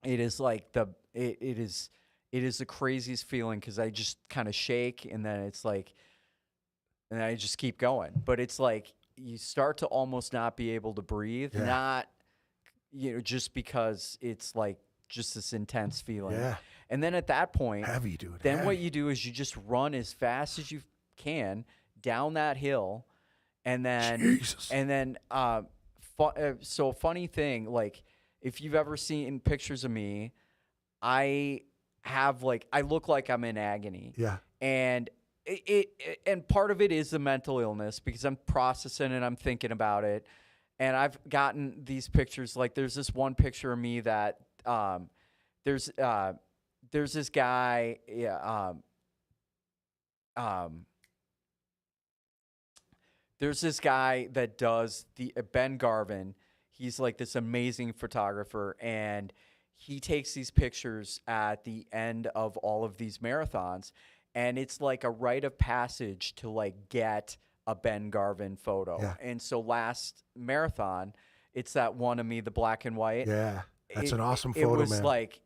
C: It is the craziest feeling, because I just kind of shake, and then it's like, and I just keep going. But it's like you start to almost not be able to breathe, not just because it's like just this intense feeling.
B: Yeah.
C: And then at that point,
B: heavy, dude.
C: Then what you do is you just run as fast as you can down that hill, and then
B: Jesus.
C: and then so funny thing, like if you've ever seen pictures of me, I look like I'm in agony.
B: Yeah.
C: And and part of it is the mental illness, because I'm processing and I'm thinking about it. And I've gotten these pictures, like there's this one picture of me that there's this guy, there's this guy that does Ben Garvin. He's like this amazing photographer, and he takes these pictures at the end of all of these marathons, and it's like a rite of passage to get a Ben Garvin photo.
B: Yeah.
C: And so last marathon, it's that one of me, the black and white.
B: Yeah, that's an awesome photo,
C: man. It was
B: man.
C: like,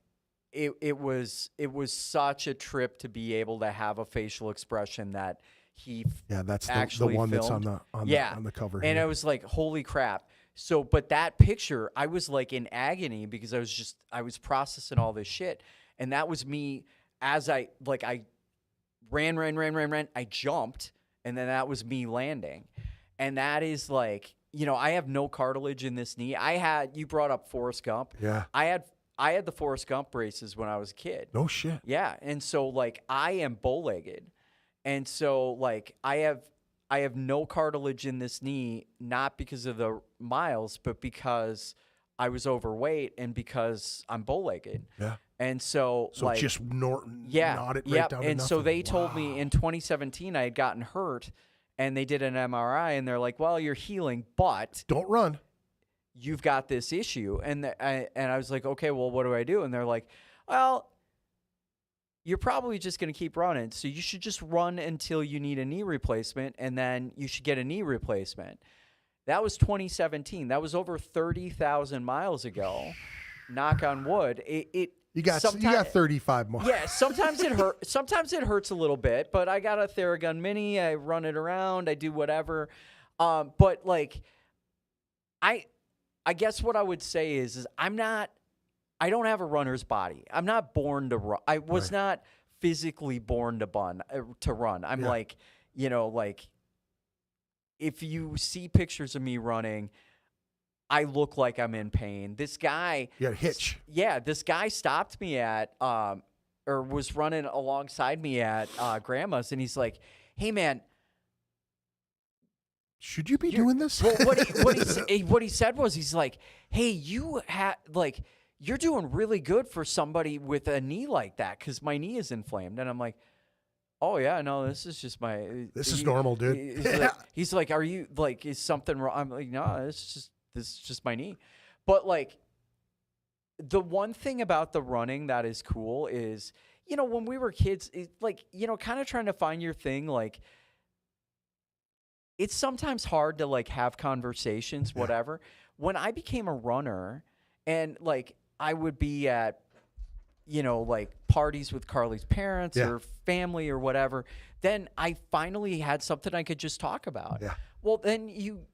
C: it was such a trip to be able to have a facial expression that he
B: that's
C: actually
B: the one
C: filmed.
B: That's on the cover.
C: And I was like, holy crap. So, but that picture, I was like in agony, because I was processing all this shit. And that was me as I ran, I jumped, and then that was me landing. And that is like, I have no cartilage in this knee. You brought up Forrest Gump.
B: Yeah.
C: I had the Forrest Gump braces when I was a kid.
B: No shit.
C: Yeah. And so I am bow-legged. And so I have no cartilage in this knee, not because of the miles, but because I was overweight and because I'm bow-legged.
B: Yeah.
C: And so
B: just nod it right down to
C: and so
B: nothing.
C: they told me in 2017 I had gotten hurt, and they did an MRI, and they're like, well, you're healing, but
B: don't run.
C: You've got this issue. And I was like, okay, well, what do I do? And they're like, well, you're probably just going to keep running. So you should just run until you need a knee replacement, and then you should get a knee replacement. That was 2017. That was over 30,000 miles ago. Knock on wood.
B: You got 35 more.
C: Yeah, sometimes it hurt. Sometimes it hurts a little bit, but I got a Theragun Mini. I run it around. I do whatever. But I guess what I would say is I don't have a runner's body. I'm not born to run. I was not physically born to run. I'm if you see pictures of me running, I look like I'm in pain. This guy,
B: You got a hitch.
C: yeah, this guy stopped me at, or was running alongside me at Grandma's, and he's like, "Hey, man."
B: Should you be doing this?
C: Well, what he said was, he's like, "Hey, you're doing really good for somebody with a knee like that, because my knee is inflamed." And I'm like, "Oh yeah, no, this is just my.
B: This is normal, dude."
C: He's like, "Are you like, is something wrong?" I'm like, "No, this is just my knee." But like, the one thing about the running that is cool is, when we were kids, kind of trying to find your thing, like. It's sometimes hard to like have conversations, whatever. When I became a runner and like I would be at, like parties with Carly's parents or family or whatever, then I finally had something I could just talk about.
B: Yeah.
C: Well, then you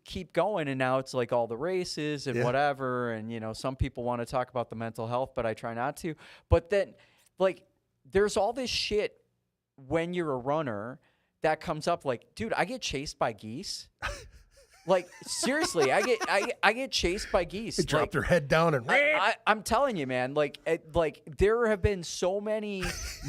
C: keep going, and now it's like all the races and whatever. And, some people want to talk about the mental health, but I try not to. But then like there's all this shit when you're a runner that comes up, like, dude, I get chased by geese. Like, seriously, I get chased by geese.
B: They drop their head down and
C: I'm telling you, man, like there have been so many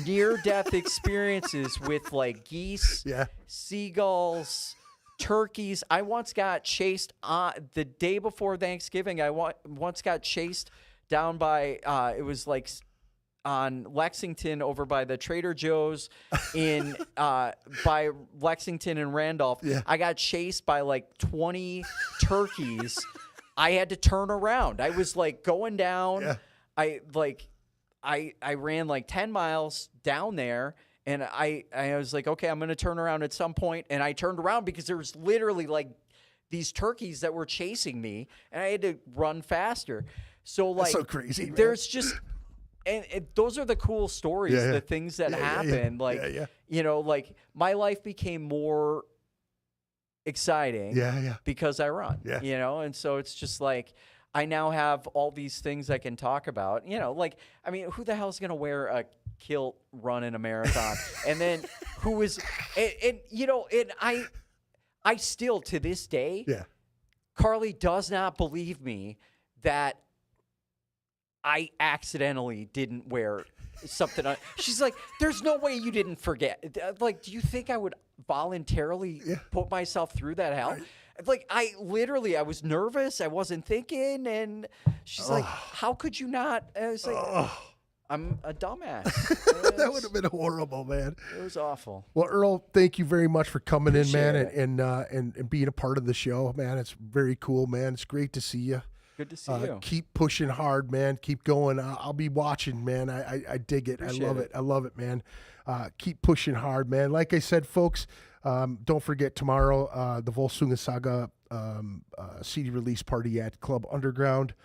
C: near-death experiences with like geese, seagulls, turkeys. I once got chased the day before Thanksgiving. I once got chased down by it was like on Lexington over by the Trader Joe's in by Lexington and Randolph. I got chased by like 20 turkeys. I had to turn around. I was like going down. I ran like 10 miles down there, and I was like, okay, I'm going to turn around at some point. And I turned around because there was literally like these turkeys that were chasing me, and I had to run faster. So like,
B: that's so crazy, man.
C: There's just, and those are the cool stories, the things that happen. Like, like my life became more exciting because I run, and so it's just like, I now have all these things I can talk about, like, I mean, who the hell is going to wear a kilt run in a marathon? And then who is, and I still, to this day, Carly does not believe me that I accidentally didn't wear something on. She's like, there's no way you didn't forget. Like, do you think I would voluntarily put myself through that hell? Like, I was nervous. I wasn't thinking. And she's like, how could you not? And I was like, I'm a dumbass.
B: That would have been horrible, man.
C: It was awful.
B: Well, Earl, thank you very much for coming in, man, and being a part of the show, man. It's very cool, man. It's great to see you.
C: Good to see you.
B: Keep pushing hard, man. Keep going. I'll be watching, man. I dig it.
C: Appreciate
B: I love it. I love it, man. Keep pushing hard, man. Like I said, folks, don't forget tomorrow, the Volsunga Saga CD release party at Club Underground.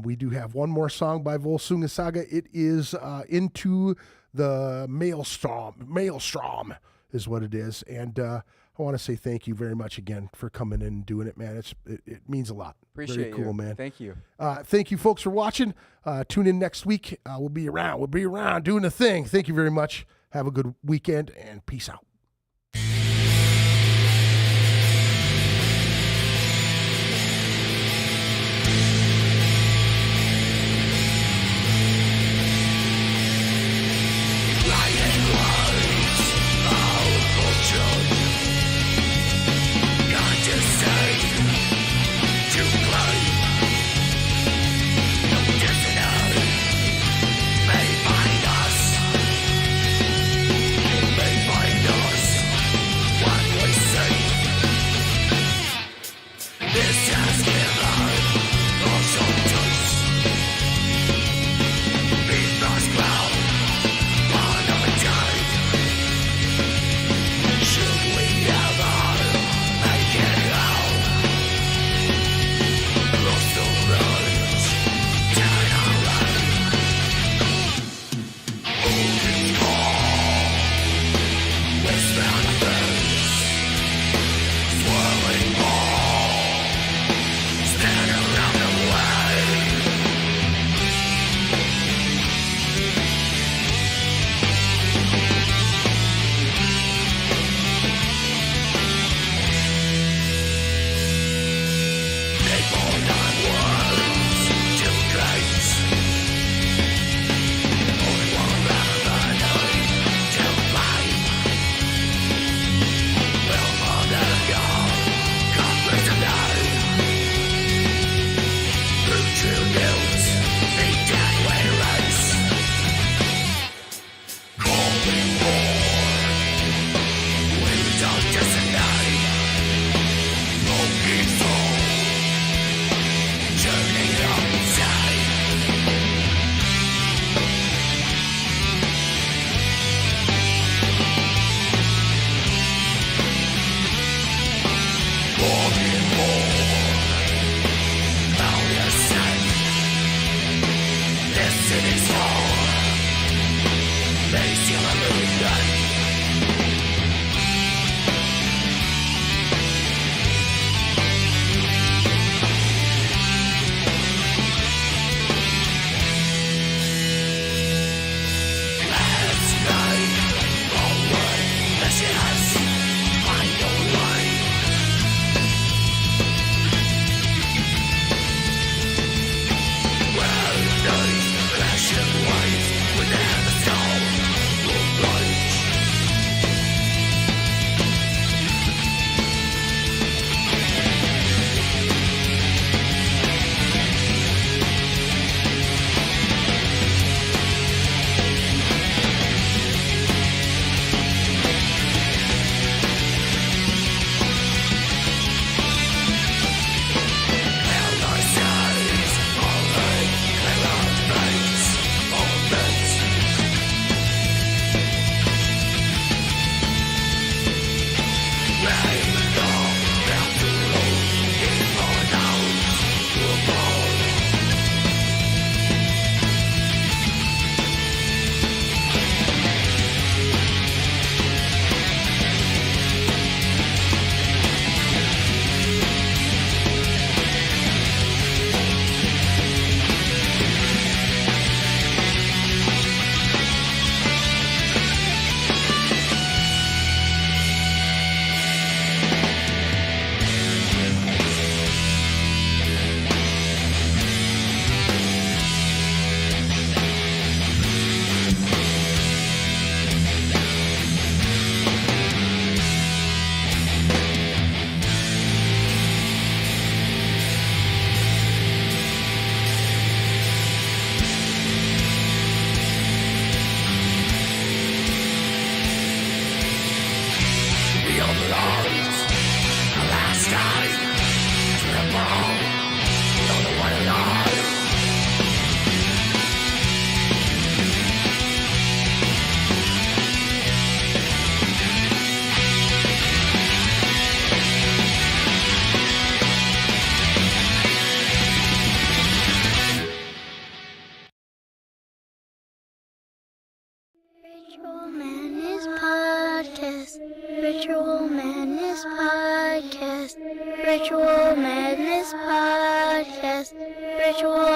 B: We do have one more song by Volsunga Saga. It is Into the Maelstrom is what it is. And I want to say thank you very much again for coming in and doing it, man. It means a lot.
C: Appreciate
B: Very cool, man.
C: Thank you.
B: Thank you, folks, for watching. Tune in next week. We'll be around. We'll be around doing a thing. Thank you very much. Have a good weekend, and peace out.
A: May find us.
D: Madness Podcast. Ritual Madness Podcast. Ritual Madness Podcast. Ritual